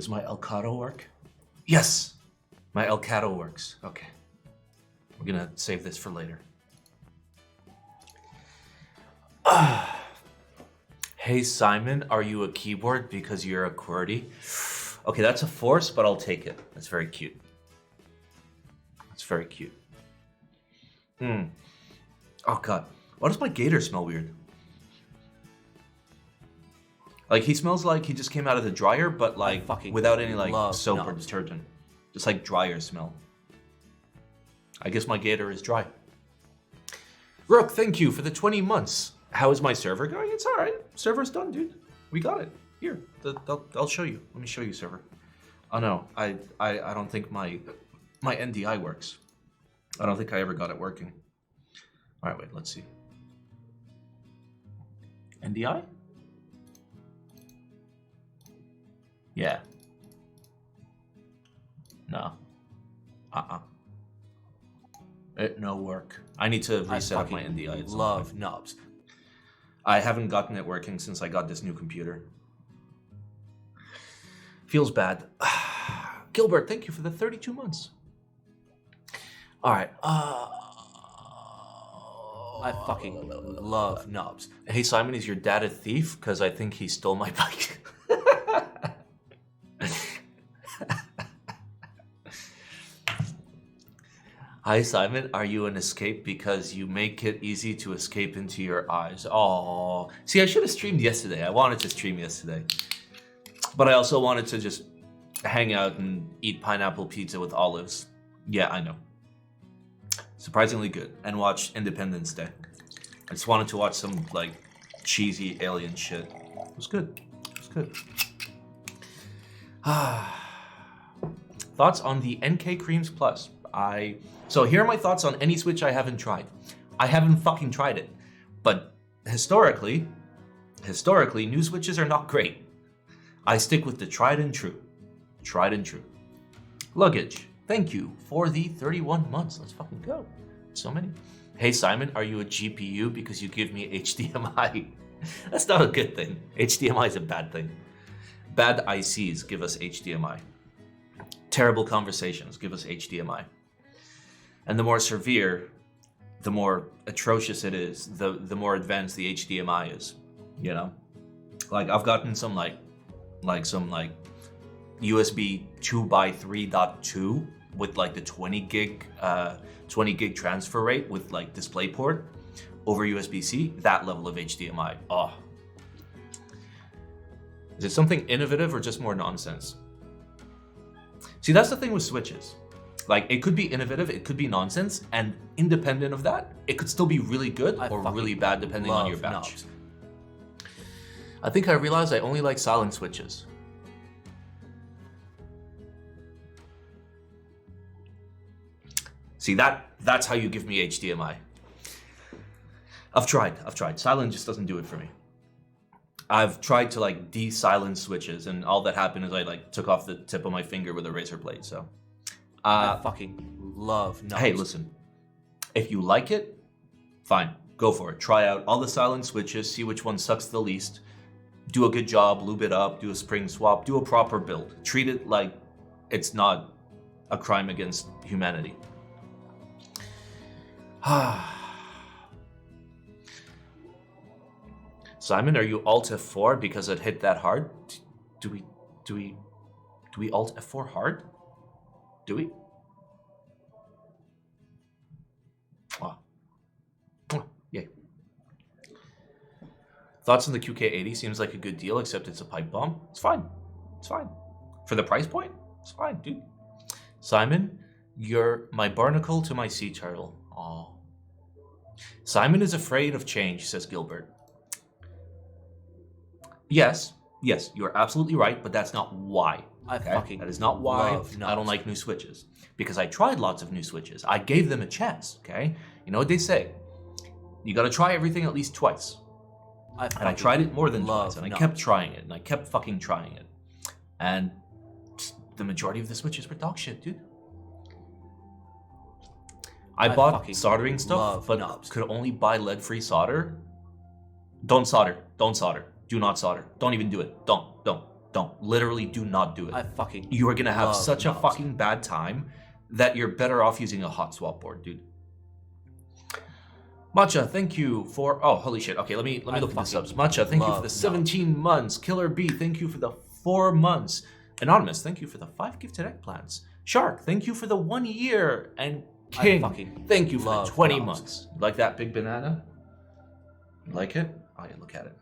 Does my Elgato work? Yes! My Elgato works. Okay. We're gonna save this for later. Hey Simon, are you a keyboard because you're a QWERTY? Okay, that's a force, but I'll take it. That's very cute. That's very cute. Oh god. Why does my gator smell weird? Like, he smells like he just came out of the dryer, but like without any like soap or detergent. Just like dryer smell. I guess my gator is dry. Rook, thank you for the 20 months. How is my server going? It's all right. Server's done, dude. We got it. Here, I'll show you. Let me show you, server. Oh no, I don't think my NDI works. I don't think I ever got it working. All right, wait. Let's see. NDI? Yeah. No. It no work. I need to reset up my NDI. It's love knobs. I haven't gotten it working since I got this new computer. Feels bad. Gilbert, thank you for the 32 months. All right. I fucking love knobs. Hey Simon, is your dad a thief? Because I think he stole my bike. Hi Simon, are you an escape because you make it easy to escape into your eyes? Oh, see, I should have streamed yesterday. I wanted to stream yesterday, but I also wanted to just hang out and eat pineapple pizza with olives. Yeah, I know. Surprisingly good. And watch Independence Day. I just wanted to watch some like cheesy alien shit. It was good. It was good. Thoughts on the NK Creams Plus? So here are my thoughts on any Switch I haven't tried. I haven't fucking tried it. But historically, new Switches are not great. I stick with the tried and true. Tried and true. Luggage, thank you for the 31 months. Let's fucking go. So many. Hey Simon, are you a GPU because you give me HDMI? That's not a good thing. HDMI is a bad thing. Bad ICs give us HDMI. Terrible conversations give us HDMI. And the more severe, the more atrocious it is, the more advanced the HDMI is, you know? Like, I've gotten some like USB 2x3.2 with like the 20 gig transfer rate with like DisplayPort over USB-C, that level of HDMI. Oh. Is it something innovative or just more nonsense? See, that's the thing with Switches. Like, it could be innovative, it could be nonsense, and independent of that, it could still be really good or really bad depending on your batch. Knobs. I think I realized I only like silent switches. See, that's how you give me HDMI. I've tried. Silent just doesn't do it for me. I've tried to like de-silence switches, and all that happened is I like took off the tip of my finger with a razor blade, so. I fucking love knobs. Hey, listen, if you like it, fine, go for it. Try out all the silent switches, see which one sucks the least, do a good job, lube it up, do a spring swap, do a proper build. Treat it like it's not a crime against humanity. Simon, are you Alt F4 because it hit that hard? Do we Alt F4 hard? Do we? Oh. Yay. Thoughts on the QK80? Seems like a good deal, except it's a pipe bomb. It's fine. It's fine. For the price point, it's fine, dude. Simon, you're my barnacle to my sea turtle. Oh. Simon is afraid of change, says Gilbert. Yes, you're absolutely right, but that's not why. Okay? That is not why I don't like new Switches. Because I tried lots of new Switches. I gave them a chance, okay? You know what they say? You gotta try everything at least twice. And I tried it more than twice, and I kept trying it, and I kept fucking trying it. And the majority of the Switches were dog shit, dude. I bought soldering stuff, but could only buy lead-free solder. Don't solder. Do not solder. Don't even do it. Don't. Don't. Literally do not do it. I fucking You are gonna have love such knobs. a fucking bad time that you're better off using a hot swap board, dude. Matcha, thank you for... Oh, holy shit. Okay, let me look at the subs. Matcha, thank you for the 17 months. Killer B, thank you for the 4 months. Anonymous, thank you for the 5 gifted eggplants. Shark, thank you for the 1 year. And King, thank you for the 20 months. Like that big banana? You like it? Oh yeah, look at it.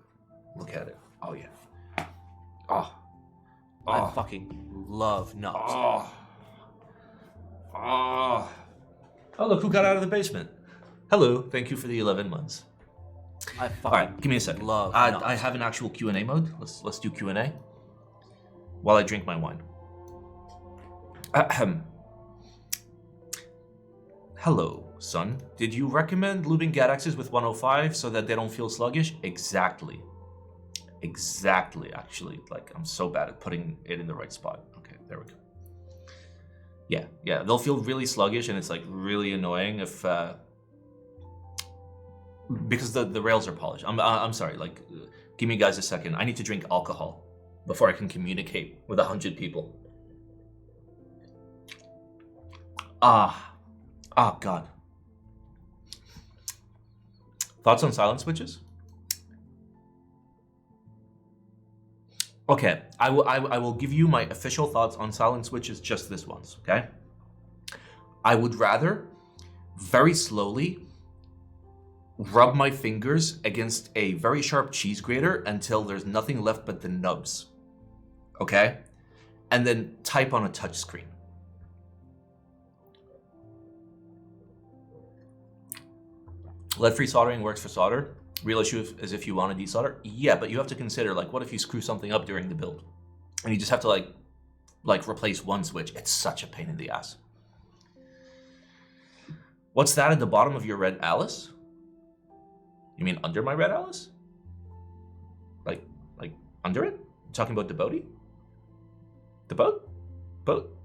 Look at it. Oh yeah. Oh. I fucking love knobs. Oh. Oh. Oh, look who got out of the basement. Hello, thank you for the 11 months. I fucking All right, give me a second. love knobs. I have an actual Q&A mode. Let's do Q&A while I drink my wine. Ahem. Hello, son. Did you recommend lubing GAT-X's with 105 so that they don't feel sluggish? Exactly. Exactly, actually. Like, I'm so bad at putting it in the right spot. Okay, there we go. Yeah, they'll feel really sluggish, and it's like really annoying if because the rails are polished. I'm sorry. Like, give me guys a second. I need to drink alcohol before I can communicate with 100 people. Oh God. Thoughts on silent switches? Okay, I will give you my official thoughts on silent switches just this once, okay? I would rather very slowly rub my fingers against a very sharp cheese grater until there's nothing left but the nubs, okay? And then type on a touch screen. Lead-free soldering works for solder. Real issue is if you want to desolder. Yeah, but you have to consider, like, what if you screw something up during the build? And you just have to, like replace one switch. It's such a pain in the ass. What's that at the bottom of your red Alice? You mean under my red Alice? Like under it? You talking about the boaty? The boat? Boat?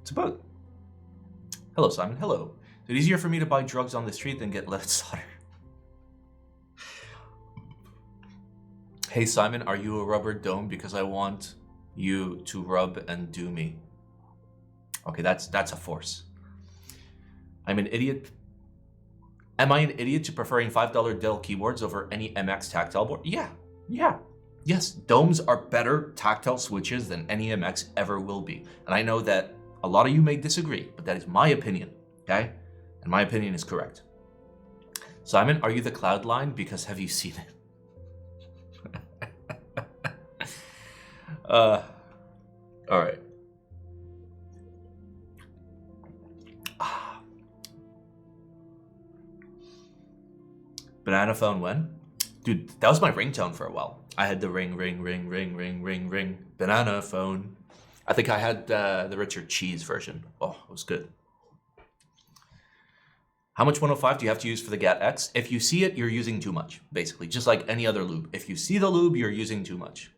It's a boat. Hello, Simon. Hello. Is it easier for me to buy drugs on the street than get lead solder? Hey Simon, are you a rubber dome? Because I want you to rub and do me. Okay, that's a force. I'm an idiot. Am I an idiot to preferring $5 Dell keyboards over any MX tactile board? Yeah. Yes, domes are better tactile switches than any MX ever will be. And I know that a lot of you may disagree, but that is my opinion, okay? And my opinion is correct. Simon, are you the cloud line? Because have you seen it? All right. Banana phone when? Dude, that was my ringtone for a while. I had the ring, banana phone. I think I had the Richard Cheese version. Oh, it was good. How much 105 do you have to use for the GAT-X? If you see it, you're using too much, basically. Just like any other lube. If you see the lube, you're using too much.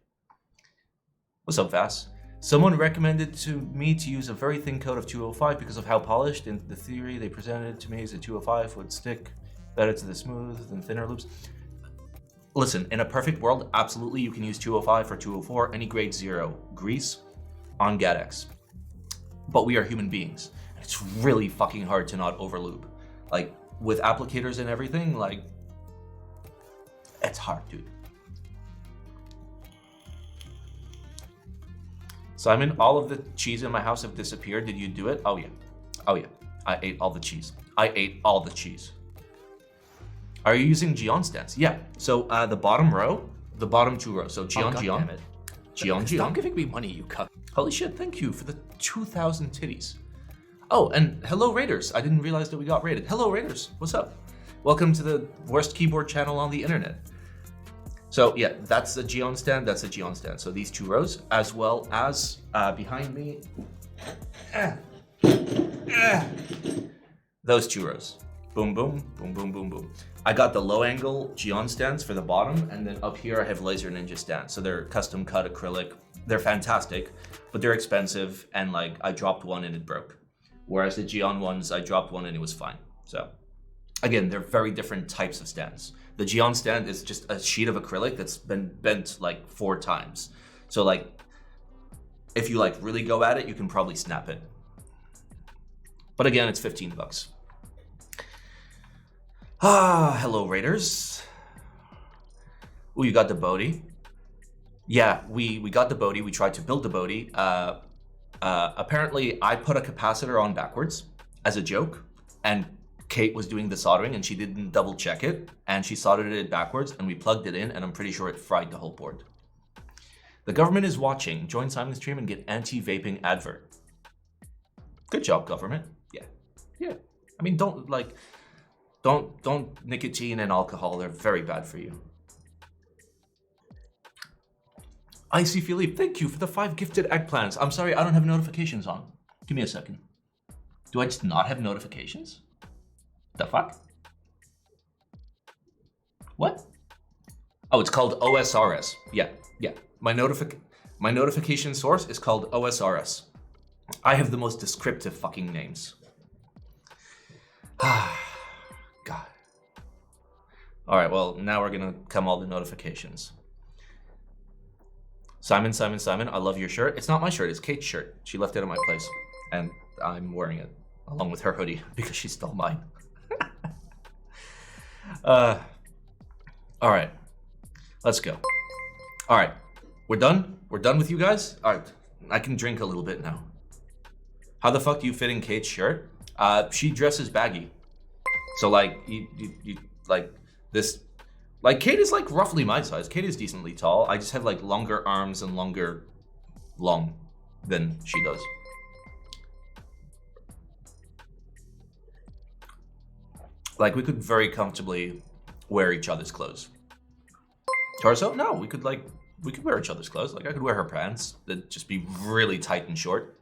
What's up, Vass? Someone recommended to me to use a very thin coat of 205 because of how polished. In the theory they presented to me is that 205 would stick better to the smooth than thinner lubes. Listen, in a perfect world, absolutely you can use 205 or 204, any grade 0 grease on GAT-X. But we are human beings. It's really fucking hard to not overlube. Like, with applicators and everything, like, it's hard, dude. Simon, all of the cheese in my house have disappeared. Did you do it? Oh, yeah. I ate all the cheese. Are you using Geon stands? Yeah. So the bottom row, the bottom 2 rows. So Geon. Stop giving me money, you cunt. Holy shit, thank you for the 2,000 titties. Oh, and hello Raiders. I didn't realize that we got raided. Hello Raiders, what's up? Welcome to the worst keyboard channel on the internet. So yeah, that's the Geon stand, that's the Geon stand. So these 2 rows, as well as behind me, those 2 rows. Boom, boom, boom, boom, boom, boom. I got the low angle Geon stands for the bottom, and then up here I have Laser Ninja stands. So they're custom cut acrylic. They're fantastic, but they're expensive, and like I dropped one and it broke. Whereas the Geon ones, I dropped one and it was fine. So again, they're very different types of stands. The Geon stand is just a sheet of acrylic that's been bent like 4 times. So like if you like really go at it, you can probably snap it. But again, it's 15 bucks. Hello Raiders. Oh, you got the Bodhi. Yeah, we got the Bodhi. We tried to build the Bodhi. Apparently, I put a capacitor on backwards as a joke, and Kate was doing the soldering, and she didn't double check it, and she soldered it backwards, and we plugged it in, and I'm pretty sure it fried the whole board. The government is watching. Join Simon's stream and get anti-vaping advert. Good job, government. Yeah. I mean, don't nicotine and alcohol. They're very bad for you. Icy Philippe, thank you for the 5 gifted eggplants. I'm sorry, I don't have notifications on. Give me a second. Do I just not have notifications? The fuck? What? Oh, it's called OSRS. Yeah. My notification source is called OSRS. I have the most descriptive fucking names. God. All right, well, now we're gonna come all the notifications. Simon, I love your shirt. It's not my shirt, it's Kate's shirt. She left it at my place, and I'm wearing it along with her hoodie because she stole mine. All right, let's go. All right, we're done? We're done with you guys? All right, I can drink a little bit now. How the fuck do you fit in Kate's shirt? She dresses baggy. So like, you like this, like Kate is like roughly my size. Kate is decently tall. I just have like longer arms and long than she does. Like we could very comfortably wear each other's clothes. Torso? No, we could wear each other's clothes. Like I could wear her pants. They'd just be really tight and short.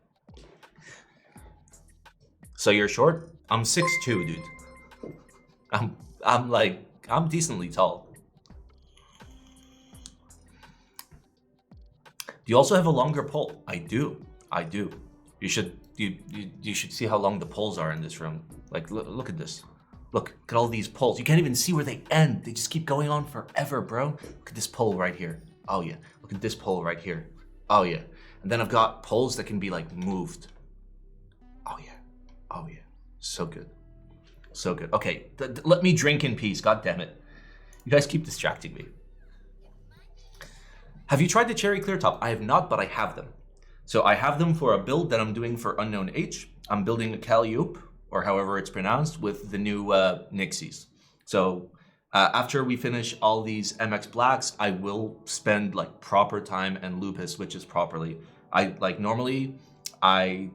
So you're short? I'm 6'2", dude. I'm decently tall. Do you also have a longer pole? I do. You should see how long the poles are in this room. Like look at this. Look at all these poles. You can't even see where they end. They just keep going on forever, bro. Look at this pole right here. Oh yeah. Look at this pole right here. Oh yeah. And then I've got poles that can be like moved. Oh yeah. So good. Okay, let me drink in peace. God damn it. You guys keep distracting me. Have you tried the cherry clear top? I have not, but I have them. So I have them for a build that I'm doing for Unknown H. I'm building a Calliope, or however it's pronounced, with the new Nixies. So after we finish all these MX Blacks, I will spend like proper time and lupus switches properly. Normally I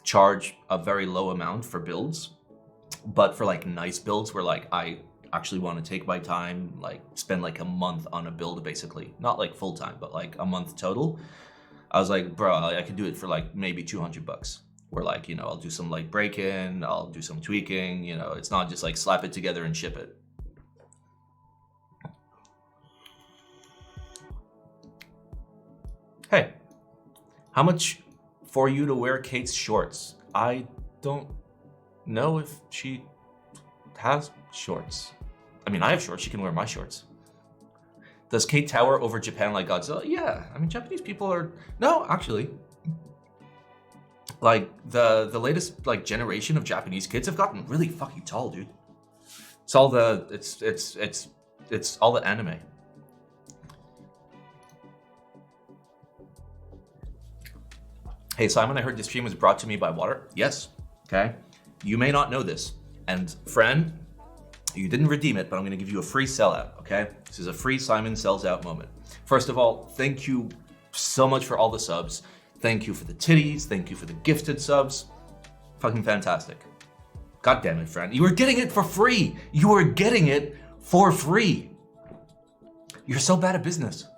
charge a very low amount for builds, but for like nice builds where like I actually want to take my time, like spend like a month on a build basically, not like full time, but like a month total. I was like, bro, I could do it for like maybe 200 bucks. Where like, you know, I'll do some like break-in, I'll do some tweaking, you know, it's not just like slap it together and ship it. Hey, how much for you to wear Kate's shorts? I don't know if she has shorts. I mean, I have shorts, she can wear my shorts. Does Kate tower over Japan like Godzilla? Yeah, I mean, Japanese people are, no, actually. Like the latest like generation of Japanese kids have gotten really fucking tall, dude. It's all the, it's all the anime. Hey Simon, I heard this stream was brought to me by water. Yes, okay. You may not know this. And friend, you didn't redeem it, but I'm gonna give you a free sellout, okay? This is a free Simon sells out moment. First of all, thank you so much for all the subs. Thank you for the titties, thank you for the gifted subs. Fucking fantastic. God damn it, friend. You were getting it for free. You were getting it for free. You're so bad at business.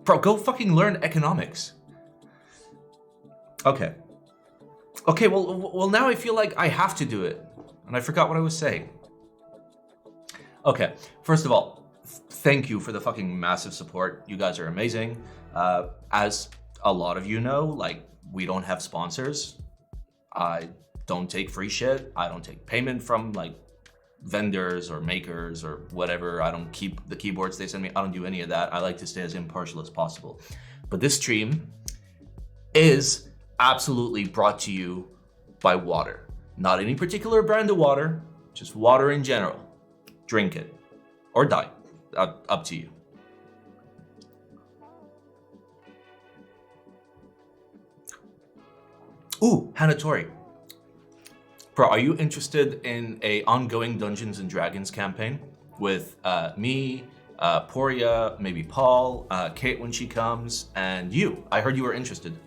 Bro, go fucking learn economics. Okay. Okay, well now I feel like I have to do it. And I forgot what I was saying. Okay, first of all, thank you for the fucking massive support. You guys are amazing. As a lot of you know, like, we don't have sponsors. I don't take free shit. I don't take payment from like vendors or makers or whatever. I don't keep the keyboards they send me. I don't do any of that. I like to stay as impartial as possible. But this stream is absolutely brought to you by water. Not any particular brand of water, just water in general. Drink it or die. Up to you. Ooh, Hanatori. Bro, are you interested in a ongoing Dungeons and Dragons campaign with me, Poria, maybe Paul, Kate when she comes, and you? I heard you were interested.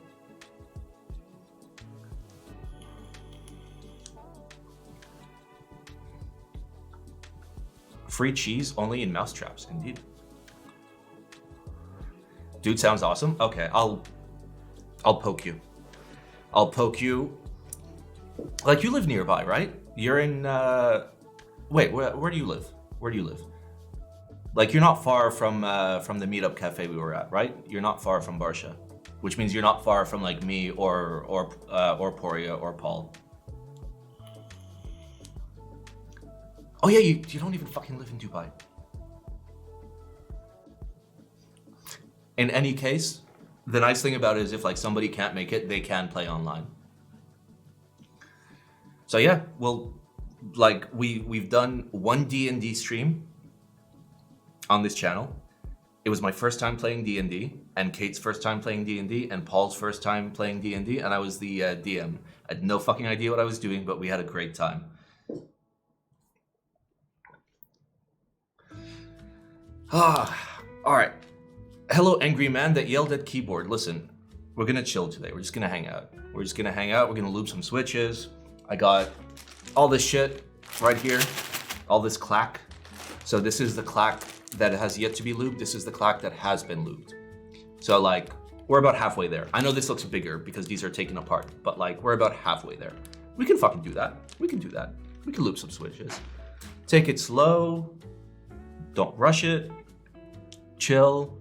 Free cheese only in mousetraps, indeed. Dude sounds awesome. Okay, I'll poke you. I'll poke you. Like, you live nearby, right? You're in wait, where do you live? Where do you live? Like, you're not far from the meetup cafe we were at, right? You're not far from Barsha, which means you're not far from like me or Poria or Paul. Oh yeah, you don't even fucking live in Dubai. In any case, the nice thing about it is if like somebody can't make it, they can play online. So yeah, well, like we've done one D&D stream on this channel. It was my first time playing D&D, and Kate's first time playing D&D, and Paul's first time playing D&D, and I was the DM. I had no fucking idea what I was doing, but we had a great time. All right. Hello, angry man that yelled at keyboard. Listen, we're gonna chill today. We're just gonna hang out. We're gonna loop some switches. I got all this shit right here, all this clack. So this is the clack that has yet to be lubed. This is the clack that has been lubed. So like, we're about halfway there. I know this looks bigger because these are taken apart, but like, we're about halfway there. We can fucking do that. We can do that. We can loop some switches. Take it slow. Don't rush it. Chill.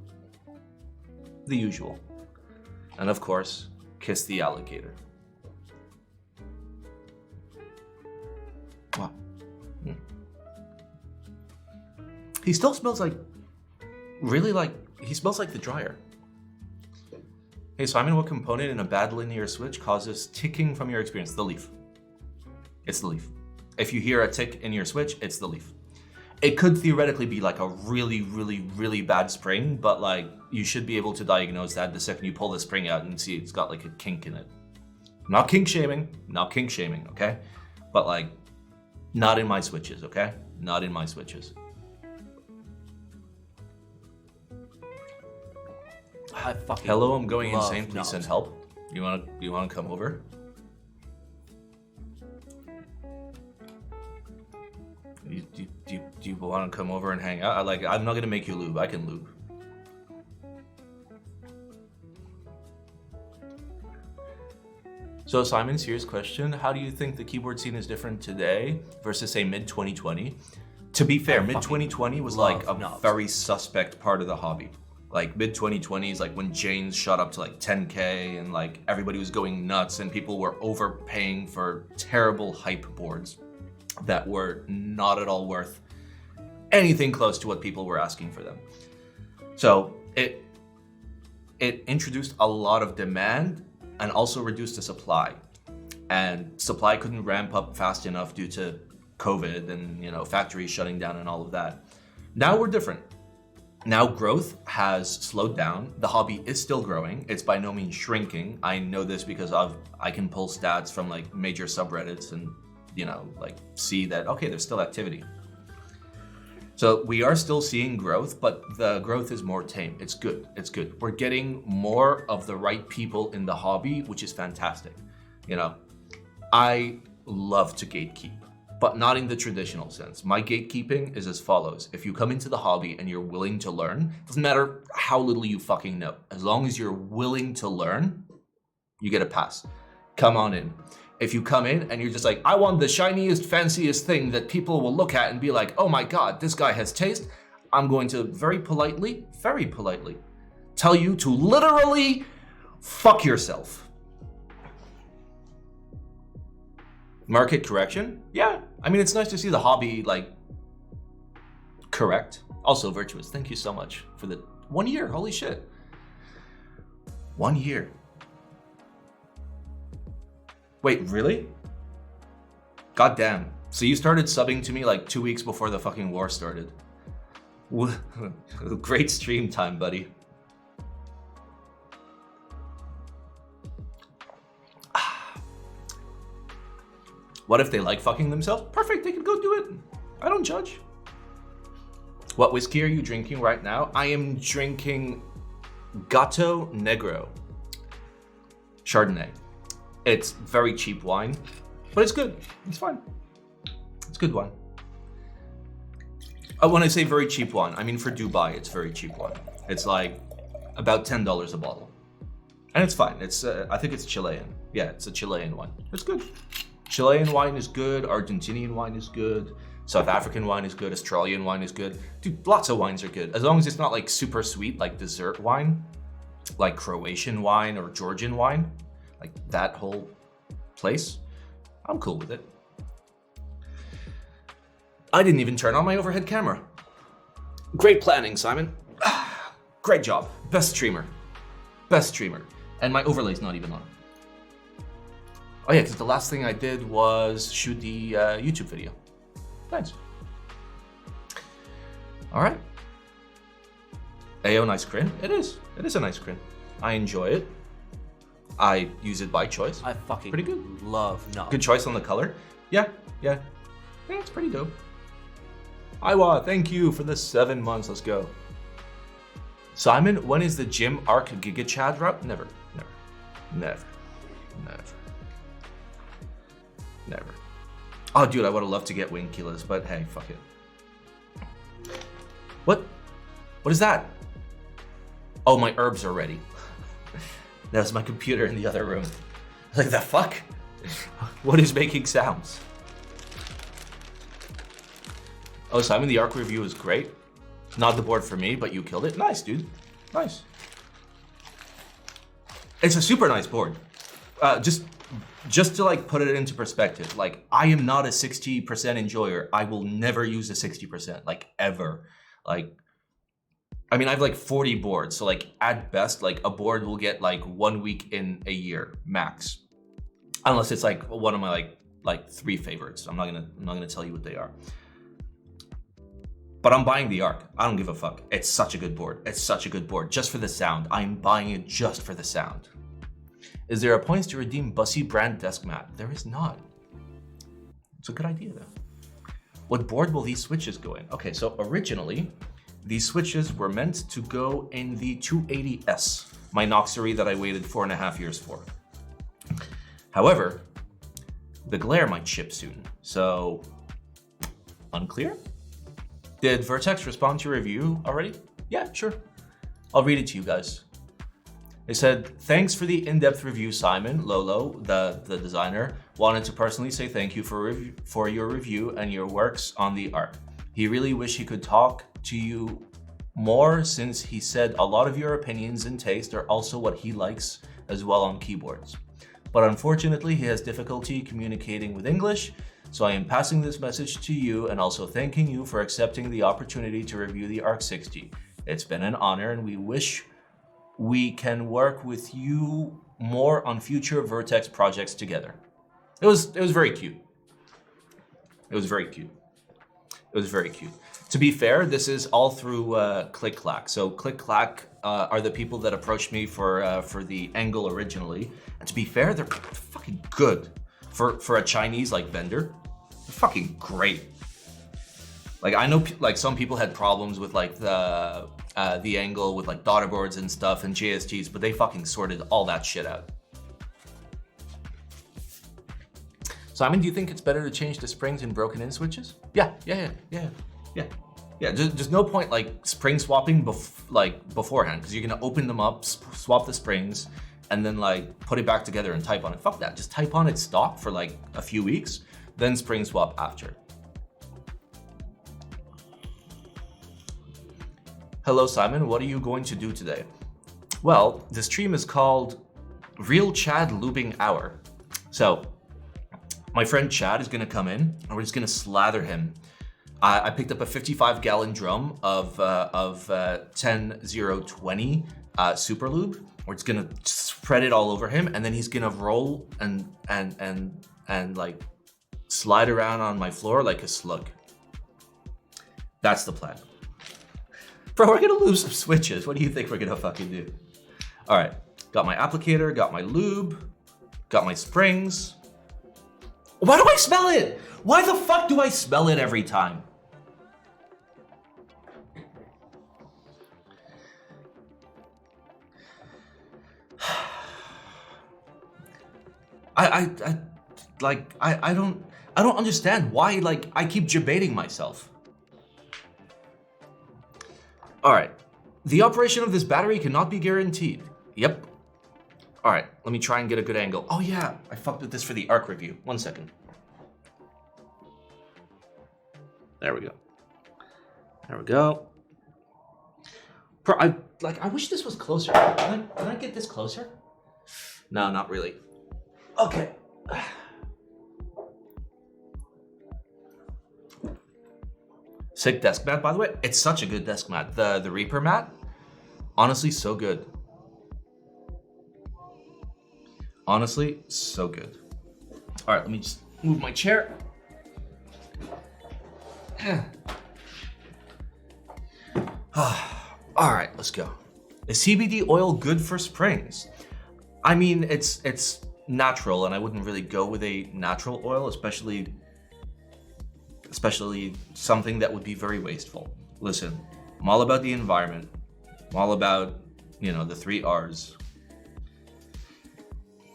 The usual. And of course, kiss the alligator. Wow. He still smells like, really like, he smells like the dryer. Hey Simon, what component in a bad linear switch causes ticking from your experience? The leaf. It's the leaf. If you hear a tick in your switch, it's the leaf. It could theoretically be like a really, really, really bad spring, but like you should be able to diagnose that the second you pull the spring out and see it's got like a kink in it. Not kink shaming, okay? But like, not in my switches, okay? Not in my switches. I fucking Hello, I'm going insane. Please knobs. send help. You wanna come over? Do you want to come over and hang out? I'm not gonna make you lube. I can lube. So Simon, serious question. How do you think the keyboard scene is different today versus say mid 2020? To be fair, mid 2020 was like a very suspect part of the hobby. Like mid 2020 is like when Jane's shot up to like 10K and like everybody was going nuts and people were overpaying for terrible hype boards that were not at all worth anything close to what people were asking for them. So it introduced a lot of demand and also reduced the supply. And supply couldn't ramp up fast enough due to COVID and, you know, factories shutting down and all of that. Now we're different. Now growth has slowed down. The hobby is still growing. It's by no means shrinking. I know this because I can pull stats from like major subreddits and, you know, like see that, okay, there's still activity. So we are still seeing growth, but the growth is more tame. It's good. It's good. We're getting more of the right people in the hobby, which is fantastic. You know, I love to gatekeep, but not in the traditional sense. My gatekeeping is as follows. If you come into the hobby and you're willing to learn, doesn't matter how little you fucking know. As long as you're willing to learn, you get a pass. Come on in. If you come in and you're just like, I want the shiniest, fanciest thing that people will look at and be like, oh my God, this guy has taste, I'm going to very politely tell you to literally fuck yourself. Market correction? Yeah. I mean, it's nice to see the hobby like correct. Also virtuous. Thank you so much for the 1 year. Holy shit. 1 year. Wait, really? God damn. So you started subbing to me like 2 weeks before the fucking war started. Great stream time, buddy. What if they like fucking themselves? Perfect, they can go do it. I don't judge. What whiskey are you drinking right now? I am drinking Gato Negro Chardonnay. It's very cheap wine, but it's good. It's fine. It's good wine. When I say very cheap wine, I mean for Dubai, it's very cheap wine. It's like about $10 a bottle. And it's fine. It's I think it's Chilean. Yeah, it's a Chilean wine. It's good. Chilean wine is good. Argentinian wine is good. South African wine is good. Australian wine is good. Dude, lots of wines are good. As long as it's not like super sweet, like dessert wine, like Croatian wine or Georgian wine, like that whole place, I'm cool with it. I didn't even turn on my overhead camera. Great planning, Simon. Great job. Best streamer. Best streamer. And my overlay's not even on. Oh yeah, because the last thing I did was shoot the YouTube video. Thanks. All right. Ayo, nice crin. It is. It is a nice crin. I enjoy it. I use it by choice. I fucking pretty good. love nuts. Good choice on the color. Yeah, yeah. Yeah, it's pretty dope. Iwa, thank you for the 7 months. Let's go. Simon, when is the Gym Arc Giga Chad route? Never. Oh, dude, I would have loved to get wing kilos, but hey, fuck it. What? What is that? Oh, my herbs are ready. That was my computer in the other room. Like, the fuck? What is making sounds? Oh, Simon, the Arc review was great. Not the board for me, but you killed it. Nice, dude. Nice. It's a super nice board. Just to like put it into perspective, like I am not a 60% enjoyer. I will never use a 60%, like ever. Like, I mean, I have like 40 boards. So like at best, like a board will get like 1 week in a year max. Unless it's like one of my like 3 favorites. I'm not gonna tell you what they are. But I'm buying the Arc. I don't give a fuck. It's such a good board. It's such a good board. Just for the sound. I'm buying it just for the sound. Is there a points to redeem Bussy brand desk mat? There is not. It's a good idea though. What board will these switches go in? Okay, so originally, these switches were meant to go in the 280S, my Noxery that I waited 4.5 years for. However, the glare might ship soon, so unclear? Did Vertex respond to your review already? Yeah, sure. I'll read it to you guys. They said, thanks for the in-depth review, Simon. Lolo, the designer, wanted to personally say thank you for your review and your works on the Arc. He really wished he could talk to you more since he said a lot of your opinions and taste are also what he likes as well on keyboards. But unfortunately, he has difficulty communicating with English, so I am passing this message to you and also thanking you for accepting the opportunity to review the Arc 60. It's been an honor and we wish we can work with you more on future Vertex projects together. It was very cute. It was very cute. It was very cute. To be fair, this is all through Click Clack. So Click Clack are the people that approached me for the angle originally. And to be fair, they're fucking good for a Chinese like vendor. They're fucking great. Like I know like some people had problems with like the angle with like daughter boards and stuff and JSTs, but they fucking sorted all that shit out. Simon, do you think it's better to change the springs in broken in switches? Yeah. There's no point like spring swapping beforehand because you're gonna open them up, swap the springs, and then like put it back together and type on it. Fuck that. Just type on it stock for like a few weeks, then spring swap after. Hello, Simon. What are you going to do today? Well, the stream is called Real Chad Lubing Hour. So, my friend Chad is going to come in, and we're just going to slather him. I picked up a 55-gallon drum of 10-0-20 Super Lube, Or it's gonna spread it all over him, and then he's gonna roll and like slide around on my floor like a slug. That's the plan. Bro, we're gonna lose some switches. What do you think we're gonna fucking do? All right, got my applicator, got my lube, got my springs. Why do I smell it? Why the fuck do I smell it every time? I don't understand why, like, I keep debating myself. All right, the operation of this battery cannot be guaranteed. Yep. All right, let me try and get a good angle. Oh yeah, I fucked with this for the ARC review. 1 second. There we go. There we go. Bro, I wish this was closer. Can I get this closer? No, not really. Okay. Sick desk mat, by the way. It's such a good desk mat. The Reaper mat, honestly, so good. Honestly, so good. All right, let me just move my chair. All right, let's go. Is CBD oil good for springs? I mean, it's natural, and I wouldn't really go with a natural oil, especially something that would be very wasteful. Listen, I'm all about the environment. I'm all about, the 3 R's.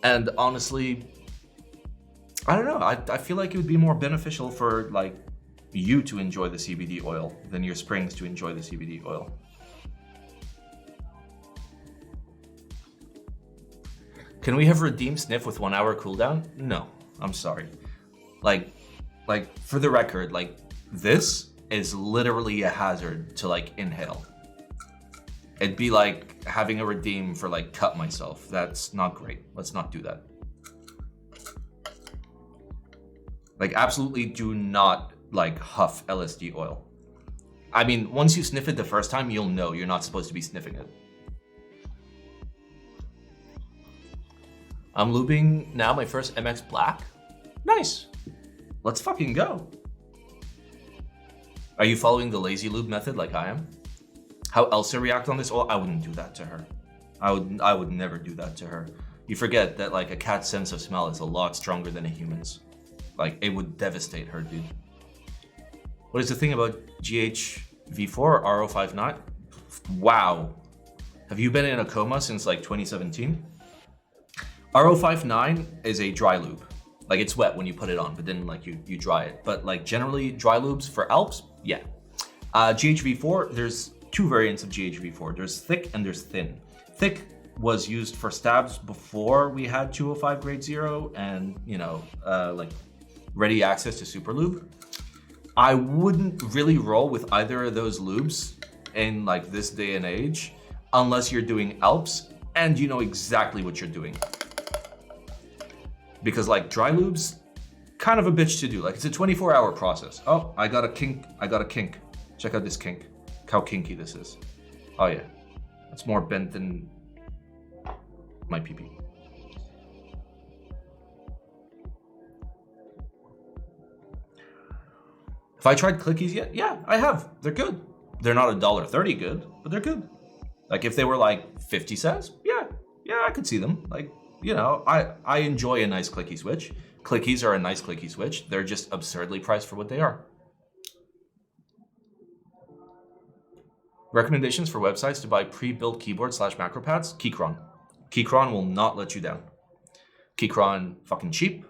And honestly, I don't know. I feel like it would be more beneficial for, like, you to enjoy the CBD oil than your springs to enjoy the CBD oil. Can we have redeem sniff with 1 hour cooldown? No, I'm sorry. Like for the record, like, this is literally a hazard to, like, inhale. It'd be like having a redeem for, like, cut myself. That's not great. Let's not do that. Like, absolutely do not, like, huff LSD oil. I mean, once you sniff it the first time, you'll know you're not supposed to be sniffing it. I'm lubing now my first MX Black. Nice. Let's fucking go. Are you following the lazy lube method like I am? How Elsa react on this oil? I wouldn't do that to her. I would never do that to her. You forget that, like, a cat's sense of smell is a lot stronger than a human's. Like, it would devastate her, dude. What is the thing about GHV4 RO59? Wow. Have you been in a coma since, like, 2017? RO59 is a dry lube. Like, it's wet when you put it on, but then, like, you dry it. But, like, generally dry lubes for Alps, yeah. GHV4, there's 2 variants of GHV4. There's thick and there's thin. Thick was used for stabs before we had 205 grade 0 and, like, ready access to super lube. I wouldn't really roll with either of those lubes in, like, this day and age, unless you're doing Alps and you know exactly what you're doing. Because, like, dry lubes, kind of a bitch to do. Like, it's a 24-hour process. Oh, I got a kink. Check out this kink. Look how kinky this is. Oh yeah, it's more bent than my pee-pee. Have I tried clickies yet? Yeah, I have. They're good. They're not $1.30 good, but they're good. Like, if they were like 50 cents, yeah, I could see them. Like, I enjoy a nice clicky switch. Clickies are a nice clicky switch. They're just absurdly priced for what they are. Recommendations for websites to buy pre-built keyboard / macro pads? Keychron. Keychron will not let you down. Keychron, fucking cheap.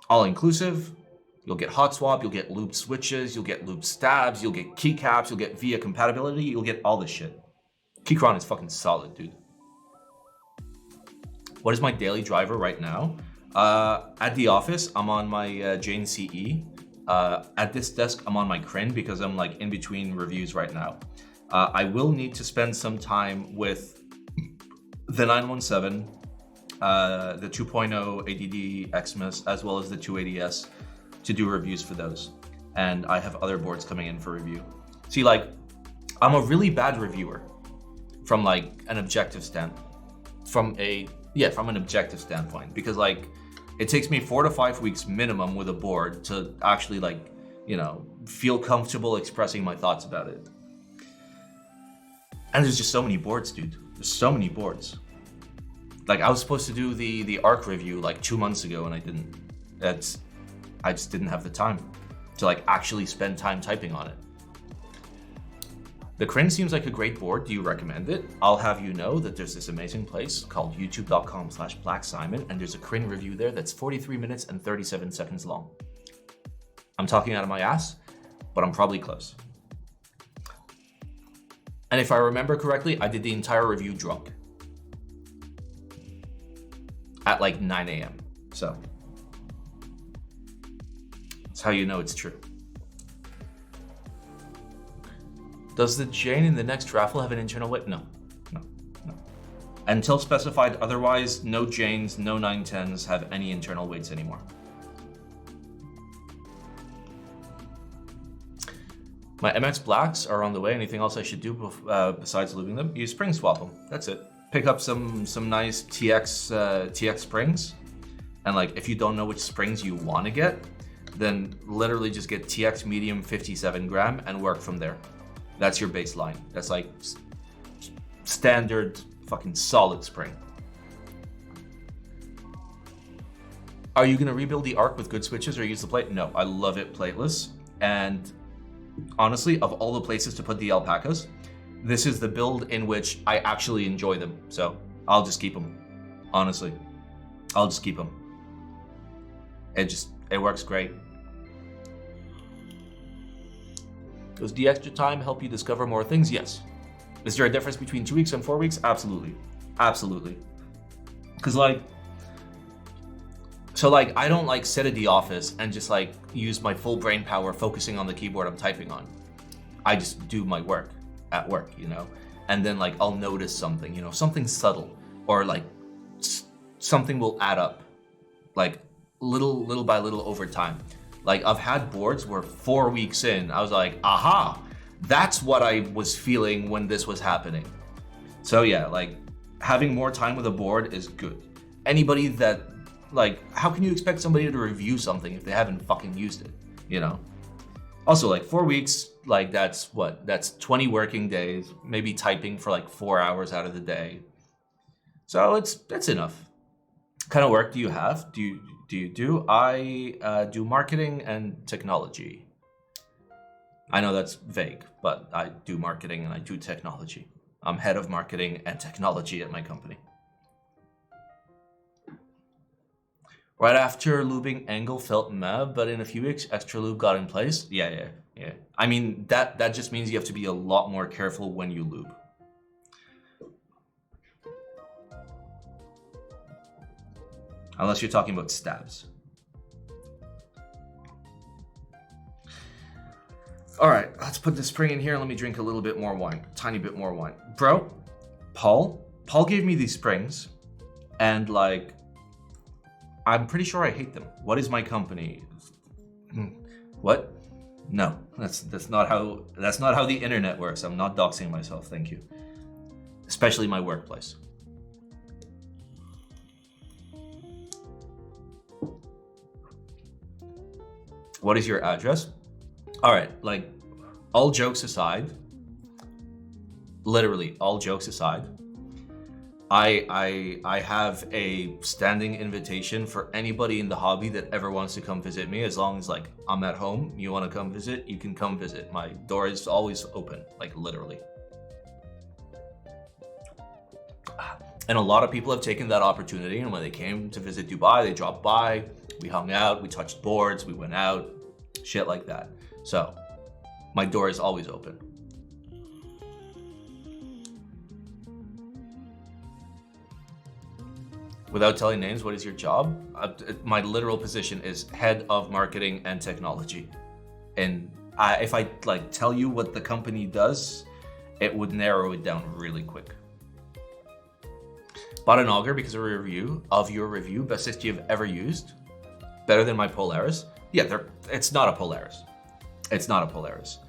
All inclusive. You'll get hot swap, you'll get looped switches, you'll get looped stabs, you'll get keycaps, you'll get VIA compatibility, you'll get all this shit. Keychron is fucking solid, dude. What is my daily driver right now? At the office, I'm on my Jane CE. At this desk, I'm on my Crin because I'm, like, in between reviews right now. I will need to spend some time with the 917, the 2.0 ADD Xmas, as well as the 280S to do reviews for those. And I have other boards coming in for review. See, like, I'm a really bad reviewer. from like an objective from an objective standpoint, because like it takes me 4 to 5 weeks minimum with a board to actually like, you know, feel comfortable expressing my thoughts about it. And there's just so many boards, dude. There's so many boards. Like I was supposed to do the ARC review like 2 months ago and I didn't. I just didn't have the time to like actually spend time typing on it. The Crin seems like a great board. Do you recommend it? I'll have you know that there's this amazing place called youtube.com/BlackSimon, and there's a Crin review there that's 43 minutes and 37 seconds long. I'm talking out of my ass, but I'm probably close. And if I remember correctly, I did the entire review drunk at like 9 a.m. So that's how you know it's true. Does the Jane in the next raffle have an internal weight? No. Until specified otherwise, no Janes, no 910s have any internal weights anymore. My MX Blacks are on the way. Anything else I should do besides lubing them? You spring swap them. That's it. Pick up some nice TX springs, and like if you don't know which springs you want to get, then literally just get TX medium 57 gram and work from there. That's your baseline. That's like standard fucking solid spring. Are you gonna rebuild the ARC with good switches or use the plate? No, I love it plateless. And honestly, of all the places to put the alpacas, this is the build in which I actually enjoy them. So I'll just keep them. Honestly, I'll just keep them. It works great. Does the extra time help you discover more things? Yes. Is there a difference between 2 weeks and 4 weeks? Absolutely. Absolutely. Because like, so like I don't like sit at the office and just like use my full brain power focusing on the keyboard I'm typing on. I just do my work at work, you know? And then like I'll notice something, you know, something subtle, or like something will add up like little by little over time. Like I've had boards where 4 weeks in, I was like, aha, that's what I was feeling when this was happening. So yeah, like having more time with a board is good. Anybody that, like, how can you expect somebody to review something if they haven't fucking used it, you know? Also like 4 weeks, like that's 20 working days, maybe typing for like 4 hours out of the day. So that's enough. What kind of work do you have? Do you do? I do marketing and technology. I know that's vague, but I do marketing and I do technology. I'm head of marketing and technology at my company. Right after lubing, angle felt meh, but in a few weeks, extra lube got in place. Yeah. I mean, that just means you have to be a lot more careful when you lube. Unless you're talking about stabs. All right, let's put the spring in here and let me drink a little bit more wine, tiny bit more wine. Bro, Paul gave me these springs and like, I'm pretty sure I hate them. What is my company? What? No, that's not how the internet works. I'm not doxing myself, thank you. Especially my workplace. What is your address? All right, like all jokes aside, literally all jokes aside, I have a standing invitation for anybody in the hobby that ever wants to come visit me. As long as like I'm at home, you want to come visit, you can come visit. My door is always open, like literally. And a lot of people have taken that opportunity, and when they came to visit Dubai, they dropped by, we hung out, we touched boards, we went out, shit like that. So my door is always open. Without telling names, what is your job? My literal position is head of marketing and technology. And if I like tell you what the company does, it would narrow it down really quick. Bought an auger because of your review, bestest you've ever used. Better than my Polaris. Yeah, it's not a Polaris. It's not a Polaris.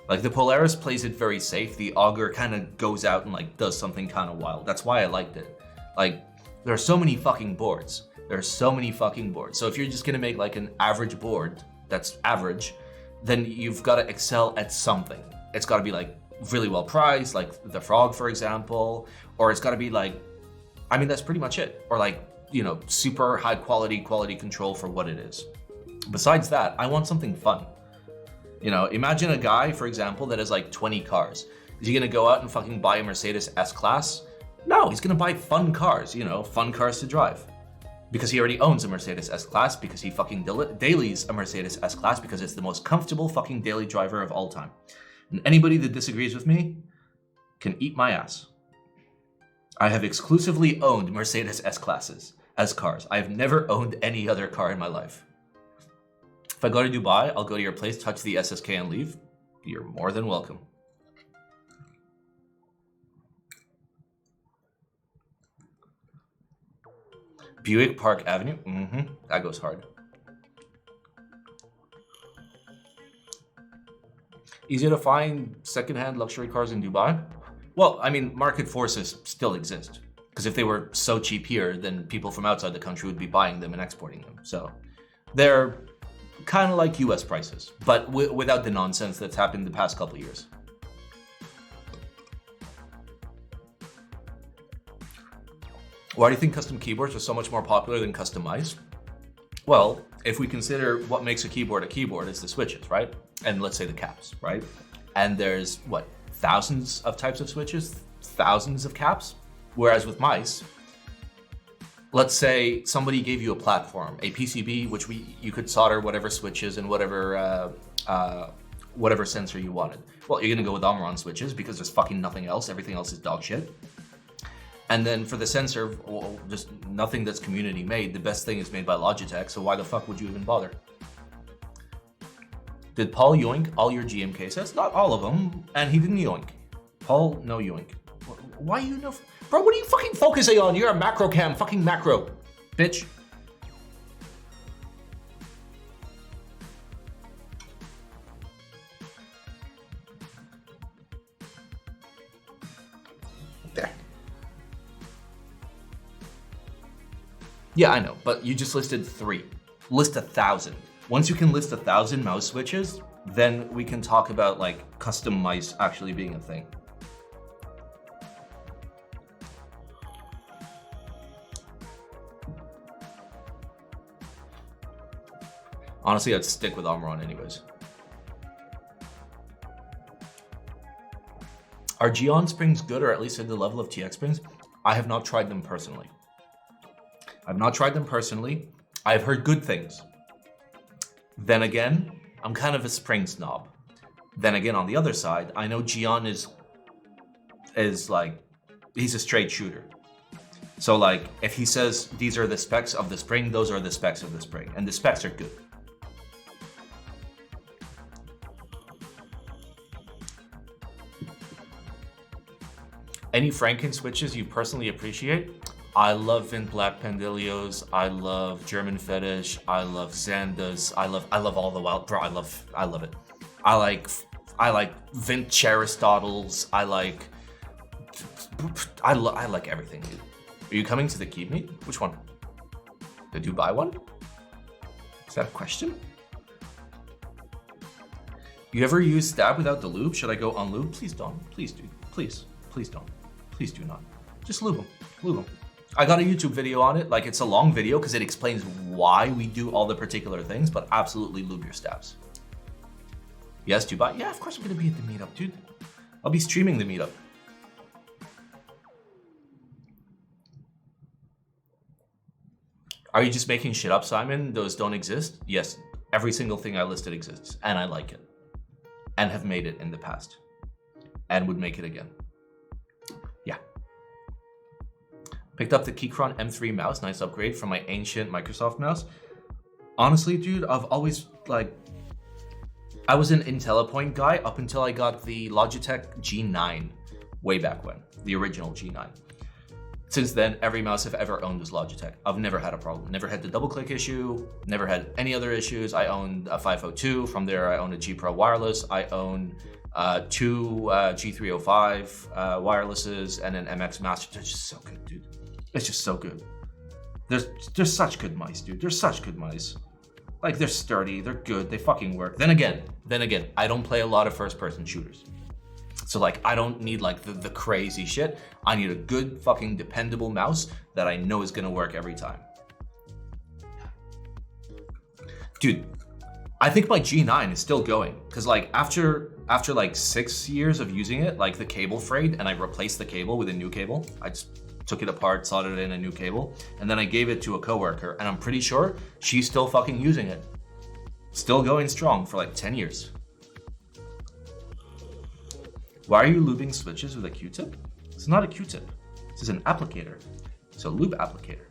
Like the Polaris plays it very safe. The Augur kind of goes out and like does something kind of wild. That's why I liked it. Like there are so many fucking boards. There are so many fucking boards. So if you're just gonna make like an average board that's average, then you've got to excel at something. It's got to be like really well priced, like the Frog, for example, or it's got to be like, I mean, that's pretty much it. Or like, you know, super high quality control for what it is. Besides that, I want something fun. You know, imagine a guy, for example, that has like 20 cars. Is he gonna go out and fucking buy a Mercedes S-Class? No, he's gonna buy fun cars, you know, fun cars to drive. Because he already owns a Mercedes S-Class, because he fucking dailies a Mercedes S-Class, because it's the most comfortable fucking daily driver of all time. And anybody that disagrees with me can eat my ass. I have exclusively owned Mercedes S-Classes as cars. I have never owned any other car in my life. If I go to Dubai, I'll go to your place, touch the SSK and leave. You're more than welcome. Buick Park Avenue, that goes hard. Easier to find secondhand luxury cars in Dubai? Well, I mean, market forces still exist. Because if they were so cheap here, then people from outside the country would be buying them and exporting them. So they're kind of like US prices, but without the nonsense that's happened the past couple of years. Why do you think custom keyboards are so much more popular than custom mice? Well, if we consider what makes a keyboard, it's the switches, right? And let's say the caps, right? And there's, what, thousands of types of switches, thousands of caps? Whereas with mice, let's say somebody gave you a platform, a PCB, which you could solder whatever switches and whatever sensor you wanted. Well, you're gonna go with Omron switches because there's fucking nothing else. Everything else is dog shit. And then for the sensor, well, just nothing that's community made. The best thing is made by Logitech, so why the fuck would you even bother? Did Paul yoink all your GMK sets? Not all of them, and he didn't yoink. Paul, no yoink. Why you know? Bro, what are you fucking focusing on? You're a macro cam, fucking macro, bitch. There. Yeah, I know, but you just listed 3. List 1,000. Once you can list 1,000 mouse switches, then we can talk about like custom mice actually being a thing. Honestly, I'd stick with Omron anyways. Are Geon springs good, or at least at the level of TX springs? I have not tried them personally. I've heard good things. Then again, I'm kind of a spring snob. Then again, on the other side, I know Geon is like, he's a straight shooter. So like, if he says these are the specs of the spring, those are the specs of the spring, and the specs are good. Any Franken switches you personally appreciate? I love Vint Black Pendilios. I love German Fetish. I love Xandas. I love all the wild. Bro, I love it. I like Vint Aristotles. I like everything, dude. Are you coming to the Keep Meet? Which one? Did you buy one? Is that a question? You ever use stab without the lube? Should I go unlube? Please don't. Please, dude. Please don't. Please do not. Just lube them. I got a YouTube video on it. Like, it's a long video because it explains why we do all the particular things, but absolutely lube your stabs. Yes, Dubai? Yeah, of course I'm gonna be at the meetup, dude. I'll be streaming the meetup. Are you just making shit up, Simon? Those don't exist? Yes, every single thing I listed exists, and I like it. And have made it in the past. And would make it again. Yeah. Picked up the Keychron M3 mouse, nice upgrade from my ancient Microsoft mouse. Honestly, dude, I've always, like, I was an IntelliPoint guy up until I got the Logitech G9 way back when, the original G9. Since then, every mouse I've ever owned was Logitech. I've never had a problem, never had the double click issue, never had any other issues. I owned a 502, from there I owned a G Pro wireless, I own 2 G305 wirelesses, and an MX Master. They're just so good, dude. It's just so good. They're such good mice, dude. They're such good mice. Like, they're sturdy, they're good, they fucking work. Then again, I don't play a lot of first-person shooters. So, like, I don't need, like, the crazy shit. I need a good fucking dependable mouse that I know is gonna work every time. Dude, I think my G9 is still going. Because, like, after like 6 years of using it, like, the cable frayed, and I replaced the cable with a new cable. I just took it apart, soldered in a new cable, and then I gave it to a coworker, and I'm pretty sure she's still fucking using it. Still going strong for like 10 years. Why are you lubing switches with a Q-tip? It's not a Q-tip. This is an applicator. It's a lube applicator.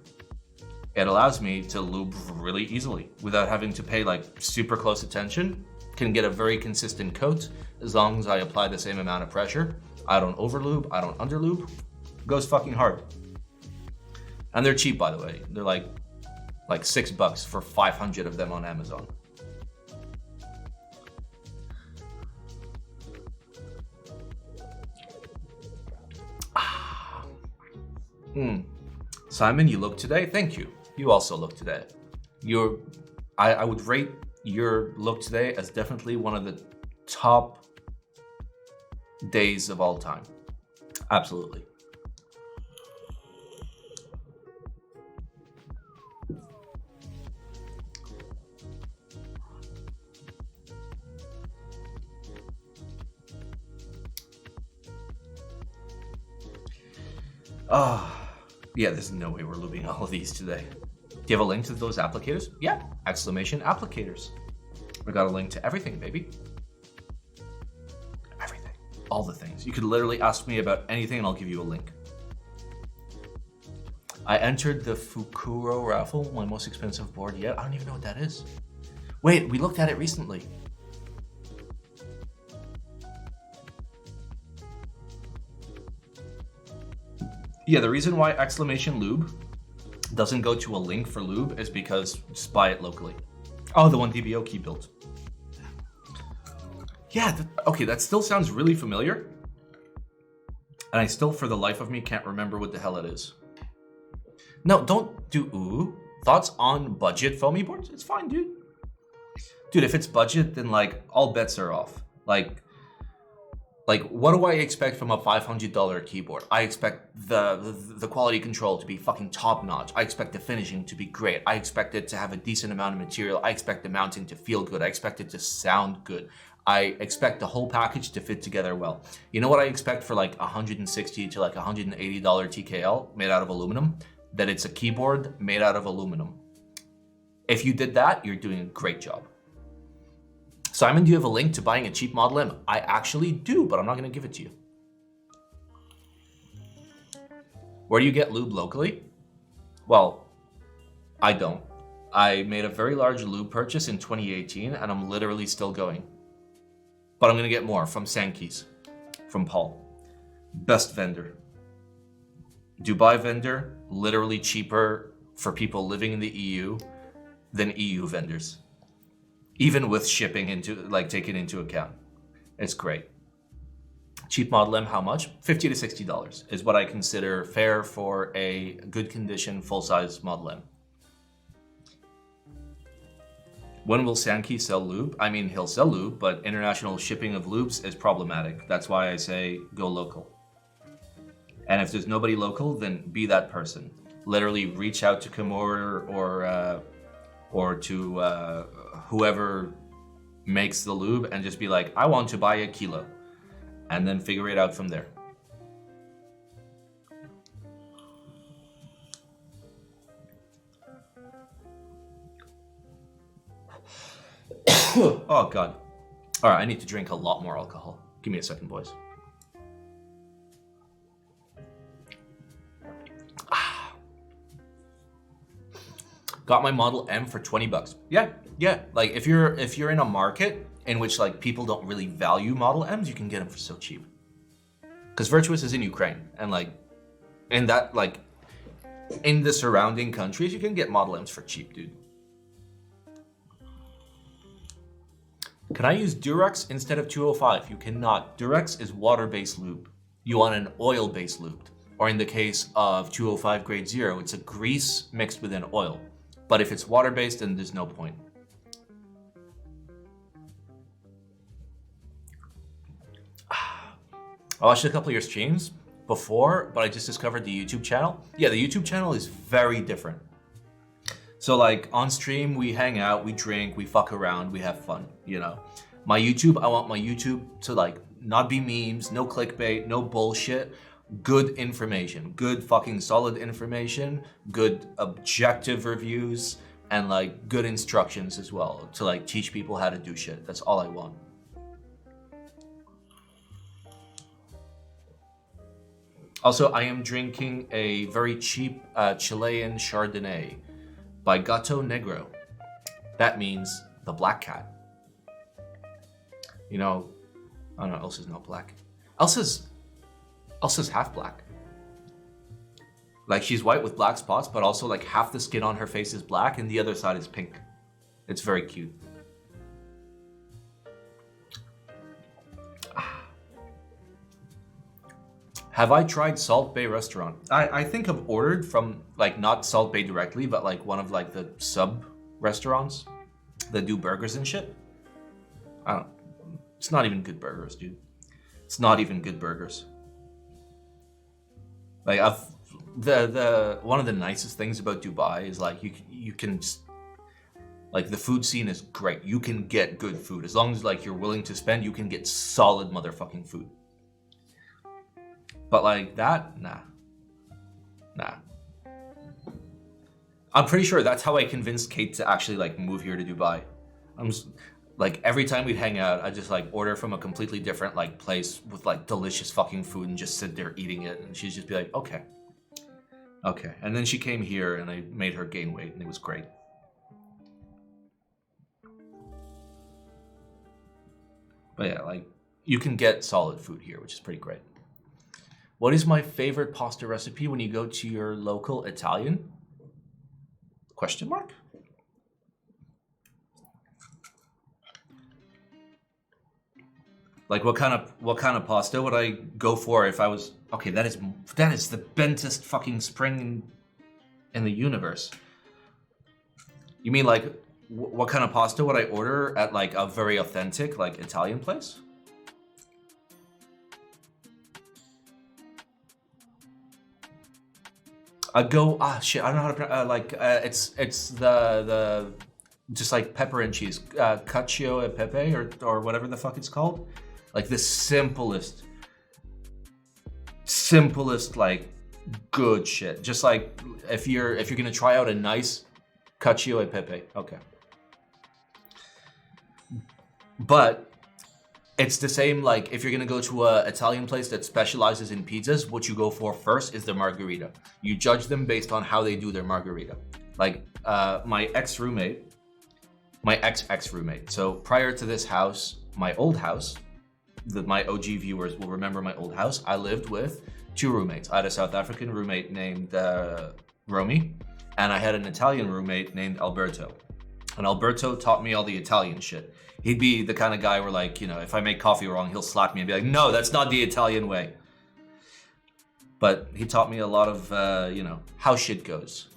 It allows me to lube really easily without having to pay like super close attention. Can get a very consistent coat as long as I apply the same amount of pressure. I don't overlube, I don't underlube. Goes fucking hard. And they're cheap, by the way. They're like $6 for 500 of them on Amazon. Simon, you look today. Thank you. You also look today. I would rate your look today as definitely one of the top days of all time. Absolutely. Yeah, there's no way we're lubing all of these today. Do you have a link to those applicators? Yeah, exclamation applicators. We got a link to everything, baby. Everything. All the things. You could literally ask me about anything and I'll give you a link. I entered the Fukuro raffle, my most expensive board yet. I don't even know what that is. Wait, we looked at it recently. Yeah, the reason why exclamation lube doesn't go to a link for lube is because just buy it locally. Oh, the one DBO key built. Yeah, okay, that still sounds really familiar. And I still, for the life of me, can't remember what the hell it is. No, don't do ooh. Thoughts on budget foamy boards? It's fine, dude. Dude, if it's budget, then like all bets are off. Like, what do I expect from a $500 keyboard? I expect the quality control to be fucking top notch. I expect the finishing to be great. I expect it to have a decent amount of material. I expect the mounting to feel good. I expect it to sound good. I expect the whole package to fit together well. You know what I expect for like $160 to like $180 TKL made out of aluminum? That it's a keyboard made out of aluminum. If you did that, you're doing a great job. Simon, do you have a link to buying a cheap Model M? I actually do, but I'm not going to give it to you. Where do you get lube locally? Well, I don't. I made a very large lube purchase in 2018, and I'm literally still going. But I'm going to get more from Sankey's, from Paul. Best vendor. Dubai vendor, literally cheaper for people living in the EU than EU vendors. Even with shipping taken into account. It's great. Cheap Model M, how much? $50 to $60 is what I consider fair for a good condition, full-size Model M. When will Sankey sell lube? I mean, he'll sell lube, but international shipping of lubes is problematic. That's why I say go local. And if there's nobody local, then be that person. Literally reach out to Kamor or to whoever makes the lube and just be like, I want to buy a kilo, and then figure it out from there. Oh God. All right, I need to drink a lot more alcohol. Give me a second, boys. Got my Model M for $20. Yeah. Like if you're in a market in which like people don't really value Model M's, you can get them for so cheap. Because Virtuous is in Ukraine, and like in that like in the surrounding countries, you can get Model M's for cheap, dude. Can I use Durex instead of 205? You cannot. Durex is water-based lube. You want an oil-based lube. Or in the case of 205 grade 0, it's a grease mixed with an oil. But if it's water-based, then there's no point. I watched a couple of your streams before, but I just discovered the YouTube channel. Yeah, the YouTube channel is very different. So like on stream, we hang out, we drink, we fuck around, we have fun, you know. My YouTube, I want my YouTube to like not be memes, no clickbait, no bullshit, good information, good fucking solid information, good objective reviews, and like good instructions as well to like teach people how to do shit. That's all I want. Also, I am drinking a very cheap Chilean Chardonnay by Gato Negro. That means the black cat. You know, oh no, Elsa's not black. Elsa's half black. Like she's white with black spots, but also like half the skin on her face is black and the other side is pink. It's very cute. Have I tried Salt Bay restaurant? I think I've ordered from like not Salt Bay directly, but like one of like the sub restaurants that do burgers and shit. I don't. It's not even good burgers, dude. It's not even good burgers. Like the one of the nicest things about Dubai is like you can just like the food scene is great. You can get good food as long as like you're willing to spend. You can get solid motherfucking food. But like that, nah. I'm pretty sure that's how I convinced Kate to actually like move here to Dubai. I'm just, like every time we'd hang out, I just like order from a completely different like place with like delicious fucking food and just sit there eating it, and she'd just be like, okay. And then she came here and I made her gain weight, and it was great. But yeah, like you can get solid food here, which is pretty great. What is my favorite pasta recipe when you go to your local Italian? Question mark? Like what kind of pasta would I go for if I was okay? That is the bentest fucking spring in the universe. You mean like what kind of pasta would I order at like a very authentic like Italian place? I'd go shit. I don't know how to pronounce. It's the just like pepper and cheese, cacio e pepe or whatever the fuck it's called. Like the simplest like good shit. Just like if you're gonna try out a nice cacio e pepe, okay. But it's the same, like, if you're gonna go to a Italian place that specializes in pizzas, what you go for first is the margherita. You judge them based on how they do their margherita. Like, my ex-roommate, so prior to this house, my old house, my OG viewers will remember my old house, I lived with 2 roommates. I had a South African roommate named Romy, and I had an Italian roommate named Alberto. And Alberto taught me all the Italian shit. He'd be the kind of guy where, like, you know, if I make coffee wrong, he'll slap me and be like, no, that's not the Italian way. But he taught me a lot of, you know, how shit goes.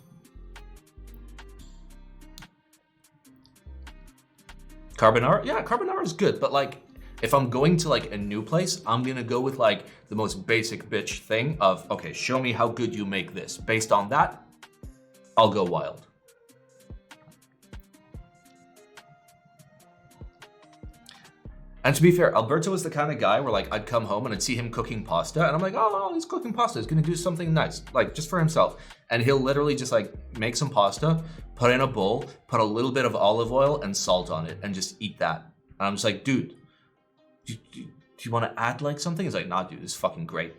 Carbonara? Yeah, carbonara is good. But, like, if I'm going to, like, a new place, I'm going to go with, like, the most basic bitch thing of, okay, show me how good you make this. Based on that, I'll go wild. And to be fair, Alberto was the kind of guy where, like, I'd come home and I'd see him cooking pasta, and I'm like, oh, he's cooking pasta. He's gonna do something nice, like, just for himself. And he'll literally just, like, make some pasta, put it in a bowl, put a little bit of olive oil and salt on it, and just eat that. And I'm just like, dude, do you want to add, like, something? He's like, nah, dude, this is fucking great.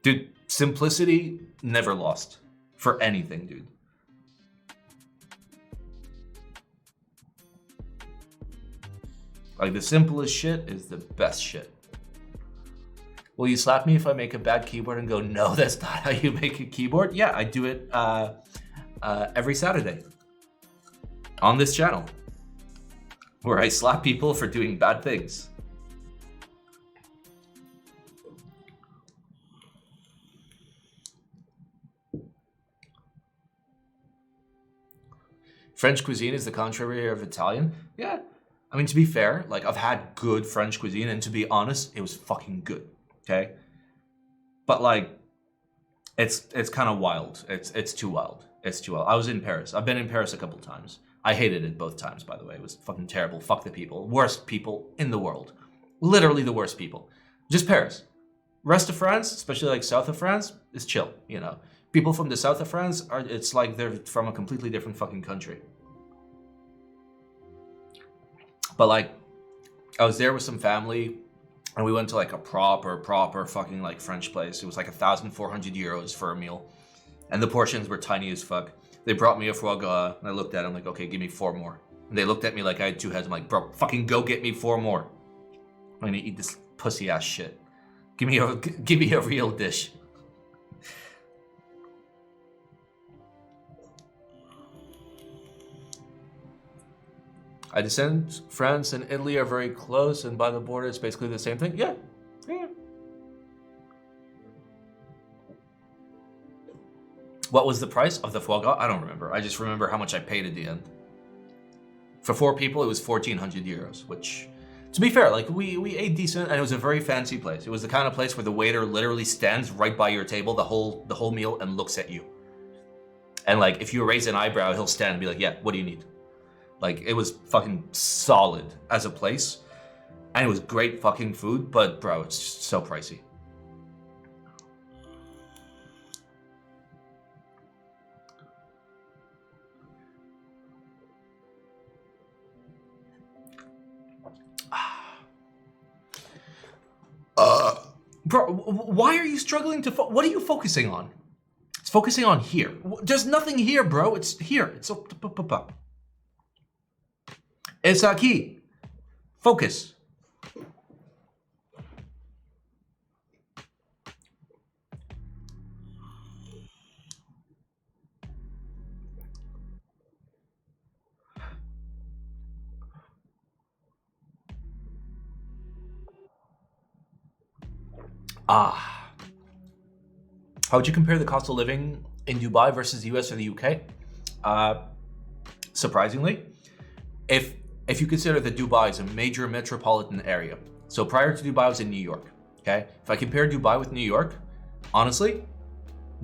Dude, simplicity never lost for anything, dude. Like, the simplest shit is the best shit. Will you slap me if I make a bad keyboard and go, no, that's not how you make a keyboard? Yeah, I do it every Saturday. on this channel, where I slap people for doing bad things. French cuisine is the contrary of Italian. Yeah, I mean, to be fair, like, I've had good French cuisine, and to be honest, it was fucking good. Okay, but like, it's kind of wild. It's too wild. It's too wild. I was in Paris. I've been in Paris a couple times. I hated it both times, by the way. It was fucking terrible. Fuck the people. Worst people in the world. Literally the worst people. Just Paris. Rest of France, especially like south of France, is chill, you know. People from the south of France it's like they're from a completely different fucking country. But like, I was there with some family, and we went to like a proper fucking like French place. It was like 1,400 euros for a meal, and the portions were tiny as fuck. They brought me a foie gras, and I looked at them like, okay, give me 4 more. And they looked at me like I had 2 heads. I'm like, bro, fucking go get me 4 more. I'm gonna eat this pussy ass shit. Give me a real dish. I descend. France and Italy are very close, and by the border, it's basically the same thing. Yeah. What was the price of the foie gras? I don't remember. I just remember how much I paid at the end. For 4 people, it was 1,400 euros, which, to be fair, like, we ate decent, and it was a very fancy place. It was the kind of place where the waiter literally stands right by your table the whole meal and looks at you. And like, if you raise an eyebrow, he'll stand and be like, yeah, what do you need? Like, it was fucking solid as a place, and it was great fucking food, but bro, it's just so pricey. Bro, why are you struggling to what are you focusing on? It's focusing on here. There's nothing here, bro. It's here. It's aquí. Focus. How would you compare the cost of living in Dubai versus the US or the UK? Surprisingly, if you consider that Dubai is a major metropolitan area, so prior to Dubai I was in New York, okay? If I compare Dubai with New York, honestly,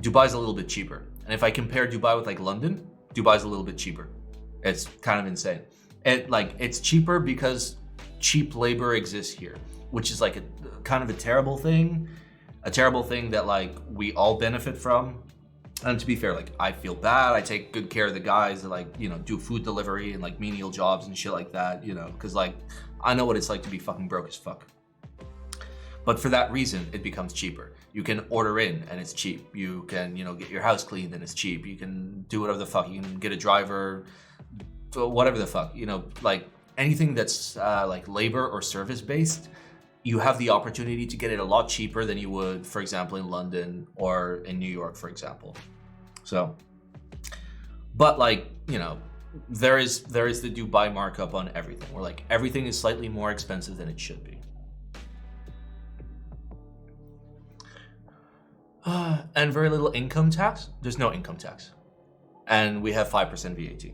Dubai's a little bit cheaper. And if I compare Dubai with like London, Dubai's a little bit cheaper. It's kind of insane. It's cheaper because cheap labor exists here, which is like a kind of a terrible thing that like we all benefit from. And to be fair, like, I feel bad. I take good care of the guys that, like, you know, do food delivery and like menial jobs and shit like that, you know, because like I know what it's like to be fucking broke as fuck. But for that reason, it becomes cheaper. You can order in and it's cheap. You can, you know, get your house cleaned and it's cheap. You can do whatever the fuck. You can get a driver, whatever the fuck, you know, like anything that's like labor or service based, you have the opportunity to get it a lot cheaper than you would, for example, in London or in New York, for example. So, but like, you know, there is the Dubai markup on everything, where like everything is slightly more expensive than it should be. And very little income tax. There's no income tax. And we have 5% VAT.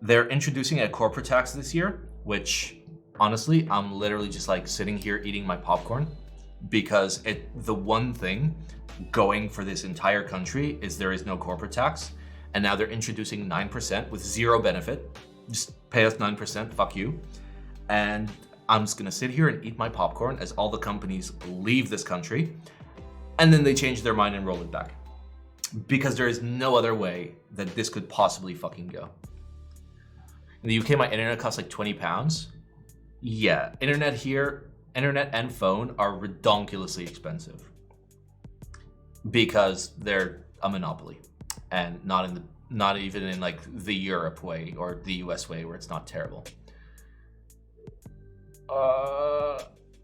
They're introducing a corporate tax this year, which honestly, I'm literally just like sitting here eating my popcorn, because the one thing going for this entire country is there is no corporate tax. And now they're introducing 9% with zero benefit. Just pay us 9%, fuck you. And I'm just gonna sit here and eat my popcorn as all the companies leave this country. And then they change their mind and roll it back. Because there is no other way that this could possibly fucking go. In the UK, my internet costs like £20. Yeah, internet here, internet and phone are redonkulously expensive. Because they're a monopoly. And not even in like the Europe way or the US way where it's not terrible.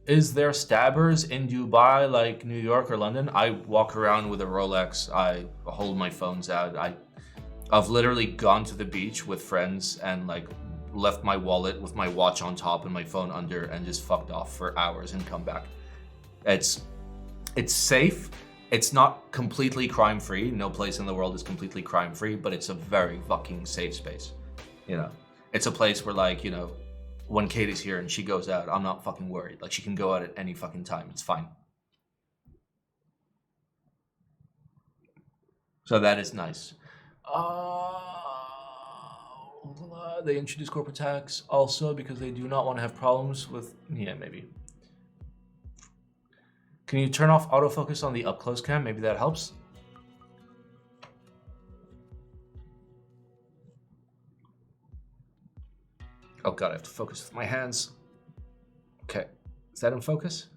Is there stabbers in Dubai like New York or London? I walk around with a Rolex. I hold my phones out. I've literally gone to the beach with friends and like left my wallet with my watch on top and my phone under and just fucked off for hours and come back. It's safe. It's not completely crime-free. No place in the world is completely crime-free, but it's a very fucking safe space. You know, it's a place where like, you know, when Katie's here and she goes out, I'm not fucking worried. Like she can go out at any fucking time. It's fine. So that is nice. They introduce corporate tax also because they do not want to have problems with, yeah, maybe. Can you turn off autofocus on the up close cam? Maybe that helps. Oh God, I have to focus with my hands. Okay, is that in focus?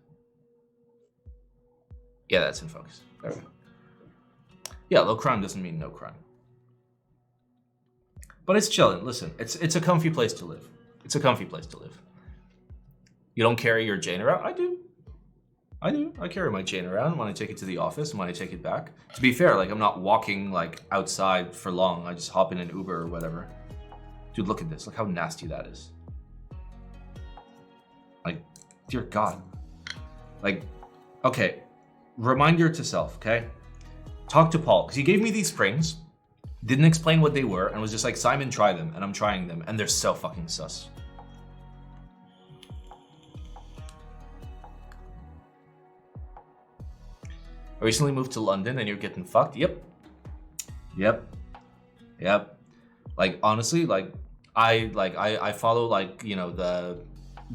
Yeah, that's in focus. There we go. Yeah, low crime doesn't mean no crime. But it's chilling. Listen, it's a comfy place to live. It's a comfy place to live. You don't carry your chain around? I do. I carry my chain around when I take it to the office and when I take it back. To be fair, like I'm not walking like outside for long. I just hop in an Uber or whatever. Dude, look at this. Look how nasty that is. Like, dear God. Like, okay. Reminder to self, okay? Talk to Paul, because he gave me these springs, didn't explain what they were, and was just like, Simon, try them, and I'm trying them, and they're so fucking sus. I recently moved to London, and you're getting fucked? Yep. Like, honestly, like, I follow, like, you know, the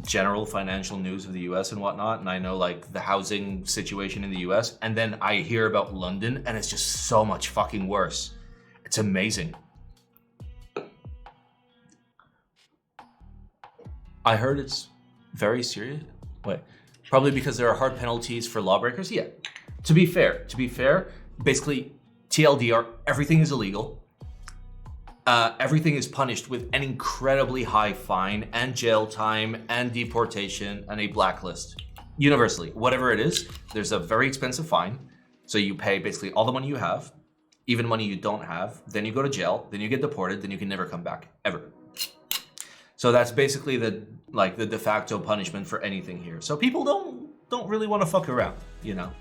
general financial news of the US and whatnot, and I know like the housing situation in the US, and then I hear about London and it's just so much fucking worse. It's amazing. I heard it's very serious. Wait, probably because there are hard penalties for lawbreakers? Yeah. To be fair, basically TLDR, everything is illegal. Everything is punished with an incredibly high fine and jail time and deportation and a blacklist. Universally, whatever it is, there's a very expensive fine. So you pay basically all the money you have, even money you don't have. Then you go to jail, then you get deported, then you can never come back, ever. So that's basically the de facto punishment for anything here. So people don't really want to fuck around, you know?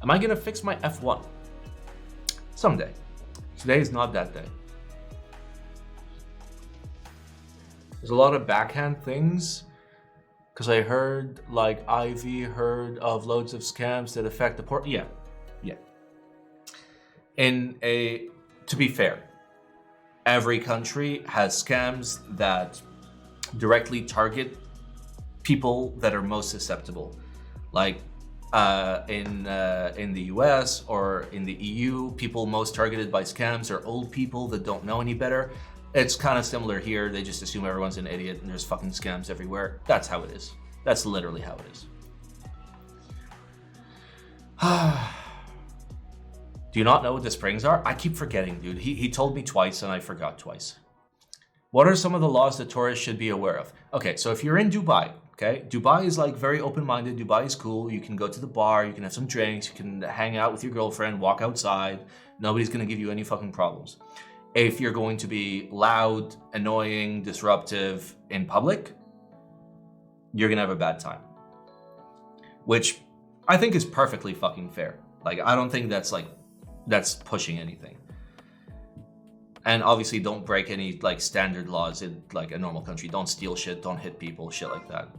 Am I gonna fix my F1? Someday. Today is not that day. There's a lot of backhand things, because I heard, like, Ivy heard of loads of scams that affect the port. Yeah. To be fair, every country has scams that directly target people that are most susceptible. Like, in the US or in the EU, people most targeted by scams are old people that don't know any better. It's kind of similar here. They just assume everyone's an idiot and there's fucking scams everywhere. That's how it is. That's literally how it is. Do you not know what the springs are? I keep forgetting, dude. He told me twice and I forgot twice. What are some of the laws that tourists should be aware of? Okay, so if you're in Dubai, okay, Dubai is like very open-minded. Dubai is cool. You can go to the bar, you can have some drinks, you can hang out with your girlfriend, walk outside. Nobody's gonna give you any fucking problems. If you're going to be loud, annoying, disruptive in public, you're gonna have a bad time. Which I think is perfectly fucking fair. Like, I don't think that's pushing anything. And obviously don't break any like standard laws in like a normal country. Don't steal shit, don't hit people, shit like that.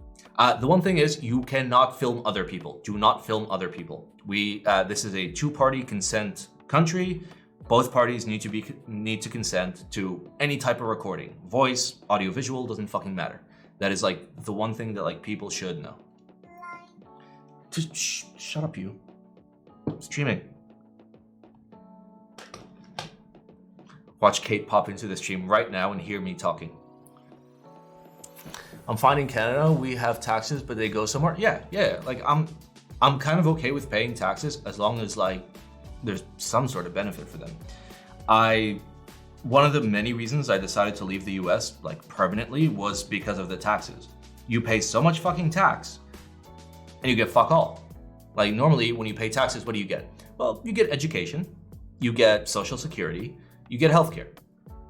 The one thing is you cannot film other people. Do not film other people. This is a two-party consent country. Both parties need to consent to any type of recording. Voice, audio, visual, doesn't fucking matter. That is like the one thing that like people should know. Just shut up, you. I'm streaming. Watch Kate pop into the stream right now and hear me talking. I'm fine in Canada. We have taxes, but they go somewhere. Yeah. Like I'm kind of okay with paying taxes as long as like there's some sort of benefit for them. One of the many reasons I decided to leave the US like permanently was because of the taxes. You pay so much fucking tax and you get fuck all. Like normally when you pay taxes, what do you get? Well, you get education, you get social security, you get healthcare.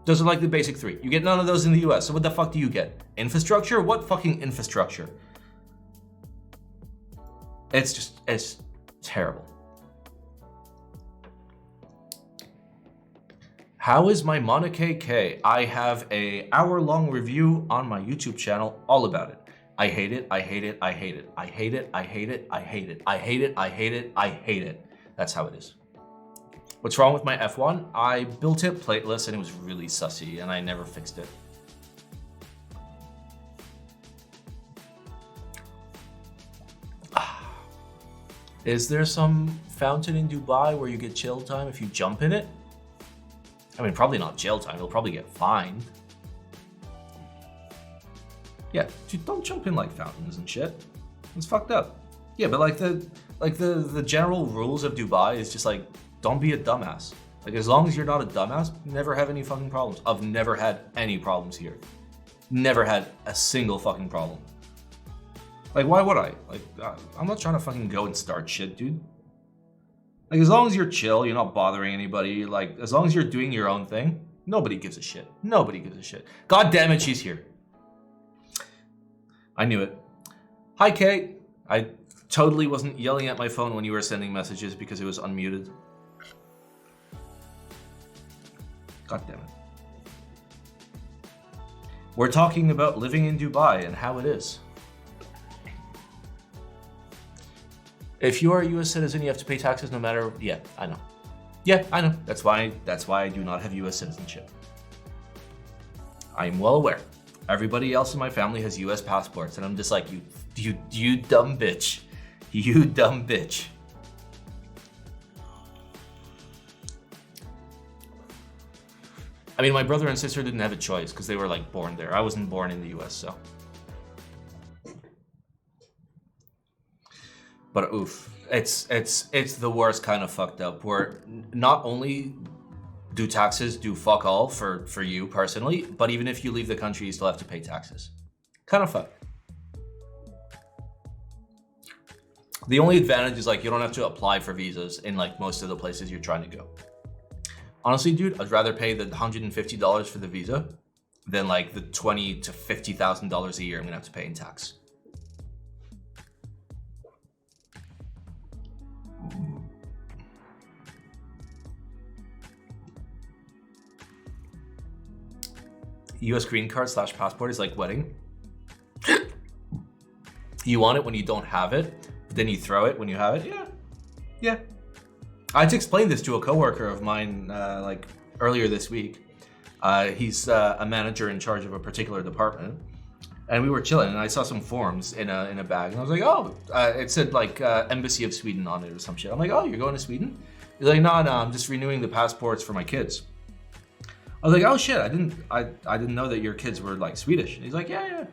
Those are like the basic three. You get none of those in the US, so what the fuck do you get? Infrastructure? What fucking infrastructure? It's terrible. How is my Mana KK? I have a hour-long review on my YouTube channel all about it. I hate it, I hate it, I hate it. I hate it, I hate it, I hate it. I hate it, I hate it, I hate it. That's how it is. What's wrong with my F1? I built it plateless and it was really sussy and I never fixed it. Is there some fountain in Dubai where you get jail time if you jump in it? I mean, probably not jail time. You'll probably get fined. Yeah, dude, don't jump in like fountains and shit. It's fucked up. Yeah, but like the general rules of Dubai is just like, don't be a dumbass. Like as long as you're not a dumbass, never have any fucking problems. I've never had any problems here. Never had a single fucking problem. Like why would I? Like I'm not trying to fucking go and start shit, dude. Like as long as you're chill, you're not bothering anybody, like as long as you're doing your own thing, nobody gives a shit. Nobody gives a shit. God damn it, she's here. I knew it. Hi, Kate. I totally wasn't yelling at my phone when you were sending messages because it was unmuted. God damn it. We're talking about living in Dubai and how it is. If you are a US citizen, you have to pay taxes no matter, yeah, I know. Yeah, I know. That's why I do not have US citizenship. I am well aware. Everybody else in my family has US passports, and I'm just like, you dumb bitch. You dumb bitch. I mean, my brother and sister didn't have a choice because they were like born there. I wasn't born in the US, so. But oof, it's the worst kind of fucked up where not only do taxes do fuck all for you personally, but even if you leave the country, you still have to pay taxes. Kind of fucked. The only advantage is like you don't have to apply for visas in like most of the places you're trying to go. Honestly, dude, I'd rather pay the $150 for the visa than like the $20,000 to $50,000 a year I'm gonna have to pay in tax. US green card / passport is like wedding. You want it when you don't have it, but then you throw it when you have it. Yeah. I had to explain this to a coworker of mine like earlier this week. He's a manager in charge of a particular department, and we were chilling, and I saw some forms in a bag, and I was like, oh, it said like Embassy of Sweden on it or some shit. I'm like, oh, you're going to Sweden? He's like, no, I'm just renewing the passports for my kids. I was like, oh shit, I didn't know that your kids were like Swedish. And he's like, yeah.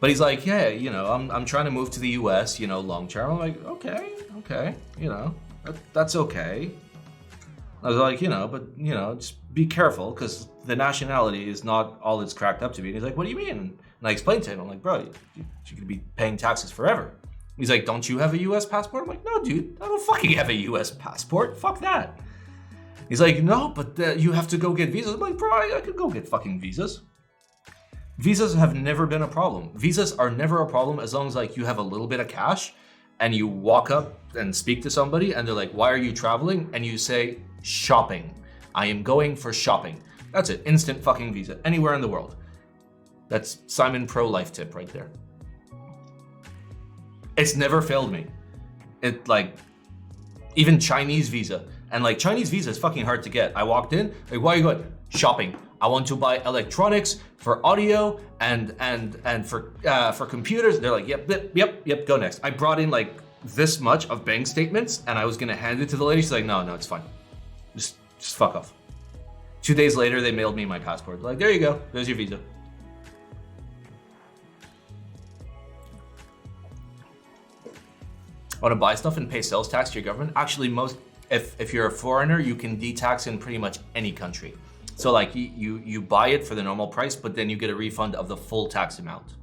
But he's like, yeah, you know, I'm trying to move to the US, you know, long term. I'm like, okay, you know, that's okay. I was like, you know, but you know, just be careful because the nationality is not all it's cracked up to be. And he's like, what do you mean? And I explained to him, I'm like, bro, you could be paying taxes forever. He's like, don't you have a US passport? I'm like, no, dude, I don't fucking have a US passport. Fuck that. He's like, no, but you have to go get visas. I'm like, bro, I could go get fucking visas. Visas have never been a problem. Visas are never a problem as long as like you have a little bit of cash and you walk up and speak to somebody and they're like, why are you traveling? And you say, shopping. I am going for shopping. That's it. Instant fucking visa. Anywhere in the world. That's Simon Pro life tip right there. It's never failed me. It like, even Chinese visa. And like Chinese visa is fucking hard to get. I walked in, like, why are you going? Shopping. I want to buy electronics for audio and for computers. They're like, yep, go next. I brought in like this much of bank statements and I was gonna hand it to the lady. She's like, no, it's fine. Just fuck off. 2 days later, they mailed me my passport. Like, there you go. There's your visa. Want to buy stuff and pay sales tax to your government? Actually, if you're a foreigner, you can de-tax in pretty much any country. So like you buy it for the normal price, but then you get a refund of the full tax amount.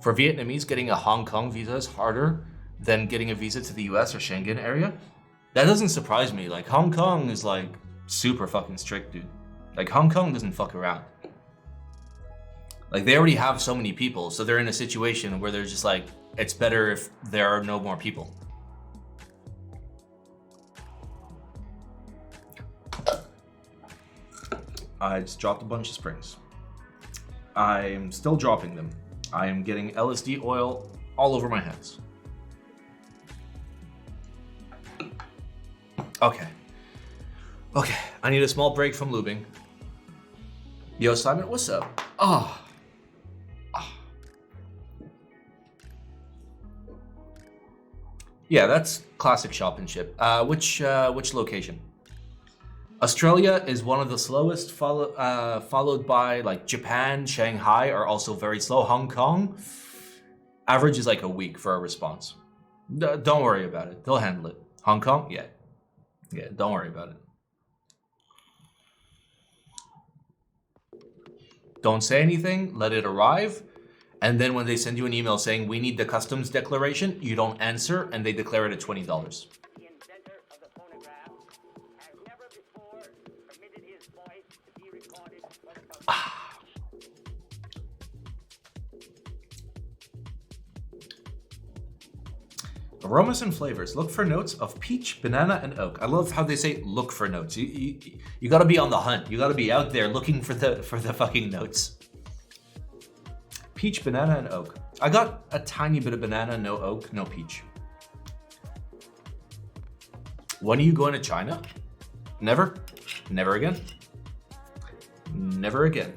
For Vietnamese, getting a Hong Kong visa is harder than getting a visa to the US or Schengen area. That doesn't surprise me. Like, Hong Kong is like super fucking strict, dude. Like, Hong Kong doesn't fuck around. Like, they already have so many people, so they're in a situation where they're just like, it's better if there are no more people. I just dropped a bunch of springs. I'm still dropping them. I am getting LSD oil all over my hands. Okay. Okay, I need a small break from lubing. Yo, Simon, what's up? Oh. Yeah, that's classic shopmanship. Which location? Australia is one of the slowest, followed by like Japan, Shanghai are also very slow. Hong Kong, average is like a week for a response. Don't worry about it. They'll handle it. Hong Kong, yeah. Yeah, don't worry about it. Don't say anything, let it arrive. And then when they send you an email saying, we need the customs declaration, you don't answer, and they declare it at $20. The inventor of the phonograph has never before permitted his voice to be recorded for the public. Aromas and flavors. Look for notes of peach, banana, and oak. I love how they say look for notes. You gotta be on the hunt. You gotta be out there looking for the fucking notes. Peach, banana, and oak. I got a tiny bit of banana, no oak, no peach. When are you going to China? Never. Never again. Never again.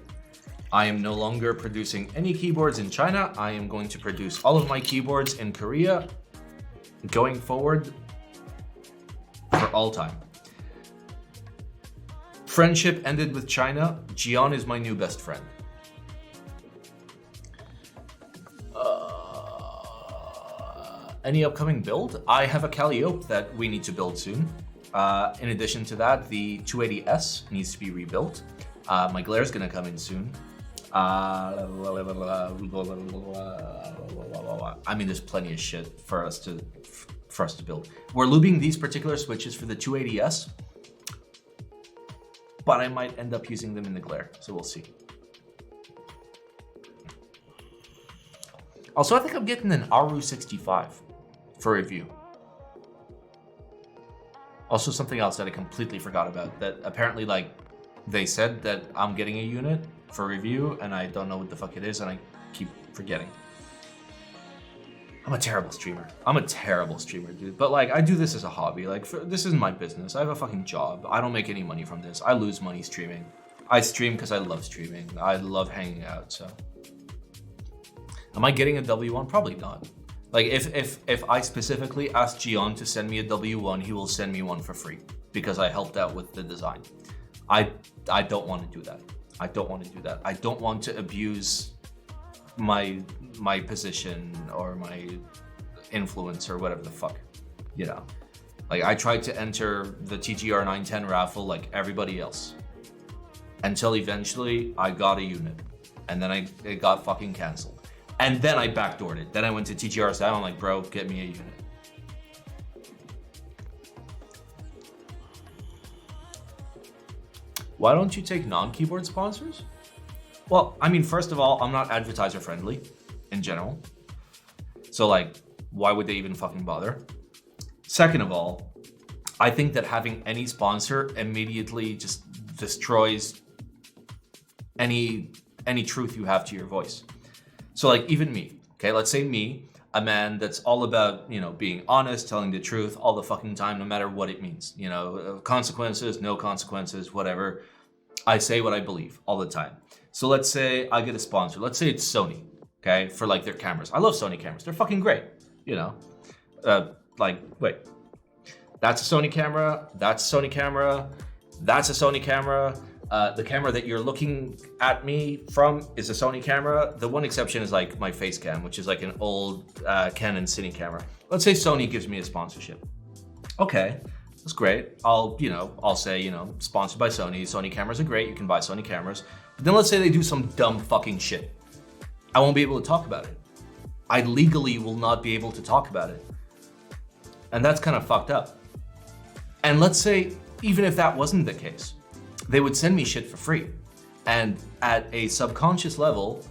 I am no longer producing any keyboards in China. I am going to produce all of my keyboards in Korea going forward for all time. Friendship ended with China. Jian is my new best friend. Any upcoming build? I have a Calliope that we need to build soon. In addition to that, the 280S needs to be rebuilt. My Glare is gonna come in soon. I mean, there's plenty of shit for us to build. We're lubing these particular switches for the 280S, but I might end up using them in the Glare, so we'll see. Also, I think I'm getting an Aru65 for review. Also, something else that I completely forgot about, that apparently, like, they said that I'm getting a unit for review, and I don't know what the fuck it is, and I keep forgetting. I'm a terrible streamer. I'm a terrible streamer, dude. But, like, I do this as a hobby. Like, this isn't my business. I have a fucking job. I don't make any money from this. I lose money streaming. I stream because I love streaming. I love hanging out, so. Am I getting a W1? Probably not. Like, if I specifically ask Jian to send me a W1, he will send me one for free because I helped out with the design. I don't want to do that. I don't want to do that. I don't want to abuse my position or my influence or whatever the fuck, you know. Like, I tried to enter the TGR 910 raffle like everybody else until eventually I got a unit, and then it got fucking canceled. And then I backdoored it. Then I went to TGR style. I'm like, bro, get me a unit. Why don't you take non-keyboard sponsors? Well, I mean, first of all, I'm not advertiser friendly in general. So, like, why would they even fucking bother? Second of all, I think that having any sponsor immediately just destroys any truth you have to your voice. So, like, even me, okay, let's say me, a man that's all about, you know, being honest, telling the truth all the fucking time, no matter what it means, you know, consequences, no consequences, whatever. I say what I believe all the time. So let's say I get a sponsor. Let's say it's Sony, okay, for like their cameras. I love Sony cameras. They're fucking great, you know. Like, wait, that's a Sony camera. That's a Sony camera. That's a Sony camera. The camera that you're looking at me from is a Sony camera. The one exception is like my face cam, which is like an old Canon Cine camera. Let's say Sony gives me a sponsorship. Okay, that's great. I'll say, you know, sponsored by Sony. Sony cameras are great. You can buy Sony cameras. But then let's say they do some dumb fucking shit. I won't be able to talk about it I legally will not be able to talk about it. And that's kind of fucked up. And let's say, even if that wasn't the case, they would send me shit for free. And at a subconscious level,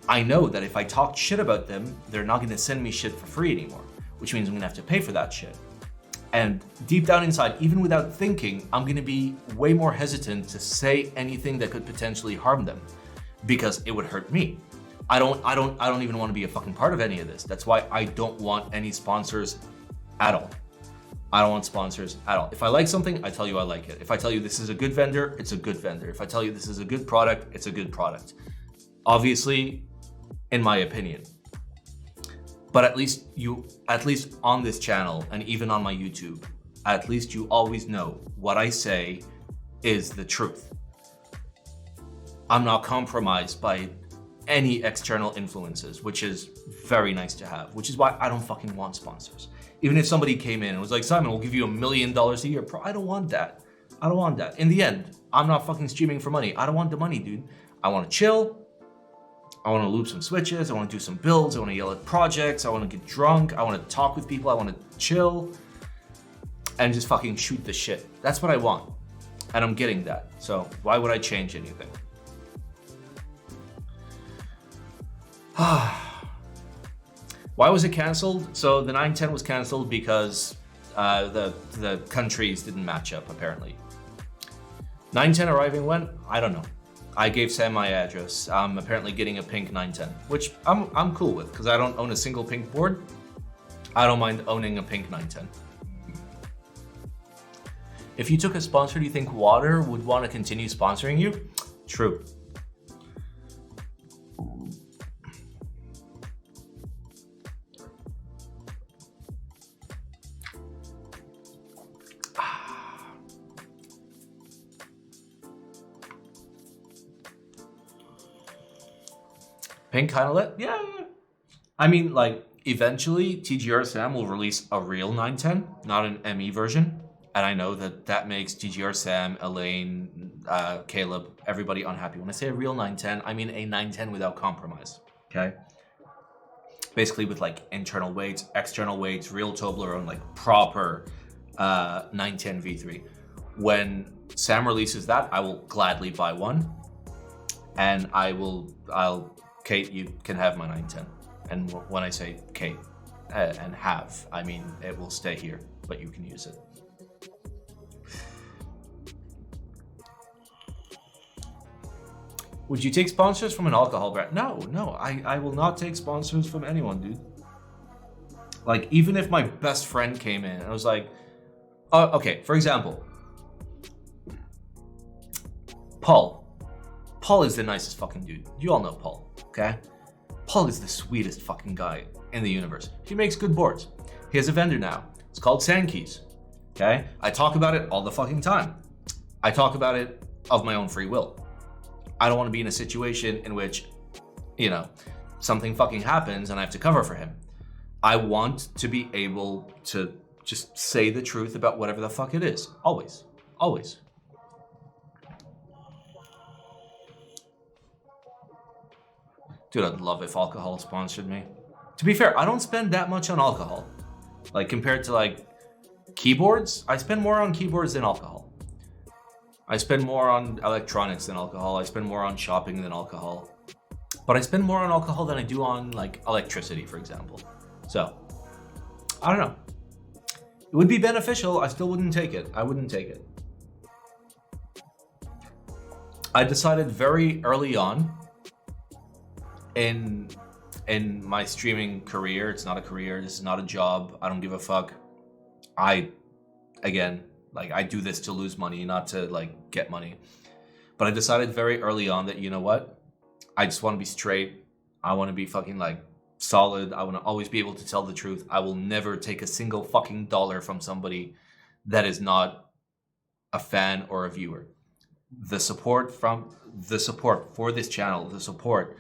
I know that if I talk shit about them, they're not gonna send me shit for free anymore, which means I'm gonna have to pay for that shit. And deep down inside, even without thinking, I'm gonna be way more hesitant to say anything that could potentially harm them because it would hurt me. I don't even want to be a fucking part of any of this. That's why I don't want any sponsors at all. I don't want sponsors at all. If I like something, I tell you I like it. If I tell you this is a good vendor, it's a good vendor. If I tell you this is a good product, it's a good product. Obviously, in my opinion. But at least on this channel and even on my YouTube, at least you always know what I say is the truth. I'm not compromised by any external influences, which is very nice to have, which is why I don't fucking want sponsors. Even if somebody came in and was like, Simon, we'll give you $1 million a year. Bro, I don't want that. I don't want that. In the end, I'm not fucking streaming for money. I don't want the money, dude. I want to chill. I want to loop some switches. I want to do some builds. I want to yell at projects. I want to get drunk. I want to talk with people. I want to chill and just fucking shoot the shit. That's what I want. And I'm getting that. So why would I change anything? Why was it canceled? So the 910 was canceled because the countries didn't match up, apparently. 910 arriving when? I don't know. I gave Sam my address. I'm apparently getting a pink 910, which I'm cool with because I don't own a single pink board. I don't mind owning a pink 910. If you took a sponsor, do you think Water would want to continue sponsoring you? True. Pink kind of lit? Yeah. I mean, like, eventually TGR Sam will release a real 910, not an ME version. And I know that that makes TGR Sam, Elaine, Caleb, everybody unhappy. When I say a real 910, I mean a 910 without compromise, okay? Basically with like internal weights, external weights, real Toblerone, like proper 910 V3. When Sam releases that, I will gladly buy one. And Kate, you can have my 910. And when I say Kate and have, I mean it will stay here, but you can use it. Would you take sponsors from an alcohol brand? No, I will not take sponsors from anyone, dude. Like, even if my best friend came in and I was like, okay, for example, Paul is the nicest fucking dude. You all know Paul, okay? Paul is the sweetest fucking guy in the universe. He makes good boards. He has a vendor now. It's called Sandkeys, okay? I talk about it all the fucking time. I talk about it of my own free will. I don't want to be in a situation in which, you know, something fucking happens and I have to cover for him. I want to be able to just say the truth about whatever the fuck it is. Always. Always. Dude, I'd love if alcohol sponsored me. To be fair, I don't spend that much on alcohol. Like, compared to, like, keyboards, I spend more on keyboards than alcohol. I spend more on electronics than alcohol. I spend more on shopping than alcohol. But I spend more on alcohol than I do on, like, electricity, for example. So, I don't know. It would be beneficial. I still wouldn't take it. I wouldn't take it. I decided very early on in my streaming career, it's not a career, this is not a job, I don't give a fuck. I do this to lose money, not to like get money. But I decided very early on that, you know what? I just want to be straight. I want to be fucking like solid. I want to always be able to tell the truth. I will never take a single fucking dollar from somebody that is not a fan or a viewer. The support for this channel, the support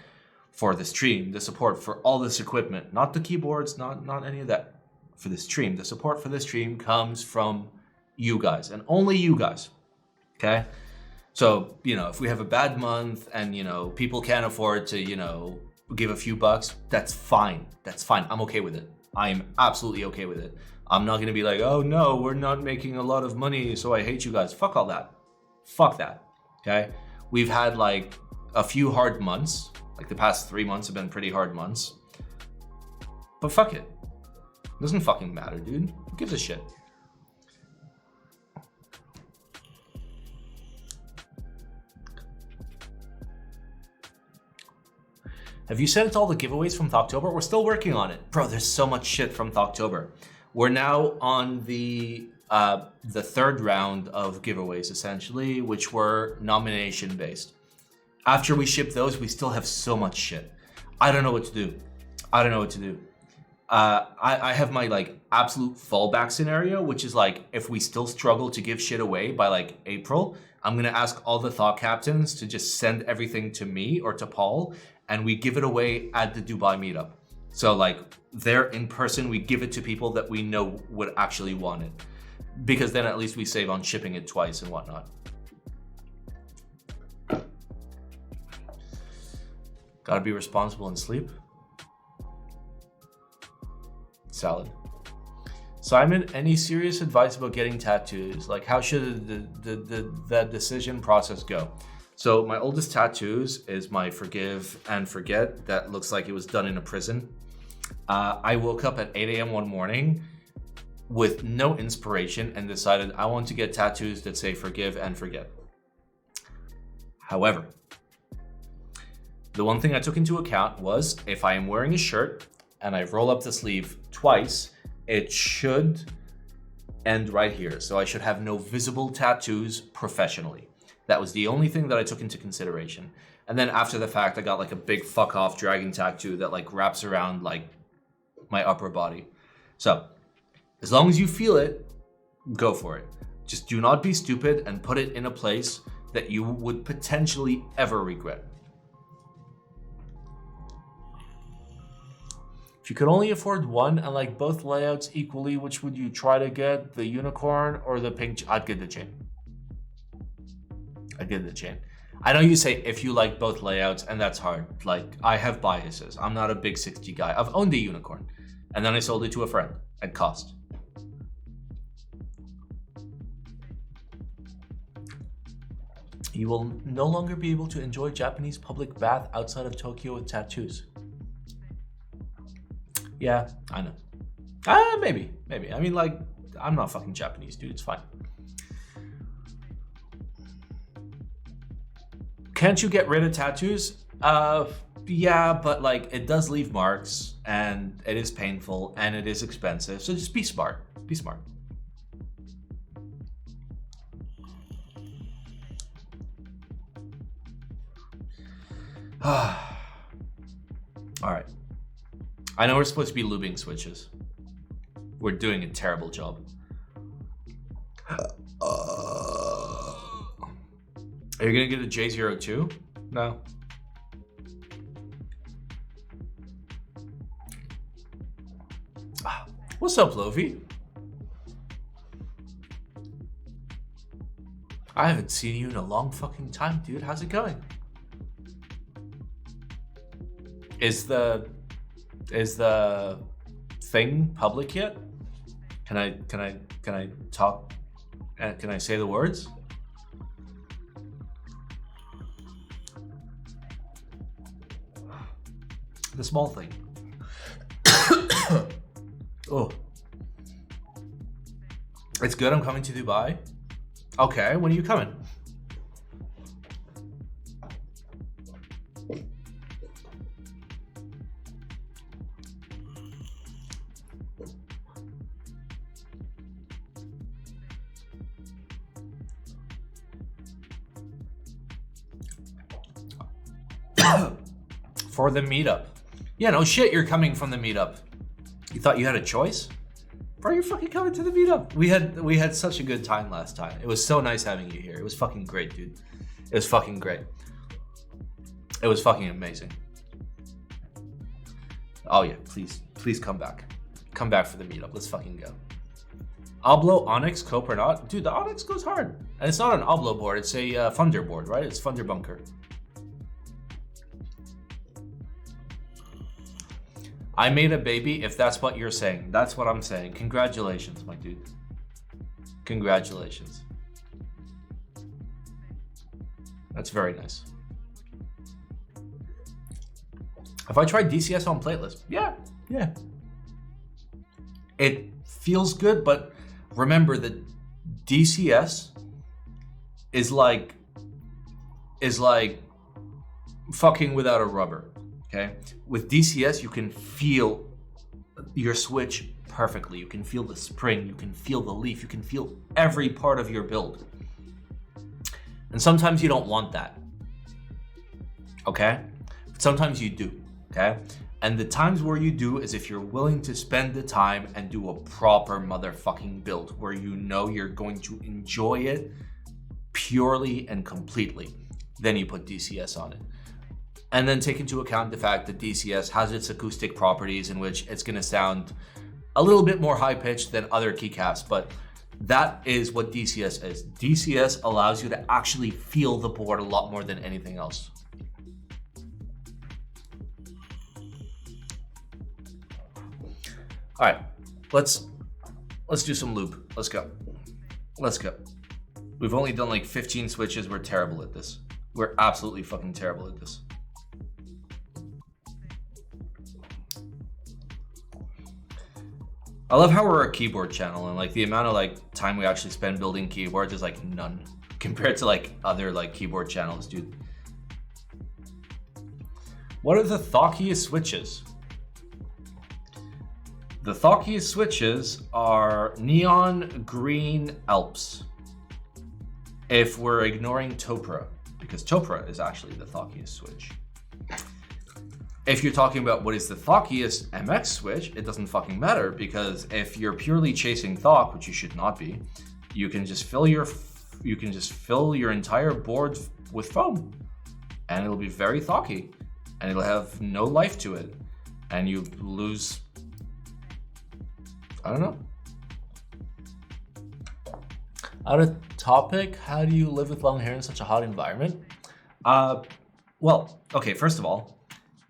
for the stream, the support for all this equipment, not the keyboards, not any of that. For the stream, the support for the stream comes from you guys and only you guys, okay? So, you know, if we have a bad month and, you know, people can't afford to, you know, give a few bucks, that's fine. That's fine. I'm okay with it. I'm absolutely okay with it. I'm not gonna be like, oh no, we're not making a lot of money, so I hate you guys. Fuck all that. Fuck that. Okay? We've had like a few hard months. Like the past 3 months have been pretty hard months. But fuck it. Doesn't fucking matter, dude. Who gives a shit? Have you sent all the giveaways from October? We're still working on it. Bro, there's so much shit from October. We're now on the third round of giveaways, essentially, which were nomination based. After we ship those, we still have so much shit. I don't know what to do. I have my like absolute fallback scenario, which is like if we still struggle to give shit away by like April, I'm gonna ask all the thought captains to just send everything to me or to Paul, and we give it away at the Dubai meetup. So like there in person, we give it to people that we know would actually want it, because then at least we save on shipping it twice and whatnot. Gotta be responsible and sleep. Salad. Simon, any serious advice about getting tattoos? Like how should the decision process go? So my oldest tattoos is my forgive and forget that looks like it was done in a prison. I woke up at 8 a.m. one morning with no inspiration and decided I want to get tattoos that say forgive and forget. However, the one thing I took into account was if I am wearing a shirt and I roll up the sleeve twice, it should end right here. So I should have no visible tattoos professionally. That was the only thing that I took into consideration. And then after the fact, I got like a big fuck off dragon tattoo that like wraps around like my upper body. So as long as you feel it, go for it. Just do not be stupid and put it in a place that you would potentially ever regret. If you could only afford one and like both layouts equally, which would you try to get? The unicorn or the pink? I'd get the chain. I know you say if you like both layouts, and that's hard. Like I have biases. I'm not a big 6G guy. I've owned a unicorn and then I sold it to a friend at cost. You will no longer be able to enjoy Japanese public bath outside of Tokyo with tattoos. Yeah, I know. Maybe. I mean, like, I'm not fucking Japanese, dude. It's fine. Can't you get rid of tattoos? Yeah, but like, it does leave marks, and it is painful, and it is expensive. So just be smart. Be smart. All right. I know we're supposed to be lubing switches. We're doing a terrible job. Are you gonna get a J02? No. What's up, Lovi? I haven't seen you in a long fucking time, dude. How's it going? Is the thing public yet? Can I talk? Can I say the words? The small thing. Oh, it's good. I'm coming to Dubai. Okay, when are you coming? For the meetup. Yeah, no shit, you're coming from the meetup. You thought you had a choice? Bro, you're fucking coming to the meetup. We had such a good time last time. It was so nice having you here. It was fucking great, dude. It was fucking great. It was fucking amazing. Oh yeah, please come back. Come back for the meetup. Let's fucking go. Oblo, Onyx, Cope or not? Dude, the Onyx goes hard. And it's not an Oblo board, it's a Thunder board, right? It's Thunder Bunker. I made a baby, if that's what you're saying. That's what I'm saying. Congratulations, my dude. Congratulations. That's very nice. Have I tried DCS on plateless? Yeah. It feels good, but remember that DCS is like fucking without a rubber, okay? With DCS, you can feel your switch perfectly. You can feel the spring, you can feel the leaf, you can feel every part of your build. And sometimes you don't want that, okay? But sometimes you do, okay? And the times where you do is if you're willing to spend the time and do a proper motherfucking build where you know you're going to enjoy it purely and completely. Then you put DCS on it. And then take into account the fact that DCS has its acoustic properties in which it's going to sound a little bit more high-pitched than other keycasts, but that is what DCS is. DCS allows you to actually feel the board a lot more than anything else. All right, let's do some lube. Let's go. We've only done like 15 switches. We're terrible at this. We're absolutely fucking terrible at this. I love how we're a keyboard channel and like the amount of like time we actually spend building keyboards is like none compared to like other like keyboard channels, dude. What are the thockiest switches? The thockiest switches are neon green Alps. If we're ignoring Topra, because Topra is actually the thockiest switch. If you're talking about what is the thockiest MX switch, it doesn't fucking matter, because if you're purely chasing thock, which you should not be, you can just fill your entire board with foam, and it'll be very thocky, and it'll have no life to it, and you lose. I don't know. Out of topic, how do you live with long hair in such a hot environment? Well, okay, first of all,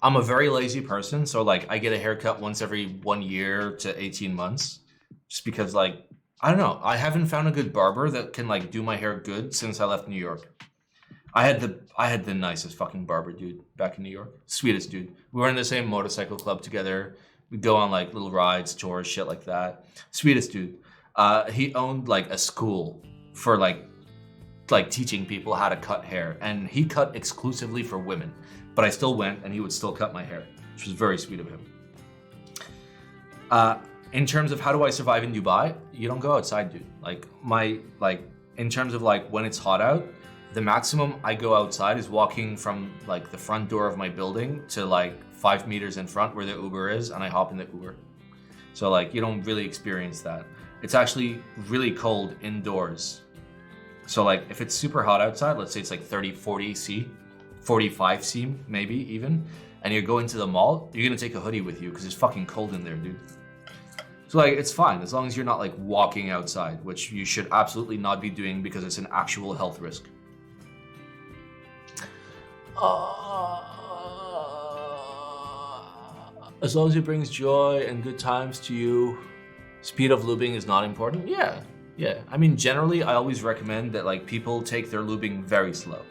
I'm a very lazy person, so like I get a haircut once every 1 year to 18 months, just because like, I don't know, I haven't found a good barber that can like do my hair good since I left New York. I had the nicest fucking barber dude back in New York, sweetest dude. We were in the same motorcycle club together. We'd go on like little rides, tours, shit like that. Sweetest dude. He owned like a school for like teaching people how to cut hair, and he cut exclusively for women. But I still went, and he would still cut my hair, which was very sweet of him. In terms of how do I survive in Dubai, you don't go outside, dude. In terms of like when it's hot out, the maximum I go outside is walking from like the front door of my building to like 5 meters in front where the Uber is, and I hop in the Uber. So like you don't really experience that. It's actually really cold indoors. So like if it's super hot outside, let's say it's like 30, 40 C, 45 C maybe even, and you're going to the mall, you're gonna take a hoodie with you because it's fucking cold in there, dude. So like it's fine as long as you're not like walking outside, which you should absolutely not be doing because it's an actual health risk. As long as it brings joy and good times to you, speed of lubing is not important. Yeah. I mean, generally, I always recommend that like people take their lubing very slow,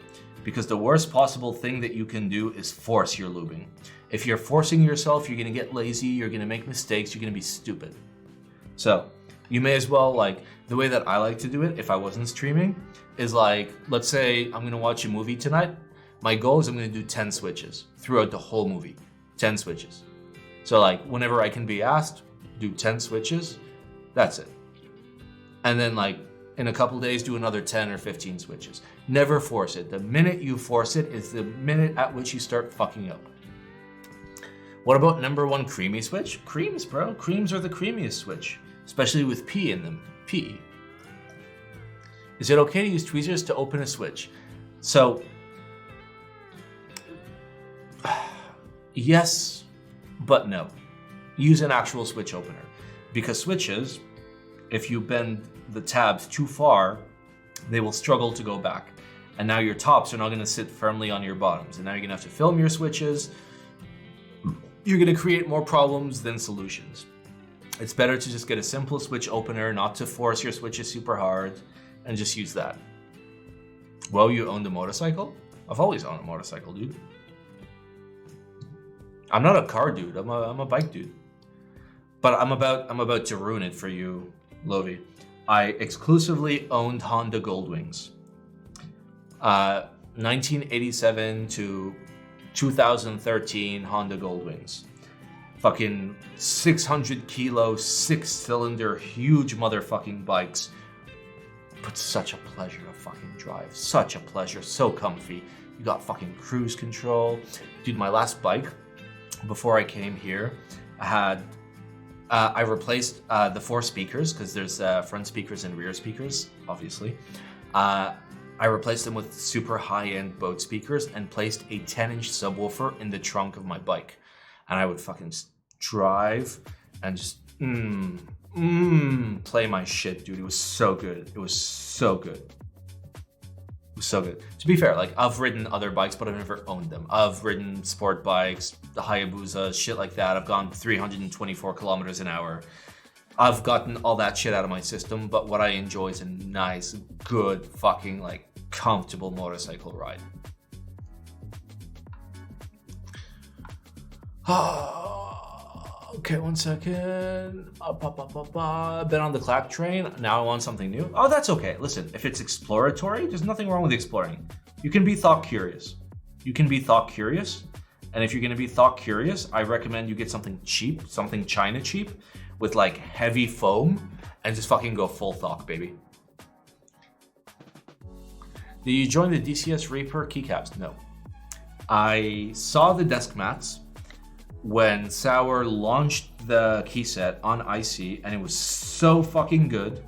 because the worst possible thing that you can do is force your lubing. If you're forcing yourself, you're gonna get lazy, you're gonna make mistakes, you're gonna be stupid. So you may as well, like, the way that I like to do it if I wasn't streaming is like, let's say I'm gonna watch a movie tonight. My goal is I'm gonna do 10 switches throughout the whole movie, 10 switches. So like whenever I can be asked, do 10 switches, that's it. And then like in a couple days, do another 10 or 15 switches. Never force it. The minute you force it is the minute at which you start fucking up. What about number one creamy switch? Creams, bro. Creams are the creamiest switch, especially with P in them. P. Is it okay to use tweezers to open a switch? So, yes, but no. Use an actual switch opener, because switches, if you bend the tabs too far, they will struggle to go back. And now your tops are not going to sit firmly on your bottoms. And now you're going to have to film your switches. you're gonna create more problems than solutions. It's better to just get a simple switch opener, not to force your switches super hard, and just use that. Well, you owned a motorcycle? I've always owned a motorcycle, dude. I'm not a car dude. I'm a bike dude. But I'm about to ruin it for you, Lovi. I exclusively owned Honda Goldwings. 1987 to 2013 Honda Goldwings. Fucking 600 kilo, 6-cylinder, huge motherfucking bikes. But such a pleasure to fucking drive. Such a pleasure. So comfy. You got fucking cruise control. Dude, my last bike, before I came here, I replaced the 4 speakers, because there's front speakers and rear speakers, obviously. I replaced them with super high-end boat speakers and placed a 10-inch subwoofer in the trunk of my bike. And I would fucking drive and just play my shit, dude. It was so good. It was so good. It was so good. To be fair, like, I've ridden other bikes, but I've never owned them. I've ridden sport bikes, the Hayabusa, shit like that. I've gone 324 kilometers an hour. I've gotten all that shit out of my system, but what I enjoy is a nice, good, fucking, like, comfortable motorcycle ride. Okay, 1 second. Been on the clack train. Now I want something new. Oh, that's okay. Listen, if it's exploratory, there's nothing wrong with exploring. You can be thought curious. You can be thought curious. And if you're going to be thought curious, I recommend you get something cheap, something China cheap, with like heavy foam, and just fucking go full thought, baby. Did you join the DCS Reaper keycaps? No. I saw the desk mats when Sour launched the key set on IC, and it was so fucking good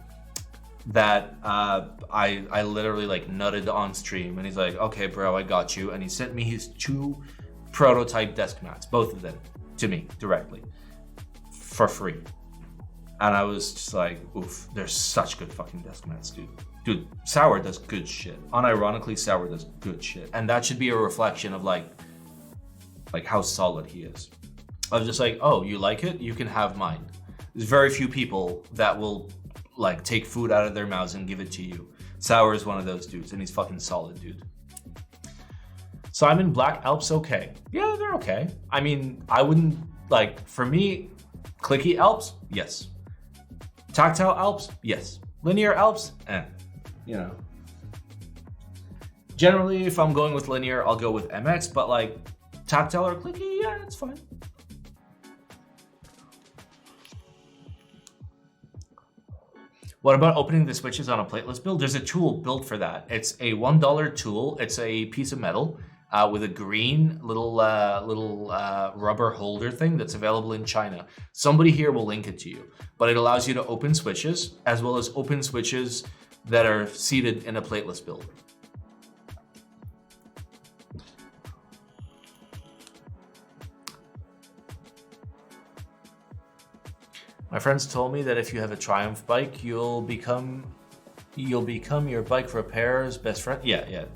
that I literally like nutted on stream, and he's like, okay bro, I got you, and he sent me his 2 prototype desk mats, both of them, to me directly for free. And I was just like, oof, they're such good fucking desk mats, dude. Dude, Sour does good shit. Unironically, Sour does good shit. And that should be a reflection of like how solid he is. I was just like, oh, you like it? You can have mine. There's very few people that will like take food out of their mouths and give it to you. Sour is one of those dudes, and he's fucking solid, dude. Simon Black Alps okay. Yeah, they're okay. I mean, I wouldn't, like, for me, clicky Alps, yes. Tactile Alps, yes. Linear Alps, you know. Generally, if I'm going with linear, I'll go with MX, but like, tactile or clicky, yeah, it's fine. What about opening the switches on a plateless build? There's a tool built for that. It's a $1 tool. It's a piece of metal with a green little rubber holder thing that's available in China. Somebody here will link it to you. But it allows you to open switches, as well as open switches that are seated in a plateless build. My friends told me that if you have a Triumph bike, you'll become your bike repair's best friend. Yeah.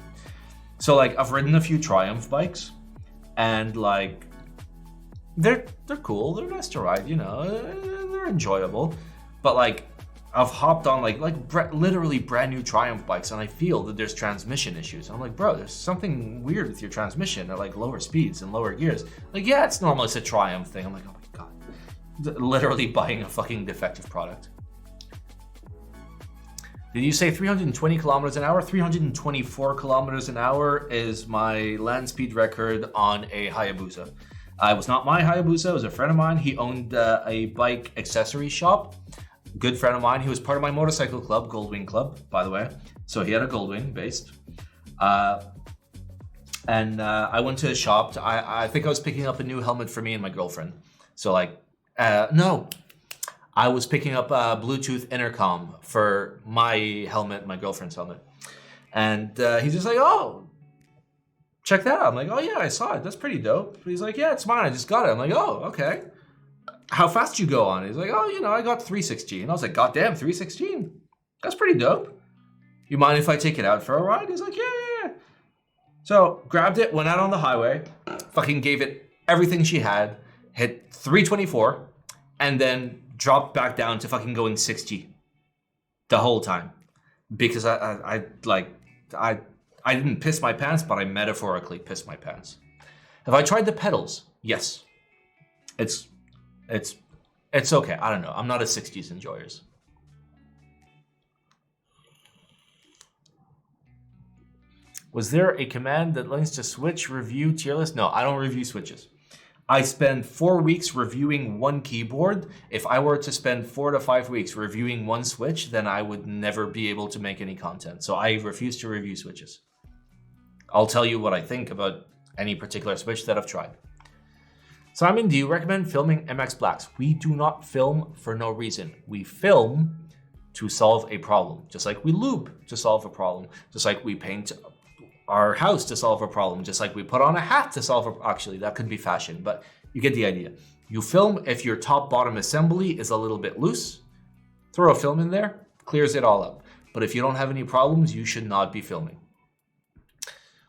So like, I've ridden a few Triumph bikes, and like, they're cool. They're nice to ride, you know. They're enjoyable. But like, I've hopped on literally brand new Triumph bikes, and I feel that there's transmission issues. And I'm like, bro, there's something weird with your transmission at like lower speeds and lower gears. Like, yeah, it's normal. It's a Triumph thing. I'm like, oh my god. Literally buying a fucking defective product. Did you say 320 kilometers an hour? 324 kilometers an hour is my land speed record on a Hayabusa. It was not my Hayabusa, it was a friend of mine. He owned a bike accessory shop. Good friend of mine. He was part of my motorcycle club, Goldwing Club, by the way. So he had a Goldwing based. And I went to his shop. I think I was picking up a new helmet for me and my girlfriend. So like, no, I was picking up a Bluetooth intercom for my helmet, my girlfriend's helmet. And he's just like, oh, check that out. I'm like, oh yeah, I saw it. That's pretty dope. He's like, yeah, it's mine. I just got it. I'm like, oh, okay. How fast you go on? He's like, oh, you know, I got 316. I was like, goddamn, 316. That's pretty dope. You mind if I take it out for a ride? He's like, yeah. So grabbed it, went out on the highway, fucking gave it everything she had, hit 324, and then dropped back down to fucking going 60 the whole time. Because I didn't piss my pants, but I metaphorically pissed my pants. Have I tried the pedals? Yes. It's okay. I don't know. I'm not a 60s enjoyers. Was there a command that links to Switch review tier list? No, I don't review Switches. I spend 4 weeks reviewing one keyboard. If I were to spend 4 to 5 weeks reviewing one Switch, then I would never be able to make any content. So I refuse to review Switches. I'll tell you what I think about any particular Switch that I've tried. Simon, do you recommend filming MX Blacks? We do not film for no reason. We film to solve a problem. Just like we lube to solve a problem. Just like we paint our house to solve a problem, just like we put on a hat to solve a... Actually, that could be fashion, but you get the idea. You film if your top-bottom assembly is a little bit loose, throw a film in there, clears it all up. But if you don't have any problems, you should not be filming.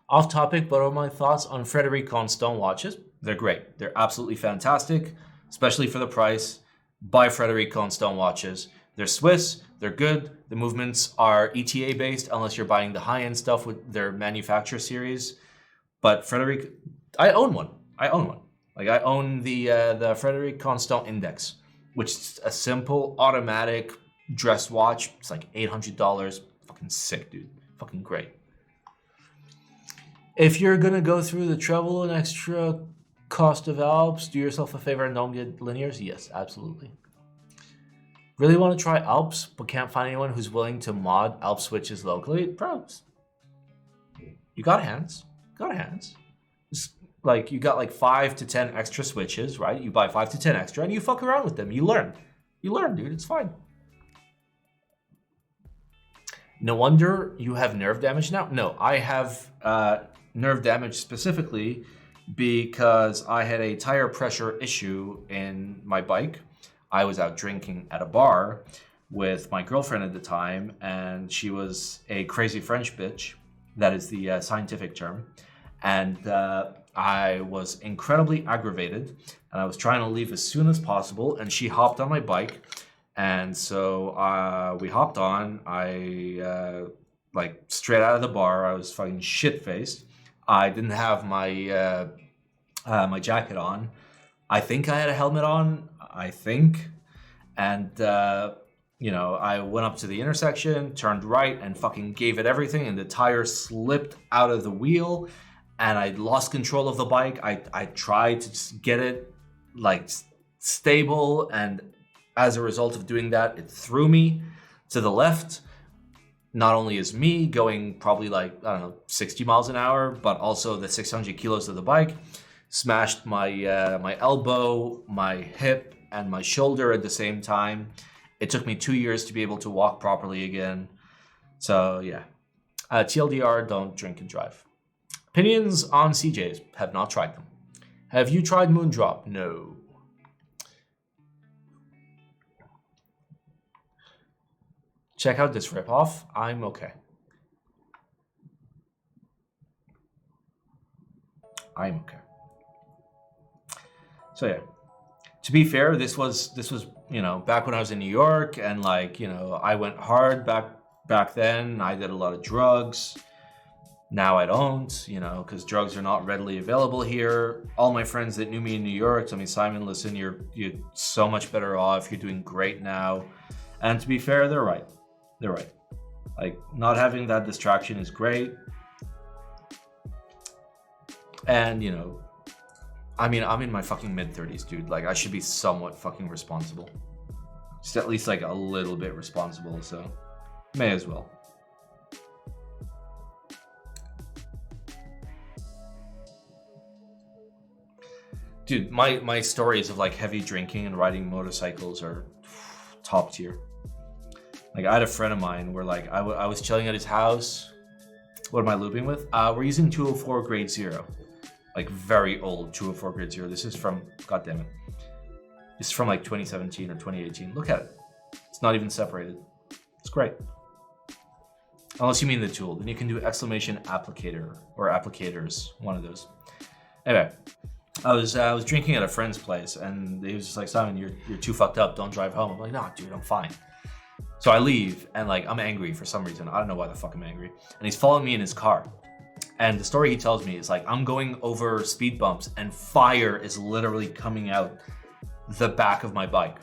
Off topic, but are my thoughts on Frederic Constant watches? They're great. They're absolutely fantastic, especially for the price. Buy Frederic Constant watches. They're Swiss, they're good. The movements are ETA based, unless you're buying the high-end stuff with their manufacturer series. But Frederic, I own one. Like I own the Frederic Constant Index, which is a simple automatic dress watch. It's like $800. Fucking sick, dude. Fucking great. If you're gonna go through the travel and extra cost of Alps, do yourself a favor and don't get linears. Yes, absolutely. Really want to try Alps, but can't find anyone who's willing to mod Alps switches locally? Bros, you got hands. It's like you got like 5 to 10 extra switches, right? You buy 5 to 10 extra and you fuck around with them. You learn, dude. It's fine. No wonder you have nerve damage now. No, I have nerve damage specifically because I had a tire pressure issue in my bike. I was out drinking at a bar with my girlfriend at the time, and she was a crazy French bitch. That is the scientific term. And I was incredibly aggravated, and I was trying to leave as soon as possible, and she hopped on my bike. And so we hopped on. I, like, straight out of the bar, I was fucking shit-faced. I didn't have my my jacket on. I think I had a helmet on. And I went up to the intersection, turned right, and fucking gave it everything, and the tire slipped out of the wheel, and I lost control of the bike. I tried to just get it like stable, and as a result of doing that, it threw me to the left. Not only is me going probably like, I don't know, 60 miles an hour, but also the 600 kilos of the bike smashed my my elbow, my hip, and my shoulder at the same time. It took me 2 years to be able to walk properly again. So yeah, TLDR, don't drink and drive. Opinions on CJs, have not tried them. Have you tried Moondrop? No. Check out this ripoff. I'm okay. So yeah. To be fair, this was back when I was in New York, and I went hard back then. I did a lot of drugs. Now I don't, because drugs are not readily available here. All my friends that knew me in New York told me, Simon, listen, you're so much better off. You're doing great now. And to be fair, they're right. Like, not having that distraction is great. And I'm in my fucking mid-30s, dude. Like, I should be somewhat fucking responsible. Just at least, like, a little bit responsible, so may as well. Dude, my stories of, like, heavy drinking and riding motorcycles are top tier. Like, I had a friend of mine where, like, I was chilling at his house. What am I looping with? We're using 204 grade 0. Like, very old 204 grade 0. This is from, goddammit. This is from like 2017 or 2018. Look at it. It's not even separated. It's great. Unless you mean the tool. Then you can do exclamation applicator or applicators. One of those. Anyway. I was drinking at a friend's place, and he was just like, Simon, you're too fucked up. Don't drive home. I'm like, nah, dude, I'm fine. So I leave, and like I'm angry for some reason. I don't know why the fuck I'm angry. And he's following me in his car. And the story he tells me is like I'm going over speed bumps, and fire is literally coming out the back of my bike.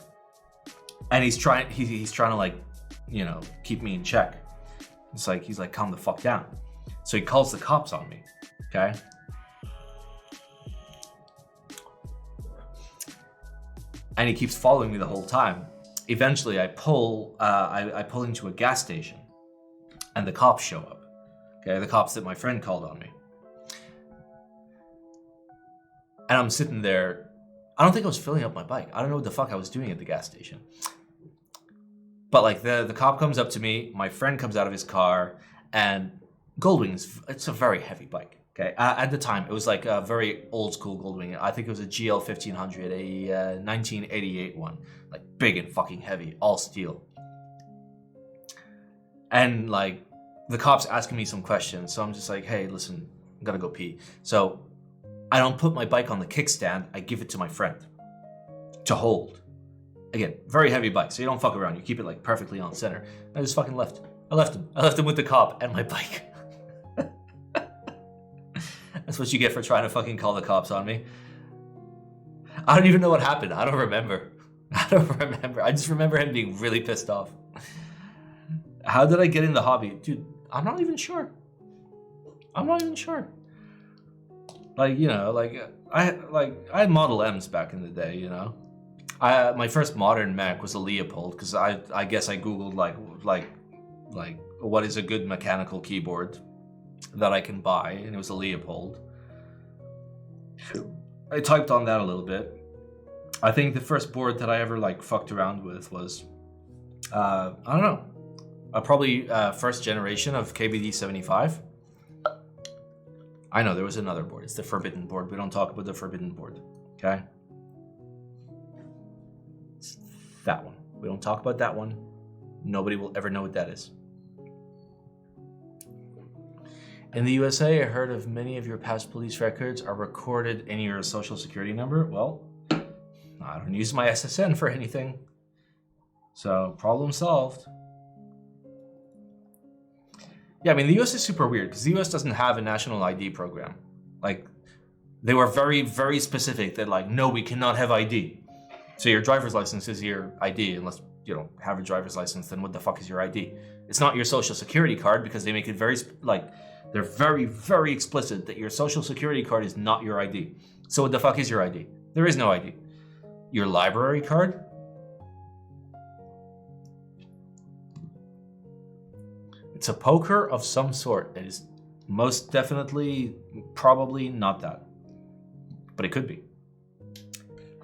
And he's trying to like, you know, keep me in check. It's like he's like, calm the fuck down. So he calls the cops on me. Okay. And he keeps following me the whole time. Eventually, I pull into a gas station, and the cops show up. Okay, the cops that my friend called on me. And I'm sitting there. I don't think I was filling up my bike. I don't know what the fuck I was doing at the gas station. But like the cop comes up to me, my friend comes out of his car, and Goldwing it's a very heavy bike. Okay, at the time it was like a very old school Goldwing. I think it was a GL 1500, a 1988 one, like big and fucking heavy, all steel. And like the cops asking me some questions, so I'm just like, hey, listen, I'm gonna go pee. So I don't put my bike on the kickstand. I give it to my friend to hold. Again, very heavy bike, so you don't fuck around. You keep it like perfectly on center. I just fucking left. I left him with the cop and my bike. That's what you get for trying to fucking call the cops on me. I don't even know what happened. I don't remember. I just remember him being really pissed off. How did I get in the hobby? Dude, I'm not even sure. Like, you know, I had Model M's back in the day, you know. My first modern Mac was a Leopold, because I guess I Googled like what is a good mechanical keyboard that I can buy, and it was a Leopold. I typed on that a little bit. I think the first board that I ever like fucked around with was I don't know, probably first generation of KBD 75. I know there was another board. It's the Forbidden board. We don't talk about the Forbidden board, okay? It's that one. We don't talk about that one. Nobody will ever know what that is. In the USA, I heard of many of your past police records are recorded in your social security number. Well, I don't use my SSN for anything. So, problem solved. Yeah, I mean, the US is super weird because the US doesn't have a national ID program. Like, they were very, very specific that like, no, we cannot have ID. So your driver's license is your ID. Unless you don't have a driver's license, then what the fuck is your ID? It's not your social security card because they make it very, like, they're very, very explicit that your social security card is not your ID. So what the fuck is your ID? There is no ID. Your library card? It's a poker of some sort. It is most definitely, probably not that. But it could be.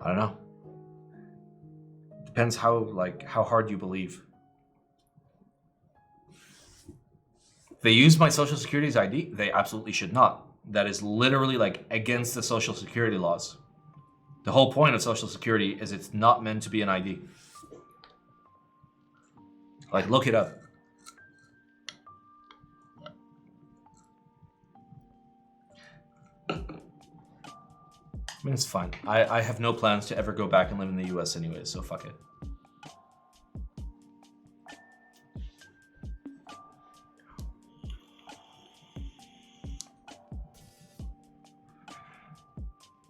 I don't know. Depends how hard you believe. They use my social security's ID? They absolutely should not. That is literally like against the social security laws. The whole point of social security is it's not meant to be an ID. Like, look it up. I mean, it's fine. I have no plans to ever go back and live in the US anyways, so fuck it.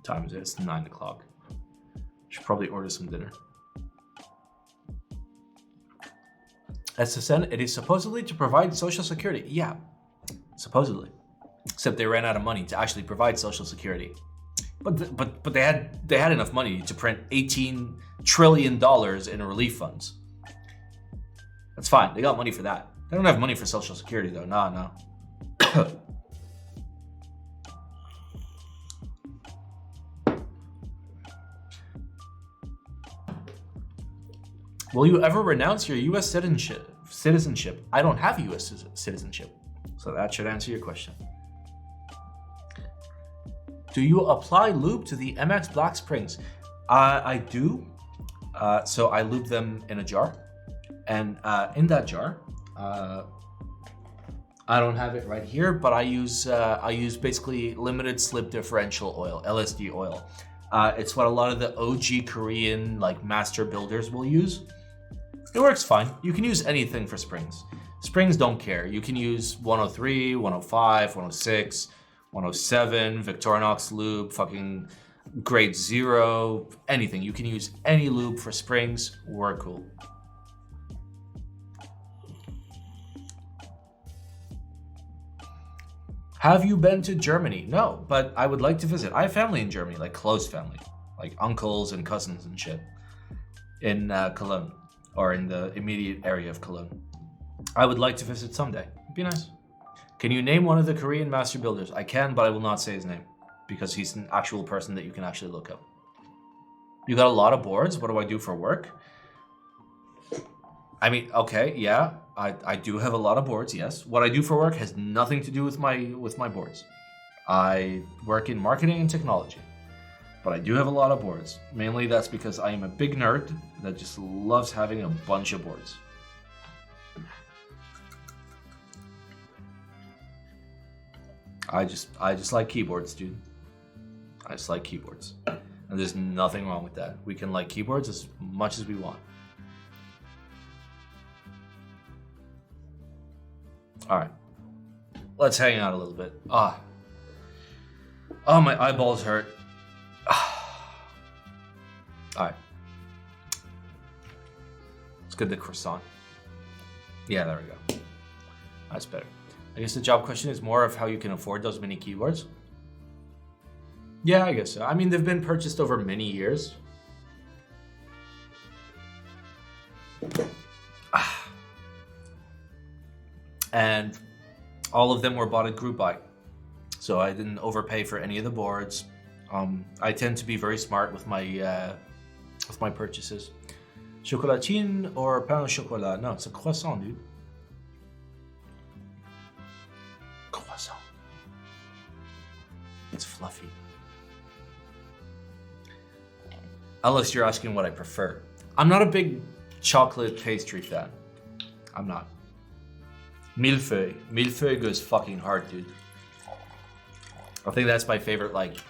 Time is it? It's 9 o'clock. Should probably order some dinner. SSN, it is supposedly to provide social security. Yeah, supposedly. Except they ran out of money to actually provide social security. But they had enough money to print $18 trillion in relief funds. That's fine. They got money for that. They don't have money for social security though. No. Will you ever renounce your U.S. citizenship? I don't have U.S. citizenship, so that should answer your question. Do you apply lube to the MX Black Springs? I do. So I lube them in a jar, and in that jar, I I don't have it right here, but I use basically limited slip differential oil, LSD oil. It's what a lot of the OG Korean like master builders will use. It works fine. You can use anything for springs. Springs don't care. You can use 103, 105, 106, 107, Victorinox lube, fucking grade 0, anything. You can use any lube for springs. We're cool. Have you been to Germany? No, but I would like to visit. I have family in Germany, like close family, like uncles and cousins and shit in Cologne, or in the immediate area of Cologne. I would like to visit someday. It'd be nice. Can you name one of the Korean master builders? I can, but I will not say his name because he's an actual person that you can actually look up. You got a lot of boards. What do I do for work? I mean, okay, yeah, I do have a lot of boards, yes. What I do for work has nothing to do with my boards. I work in marketing and technology, but I do have a lot of boards. Mainly that's because I am a big nerd that just loves having a bunch of boards. I just like keyboards, dude. I just like keyboards. And there's nothing wrong with that. We can like keyboards as much as we want. All right, let's hang out a little bit. Oh, my eyeballs hurt. All right, let's get the croissant. Yeah, there we go. That's better. I guess the job question is more of how you can afford those mini keyboards. Yeah, I guess so. I mean, they've been purchased over many years. And all of them were bought at group buy. So I didn't overpay for any of the boards. I tend to be very smart with my purchases. Chocolatine or pain au chocolat? No, it's a croissant, dude. Croissant. It's fluffy. Unless you're asking what I prefer. I'm not a big chocolate pastry fan. I'm not. Millefeuille. Millefeuille goes fucking hard, dude. I think that's my favorite, like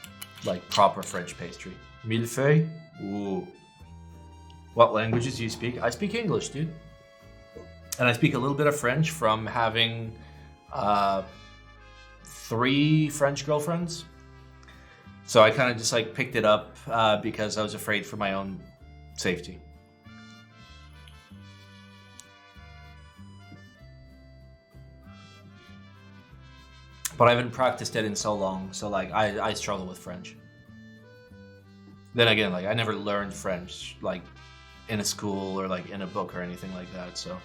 proper French pastry. Millefeuille? Ooh. What languages do you speak? I speak English, dude. And I speak a little bit of French from having 3 French girlfriends. So I kind of just like picked it up because I was afraid for my own safety. But I haven't practiced it in so long, so like I struggle with French. Then again, like I never learned French like in a school or like in a book or anything like that, so.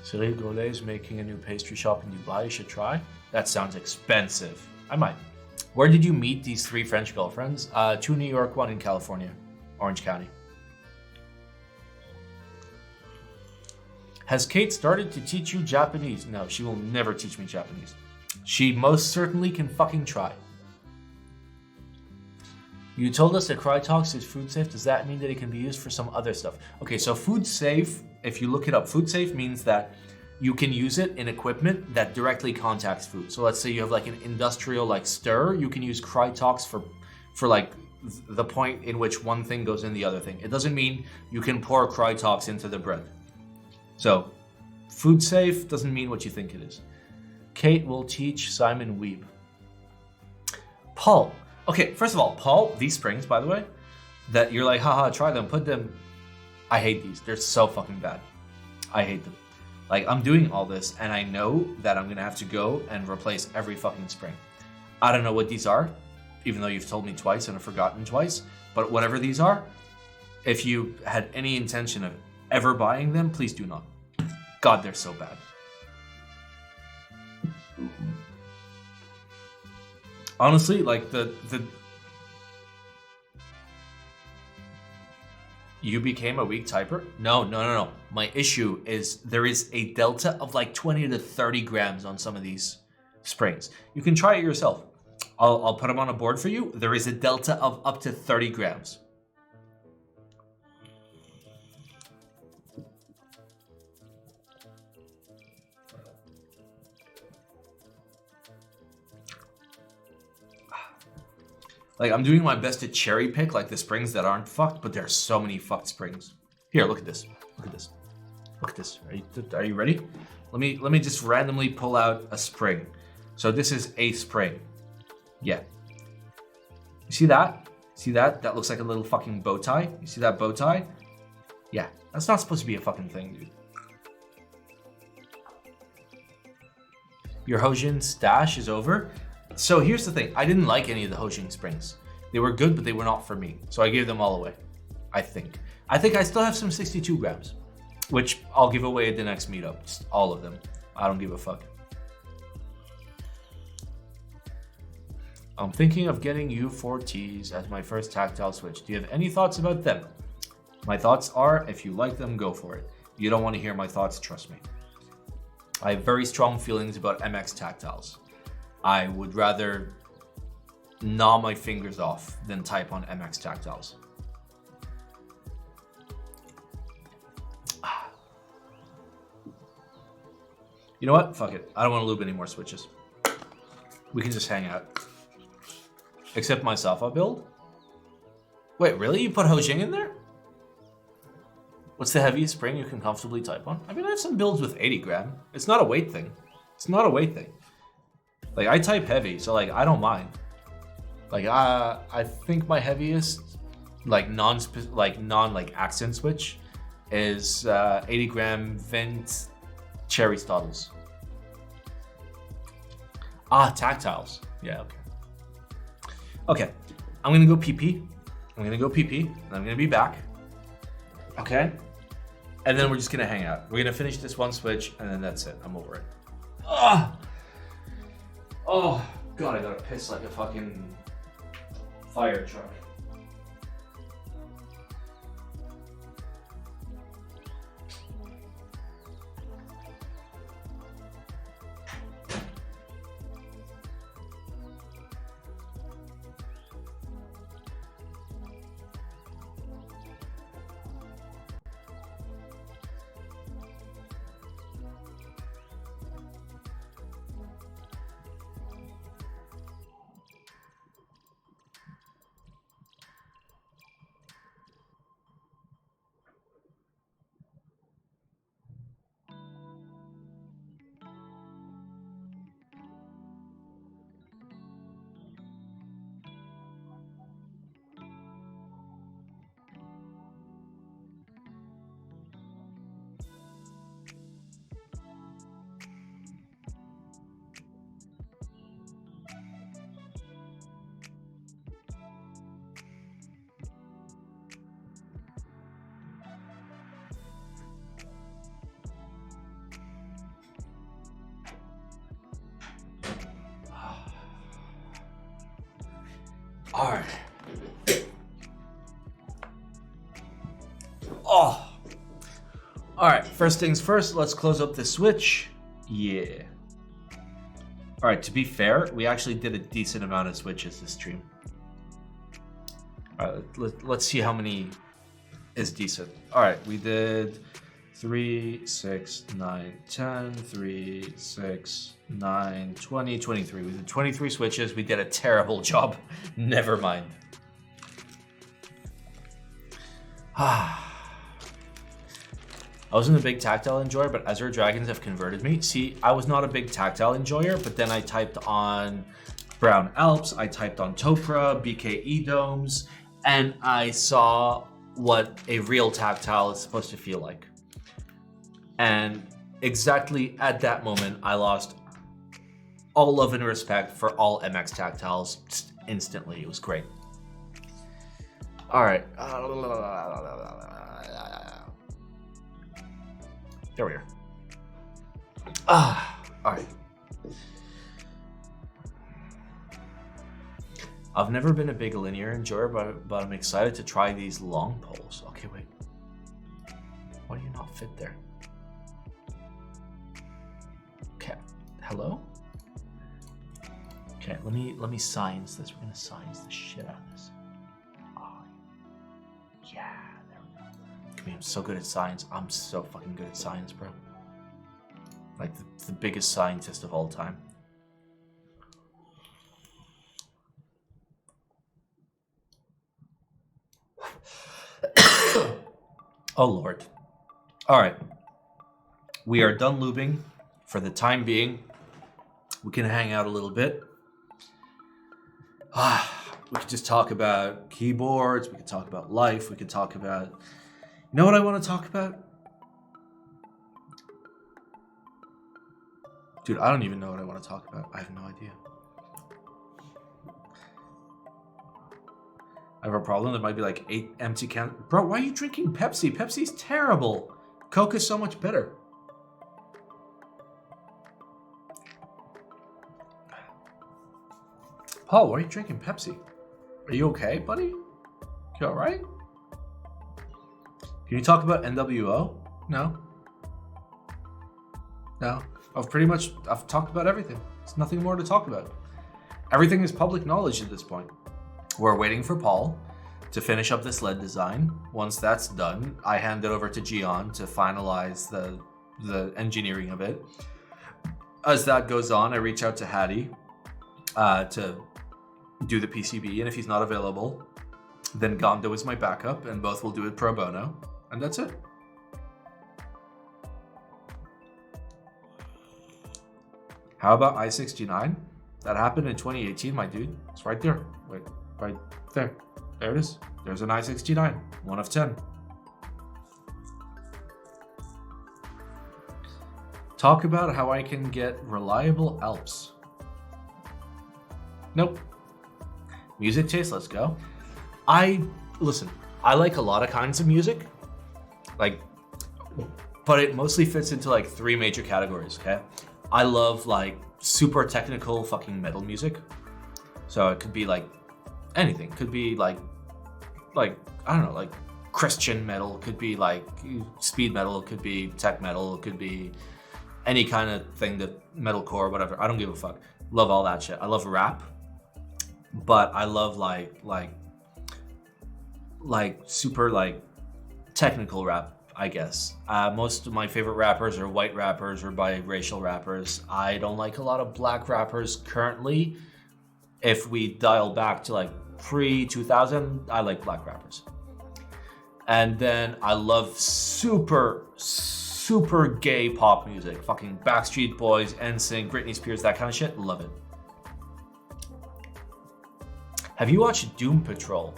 Cyril Goulet is making a new pastry shop in Dubai. You should try. That sounds expensive. I might. Where did you meet these 3 French girlfriends? 2 in New York, 1 in California, Orange County. Has Kate started to teach you Japanese? No, she will never teach me Japanese. She most certainly can fucking try. You told us that Crytox is food safe. Does that mean that it can be used for some other stuff? Okay, so food safe, if you look it up, food safe means that you can use it in equipment that directly contacts food. So let's say you have like an industrial like stir, you can use Crytox for like the point in which one thing goes in the other thing. It doesn't mean you can pour Crytox into the bread. So, food safe doesn't mean what you think it is. Kate will teach Simon Weeb. Paul. Okay, first of all, Paul, these springs, by the way, that you're like, haha, try them, put them. I hate these. They're so fucking bad. I hate them. Like, I'm doing all this, and I know that I'm going to have to go and replace every fucking spring. I don't know what these are, even though you've told me twice and I've forgotten twice. But whatever these are, if you had any intention of ever buying them, please do not. God, they're so bad. Honestly, like the you became a weak typer? No. My issue is there is a delta of like 20 to 30 grams on some of these springs. You can try it yourself. I'll put them on a board for you. There is a delta of up to 30 grams. Like, I'm doing my best to cherry pick, like, the springs that aren't fucked, but there are so many fucked springs. Here, look at this. Look at this. Look at this. Are you ready? Let me just randomly pull out a spring. So this is a spring. Yeah. You see that? See that? That looks like a little fucking bow tie. You see that bow tie? Yeah. That's not supposed to be a fucking thing, dude. Your Hojin stash is over. So here's the thing. I didn't like any of the Hojin springs. They were good, but they were not for me. So I gave them all away. I think I still have some 62 grams, which I'll give away at the next meetup. Just all of them. I don't give a fuck. I'm thinking of getting U4Ts as my first tactile switch. Do you have any thoughts about them? My thoughts are, if you like them, go for it. You don't want to hear my thoughts, trust me. I have very strong feelings about MX tactiles. I would rather gnaw my fingers off than type on MX tactiles. You know what? Fuck it. I don't want to lube any more switches. We can just hang out. Except my Safa build? Wait, really? You put Hojing in there? What's the heaviest spring you can comfortably type on? I mean, I have some builds with 80 gram. It's not a weight thing. It's not a weight thing. Like, I type heavy, so like, I don't mind. Like, I think my heaviest, like non accent switch is 80 gram Vent Cherry Stoddles. Ah, tactiles. Yeah, okay. Okay, I'm gonna go PP. I'm gonna go PP, and I'm gonna be back. Okay? And then we're just gonna hang out. We're gonna finish this one switch, and then that's it. I'm over it. Ah! Oh, God, I gotta piss like a fucking fire truck. All right. Oh. All right. First things first, let's close up the switch. Yeah. All right. To be fair, we actually did a decent amount of switches this stream. All right. Let's see how many is decent. All right. We did 3, 6, 9, 10, 3, 6, 9, 20, 23. We did 23 switches. We did a terrible job. Never mind. I wasn't a big tactile enjoyer, but Azure Dragons have converted me. See, I was not a big tactile enjoyer, but then I typed on Brown Alps, I typed on Topra, BKE Domes, and I saw what a real tactile is supposed to feel like. And exactly at that moment, I lost all love and respect for all MX tactiles just instantly. It was great. All right. There we are. All right. I've never been a big linear enjoyer, but I'm excited to try these long poles. Okay, wait. Why do you not fit there? Okay. Hello? Okay, let me science this. We're gonna science the shit out of this. Oh, yeah, there we go. I mean, I'm so good at science. I'm so fucking good at science, bro. Like the biggest scientist of all time. Oh, Lord. All right. We are done lubing for the time being. We can hang out a little bit. We could just talk about keyboards. We could talk about life. We could talk about... You know what I want to talk about? Dude, I don't even know what I want to talk about. I have no idea. I have a problem. There might be like 8 empty cans. Bro, why are you drinking Pepsi? Pepsi's terrible. Coke is so much better. Paul, why are you drinking Pepsi? Are you okay, buddy? You alright? Can you talk about NWO? No. No. I've talked about everything. There's nothing more to talk about. Everything is public knowledge at this point. We're waiting for Paul to finish up this lead design. Once that's done, I hand it over to Gian to finalize the engineering of it. As that goes on, I reach out to Hattie to do the PCB, and if he's not available, then Gondo is my backup, and both will do it pro bono, and that's it. How about I-69? That happened in 2018, my dude. It's right there. Wait, right there. There it is. There's an I-69. 1 of 10. Talk about how I can get reliable Alps. Nope. Music taste, let's go. Listen, I like a lot of kinds of music. But it mostly fits into like 3 major categories, okay? I love like super technical fucking metal music. So it could be like anything. Could be like I don't know, like Christian metal, could be like speed metal, could be tech metal, could be any kind of thing, that metalcore, whatever. I don't give a fuck. Love all that shit. I love rap, but I love like super like technical rap, I guess. Most of my favorite rappers are white rappers or biracial rappers. I don't like a lot of black rappers currently. If we dial back to like pre-2000, I like black rappers. And then I love super gay pop music. Fucking Backstreet Boys, NSYNC, Britney Spears, that kind of shit. Love it. Have you watched Doom Patrol?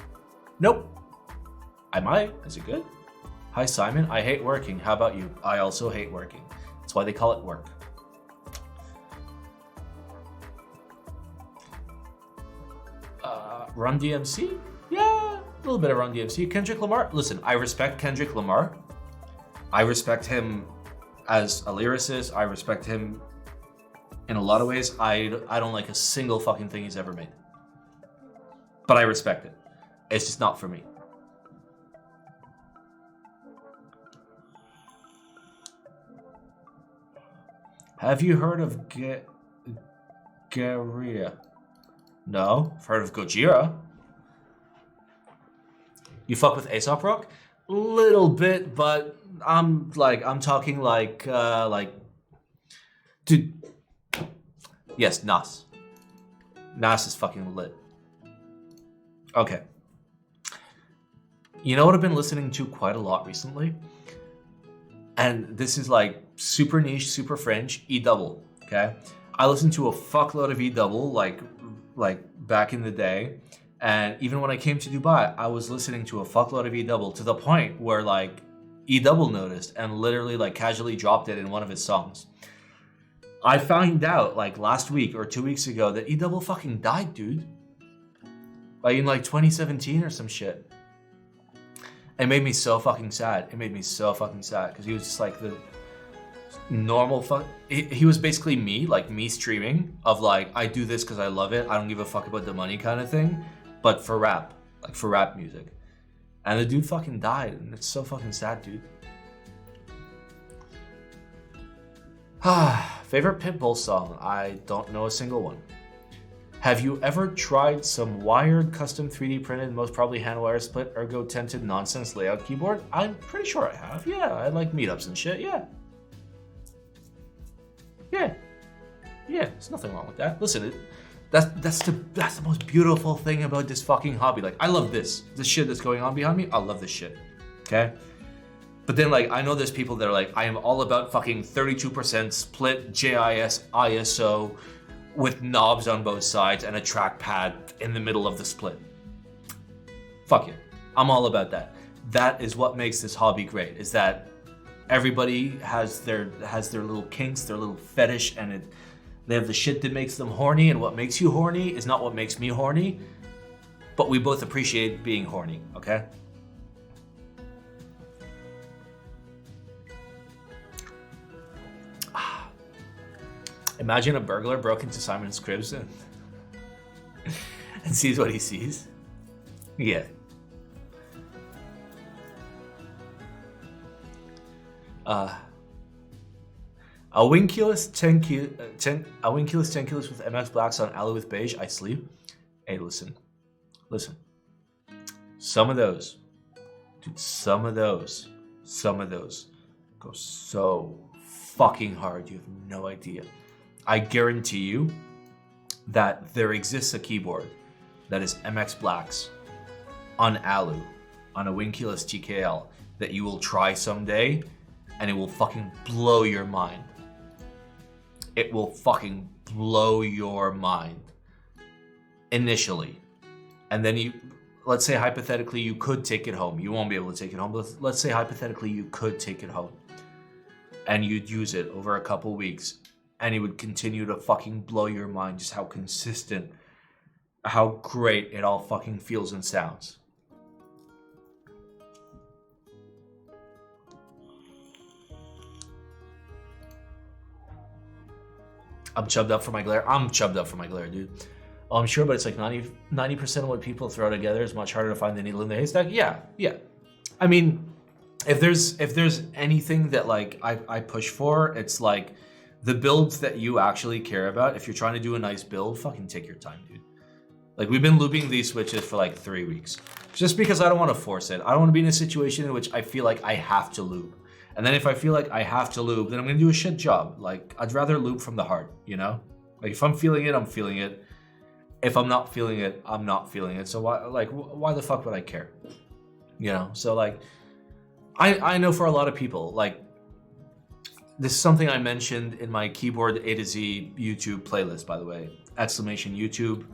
Nope. I might. Is it good? Hi, Simon. I hate working. How about you? I also hate working. That's why they call it work. Run DMC? Yeah, a little bit of Run DMC. Kendrick Lamar? Listen, I respect Kendrick Lamar. I respect him as a lyricist. I respect him in a lot of ways. I don't like a single fucking thing he's ever made. But I respect it. It's just not for me. Have you heard of Garia? No. I've heard of Gojira. You fuck with Aesop Rock? Little bit, but I'm talking like, dude. Yes, Nas. Nas is fucking lit. Okay. You know what I've been listening to quite a lot recently? And this is like super niche, super fringe, E-double, okay? I listened to a fuckload of E-double like back in the day. And even when I came to Dubai, I was listening to a fuckload of E-double to the point where like E-double noticed and literally like casually dropped it in one of his songs. I found out like last week or 2 weeks ago that E-double fucking died, dude. Like in like 2017 or some shit. It made me so fucking sad. It made me so fucking sad because he was just like the normal he was basically me, like me streaming of like, I do this because I love it. I don't give a fuck about the money kind of thing. But for rap, like for rap music. And the dude fucking died, and it's so fucking sad, dude. Favorite Pitbull song? I don't know a single one. Have you ever tried some wired, custom 3D printed, most probably hand wire split, ergo tinted nonsense layout keyboard? I'm pretty sure I have. Yeah, I like meetups and shit. Yeah. Yeah, there's nothing wrong with that. Listen, that's the most beautiful thing about this fucking hobby. Like, I love this shit that's going on behind me. I love this shit. Okay. But then like I know there's people that are like, I am all about fucking 32% split JIS ISO with knobs on both sides and a trackpad in the middle of the split. Fuck it. I'm all about that. That is what makes this hobby great, is that everybody has their little kinks, their little fetish, and they have the shit that makes them horny, and what makes you horny is not what makes me horny, but we both appreciate being horny, okay? Imagine a burglar broke into Simon's cribs and sees what he sees. Yeah. A Winculus 10 kilos with MX Blacks on Alu with beige. I sleep. Hey, listen. Some of those, dude. Some of those go so fucking hard. You have no idea. I guarantee you that there exists a keyboard that is MX Blacks on Alu on a Winculus TKL that you will try someday, and it will fucking blow your mind. It will fucking blow your mind initially. And then let's say hypothetically you could take it home. You won't be able to take it home, but let's say hypothetically you could take it home and you'd use it over a couple weeks, and it would continue to fucking blow your mind just how consistent, how great it all fucking feels and sounds. I'm chubbed up for my glare, dude. Oh, I'm sure, but it's like 90% of what people throw together is much harder to find the needle in the haystack. Yeah. I mean, if there's anything that like I push for, it's like the builds that you actually care about. If you're trying to do a nice build, fucking take your time, dude. Like we've been looping these switches for like 3 weeks, just because I don't want to force it. I don't want to be in a situation in which I feel like I have to loop. And then if I feel like I have to loop, then I'm gonna do a shit job. Like I'd rather loop from the heart, you know? Like if I'm feeling it, I'm feeling it. If I'm not feeling it, I'm not feeling it. So why the fuck would I care? You know? So like, I know for a lot of people, like this is something I mentioned in my keyboard A to Z YouTube playlist, by the way, !YouTube.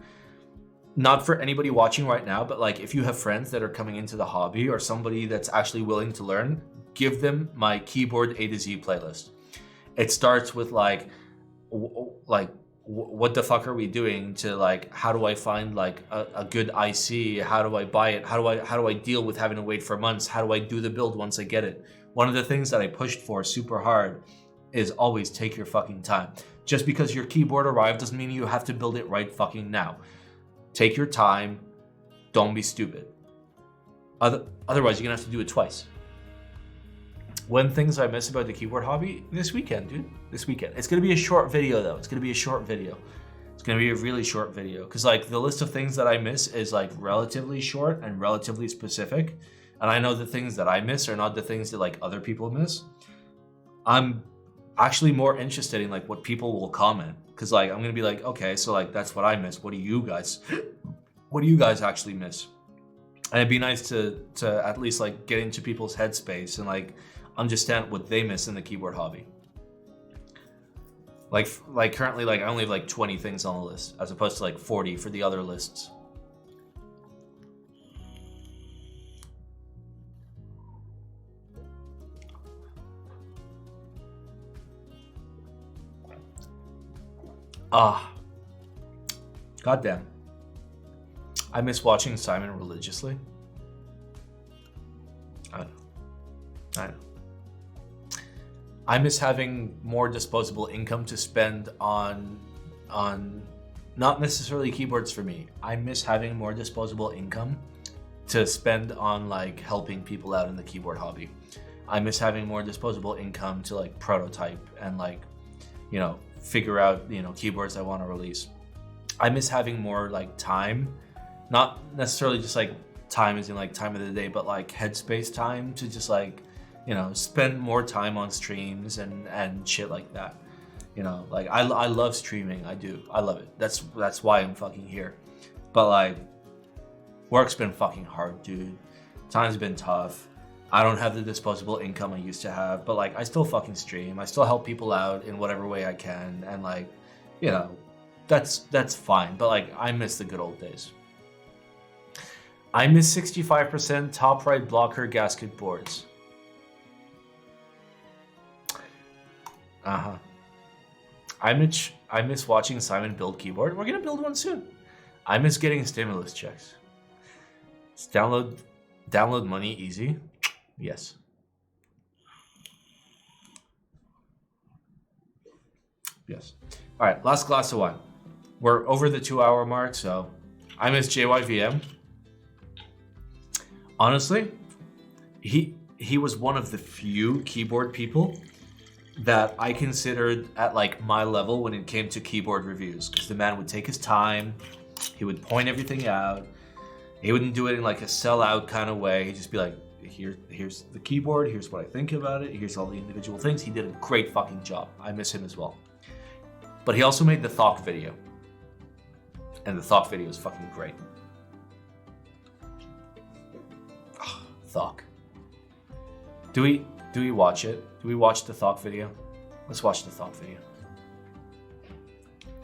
Not for anybody watching right now, but like if you have friends that are coming into the hobby or somebody that's actually willing to learn, give them my keyboard A to Z playlist. It starts with like what the fuck are we doing to like, how do I find like a good IC? How do I buy it? How do I deal with having to wait for months? How do I do the build once I get it? One of the things that I pushed for super hard is always take your fucking time. Just because your keyboard arrived doesn't mean you have to build it right fucking now. Take your time. Don't be stupid. Otherwise, you're gonna have to do it twice. One things I miss about the keyboard hobby this weekend, dude. This weekend. It's gonna be a short video though. It's gonna be a really short video. Cause like the list of things that I miss is like relatively short and relatively specific. And I know the things that I miss are not the things that like other people miss. I'm actually more interested in like what people will comment. Cause like I'm gonna be like, okay, so like that's what I miss. What do you guys actually miss? And it'd be nice to at least like get into people's headspace and like understand what they miss in the keyboard hobby. Like currently, like I only have like 20 things on the list as opposed to like 40 for the other lists. Goddamn. I miss watching Simon religiously. I know. I miss having more disposable income to spend on not necessarily keyboards for me. I miss having more disposable income to spend on like helping people out in the keyboard hobby. I miss having more disposable income to like prototype and like, you know, figure out, you know, keyboards I want to release. I miss having more like time, not necessarily just like time as in like time of the day, but like headspace time to just like, you know, spend more time on streams and shit like that. You know, like I love streaming. I do. I love it. That's why I'm fucking here. But like, work's been fucking hard, dude. Time's been tough. I don't have the disposable income I used to have, but like I still fucking stream. I still help people out in whatever way I can, and like, you know, that's fine. But like, I miss the good old days. I miss 65% top right blocker gasket boards. I miss watching Simon build keyboard. We're gonna build one soon. I miss getting stimulus checks. It's download money easy. Yes. Yes. All right, last glass of wine. We're over the 2-hour mark, so I miss JYVM. Honestly, he was one of the few keyboard people that I considered at like my level when it came to keyboard reviews, because the man would take his time, he would point everything out, he wouldn't do it in like a sellout kind of way. He'd just be like, here's the keyboard, here's what I think about it, here's all the individual things. He did a great fucking job. I miss him as well. But he also made the Thok video, and the Thok video is fucking great. Thok. Do we watch it? Do we watch the Thok video? Let's watch the Thok video.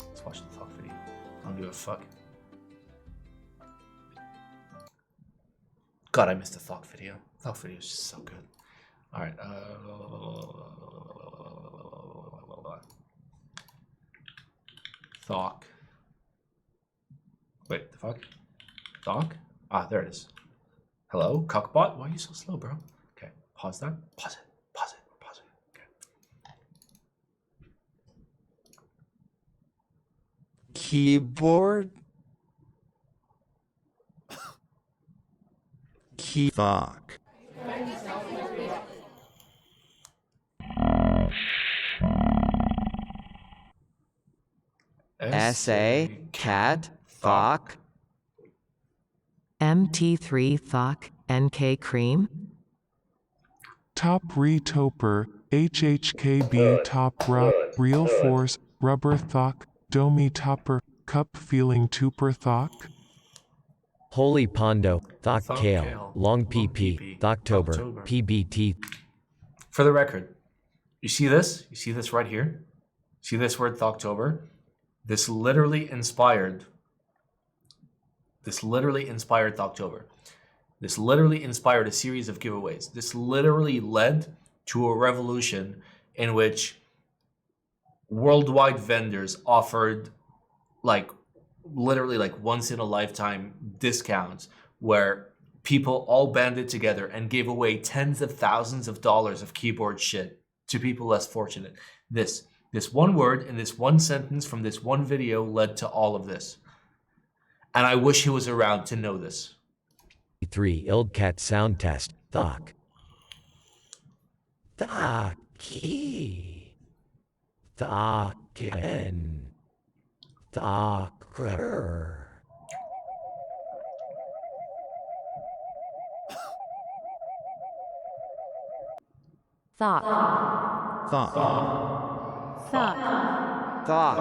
Let's watch the Thok video. I don't give a fuck. God, I missed the Thok video. Thok video is just so good. All right. Thok. Wait, the fuck? Thok? Ah, there it is. Hello, Cuckbot? Why are you so slow, bro? Okay, pause that. Pause it. Pause it. Pause it. Okay. Keyboard. Thok. SA cat Thok. MT3 Thok NK cream. Top Retoper, HHKB Top Ra, Real Force, Rubber Thok, Domi Topper, Cup Feeling Tuper Thok. Holy Pondo Thok Thok Kale. Kale, Long Long PP. PP, Thoktober. Thoktober. PBT. For the record, you see this? You see this right here? See this word Thoktober? This literally inspired Thoktober. This literally inspired a series of giveaways. This literally led to a revolution in which worldwide vendors offered like literally like once in a lifetime discounts where people all banded together and gave away tens of thousands of dollars of keyboard shit to people less fortunate. This one word and this one sentence from this one video led to all of this. And I wish he was around to know this. 3 Ildcat sound test. Thok. Thoki. Thokin. Thoker. Thok. Thok. Thok. Thok. Thok. Thok.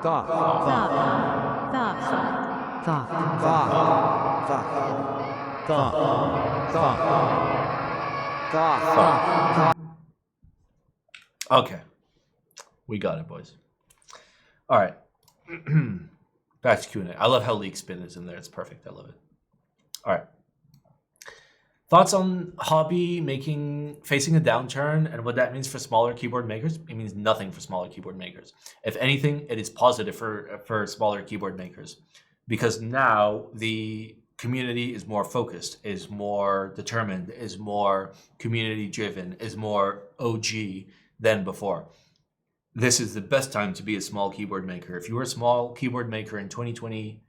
Thok. Thok. Thok. Thok. Thok. Thok. Thok. Okay. We got it, boys. All right. Back to Q&A. I love how leak spin is in there. It's perfect. I love it. All right. Thoughts on hobby facing a downturn and what that means for smaller keyboard makers? It means nothing for smaller keyboard makers. If anything, it is positive for smaller keyboard makers, because now the community is more focused, is more determined, is more community driven, is more OG than before. This is the best time to be a small keyboard maker. If you were a small keyboard maker in 2020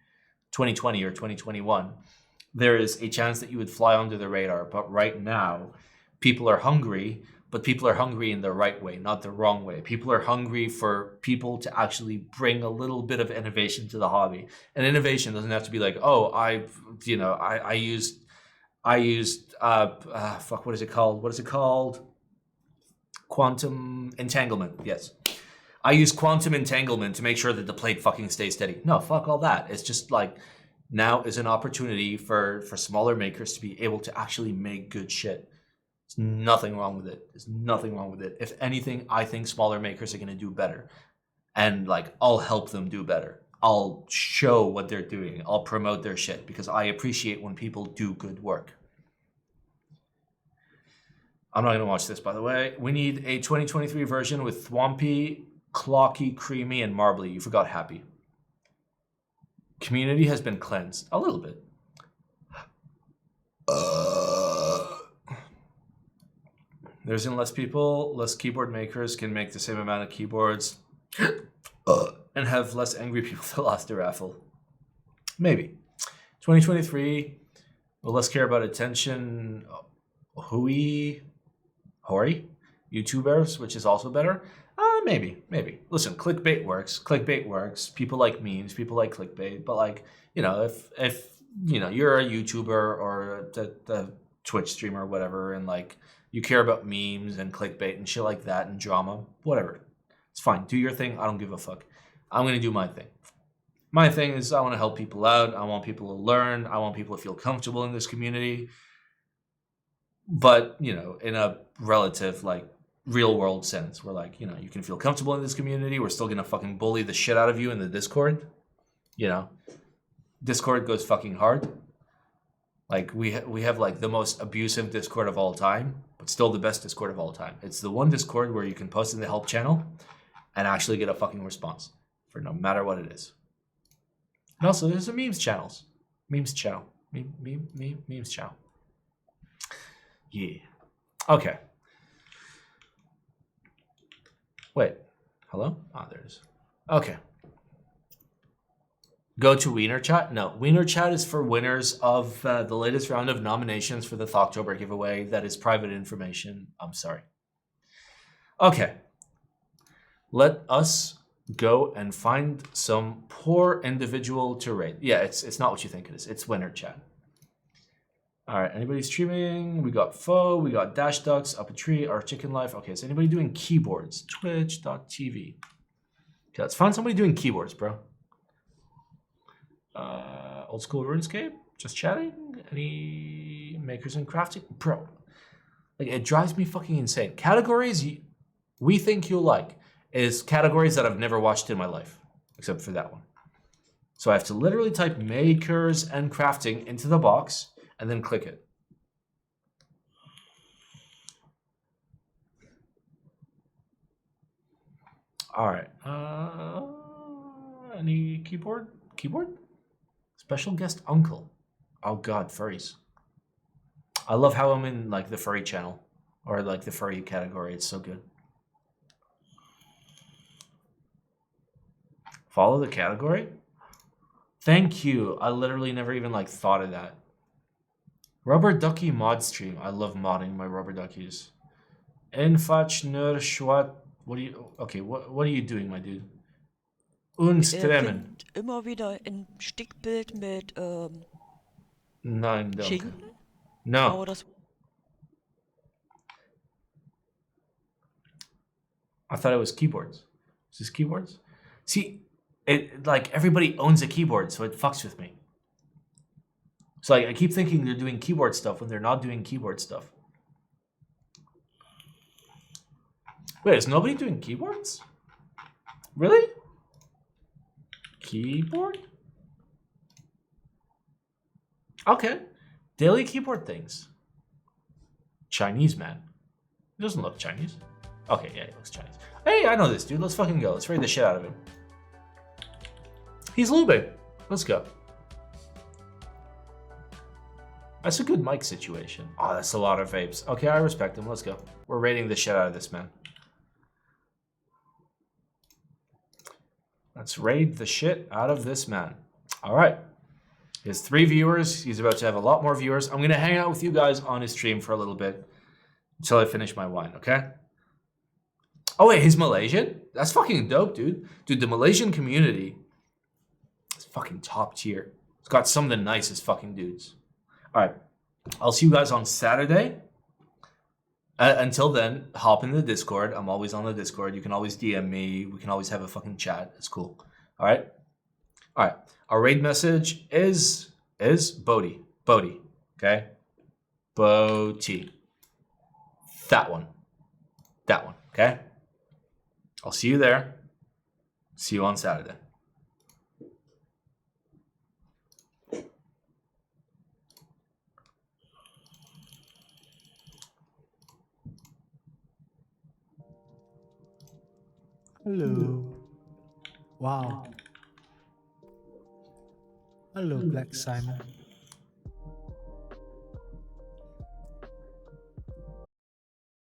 or 2021, there is a chance that you would fly under the radar. But right now, people are hungry, but people are hungry in the right way, not the wrong way. People are hungry for people to actually bring a little bit of innovation to the hobby. And innovation doesn't have to be like, oh, I used what is it called? Quantum entanglement. Yes. I use quantum entanglement to make sure that the plate fucking stays steady. No, fuck all that. It's just like, Now is an opportunity for smaller makers to be able to actually make good shit. There's nothing wrong with it. There's nothing wrong with it. If anything, I think smaller makers are going to do better. And like, I'll help them do better. I'll show what they're doing. I'll promote their shit because I appreciate when people do good work. I'm not going to watch this, by the way. We need a 2023 version with Thwompy, Clocky, Creamy, and Marbly. You forgot Happy. Community has been cleansed. A little bit. There's less people, less keyboard makers can make the same amount of keyboards and have less angry people that lost the raffle. Maybe. 2023, will less care about attention, hori YouTubers, which is also better. Maybe. Listen, clickbait works. Clickbait works. People like memes. People like clickbait. But like, you know, if you know you're a YouTuber or the Twitch streamer or whatever, and like you care about memes and clickbait and shit like that and drama, whatever, it's fine. Do your thing. I don't give a fuck. I'm gonna do my thing. My thing is I want to help people out. I want people to learn. I want people to feel comfortable in this community. But, you know, in a relative, like, real world sense, where, like, you know, you can feel comfortable in this community. We're still going to fucking bully the shit out of you in the Discord. You know, Discord goes fucking hard. Like, we have, like, the most abusive Discord of all time, but still the best Discord of all time. It's the one Discord where you can post in the help channel and actually get a fucking response for no matter what it is. And also, there's a memes channel. Memes channel. Yeah. Okay. Wait. Hello? Ah, there it is. Okay. Go to Wiener Chat? No. Wiener Chat is for winners of the latest round of nominations for the Thoktober giveaway. That is private information. I'm sorry. Okay. Let us go and find some poor individual to raid. Yeah, it's not what you think it is. It's Wiener Chat. All right, anybody streaming? We got Foe, we got Dash Ducks, Up a Tree, Our Chicken Life. Okay, is anybody doing keyboards? Twitch.tv. Okay, let's find somebody doing keyboards, bro. Old School RuneScape, just chatting. Any makers and crafting? Bro, like, it drives me fucking insane. Categories we think you'll like is categories that I've never watched in my life, except for that one. So I have to literally type makers and crafting into the box and then click it. All right. Any keyboard? Keyboard? Special guest uncle. Oh God, furries. I love how I'm in like the furry channel or like the furry category. It's so good. Follow the category? Thank you. I literally never even like thought of that. Rubber Ducky mod stream. I love modding my rubber duckies. Enfach nur schwat. What are you? Okay, what are you doing, my dude? Unstremen. Immer wieder ein Stickbild mit Nein, danke. Schinken. No. Aber das I thought it was keyboards. Is this keyboards? See, it like everybody owns a keyboard, so it fucks with me. So like, I keep thinking they're doing keyboard stuff when they're not doing keyboard stuff. Wait, is nobody doing keyboards? Really? Keyboard? Okay. Daily keyboard things. Chinese man. He doesn't look Chinese. Okay, yeah, he looks Chinese. Hey, I know this dude. Let's fucking go. Let's raid the shit out of him. He's lubing. Let's go. That's a good mic situation. Oh, that's a lot of vapes. Okay, I respect him. Let's go. We're raiding the shit out of this man. Let's raid the shit out of this man. All right. He has 3 viewers. He's about to have a lot more viewers. I'm going to hang out with you guys on his stream for a little bit until I finish my wine, okay? Oh, wait, he's Malaysian? That's fucking dope, dude. Dude, the Malaysian community is fucking top tier. It's got some of the nicest fucking dudes. All right. I'll see you guys on Saturday. Until then, hop in the Discord. I'm always on the Discord. You can always DM me. We can always have a fucking chat. It's cool. All right. All right. Our raid message is Bodhi. Bodhi. Okay. Bodhi. That one. That one. Okay. I'll see you there. See you on Saturday. Hello. Wow. Hello, Black Simon.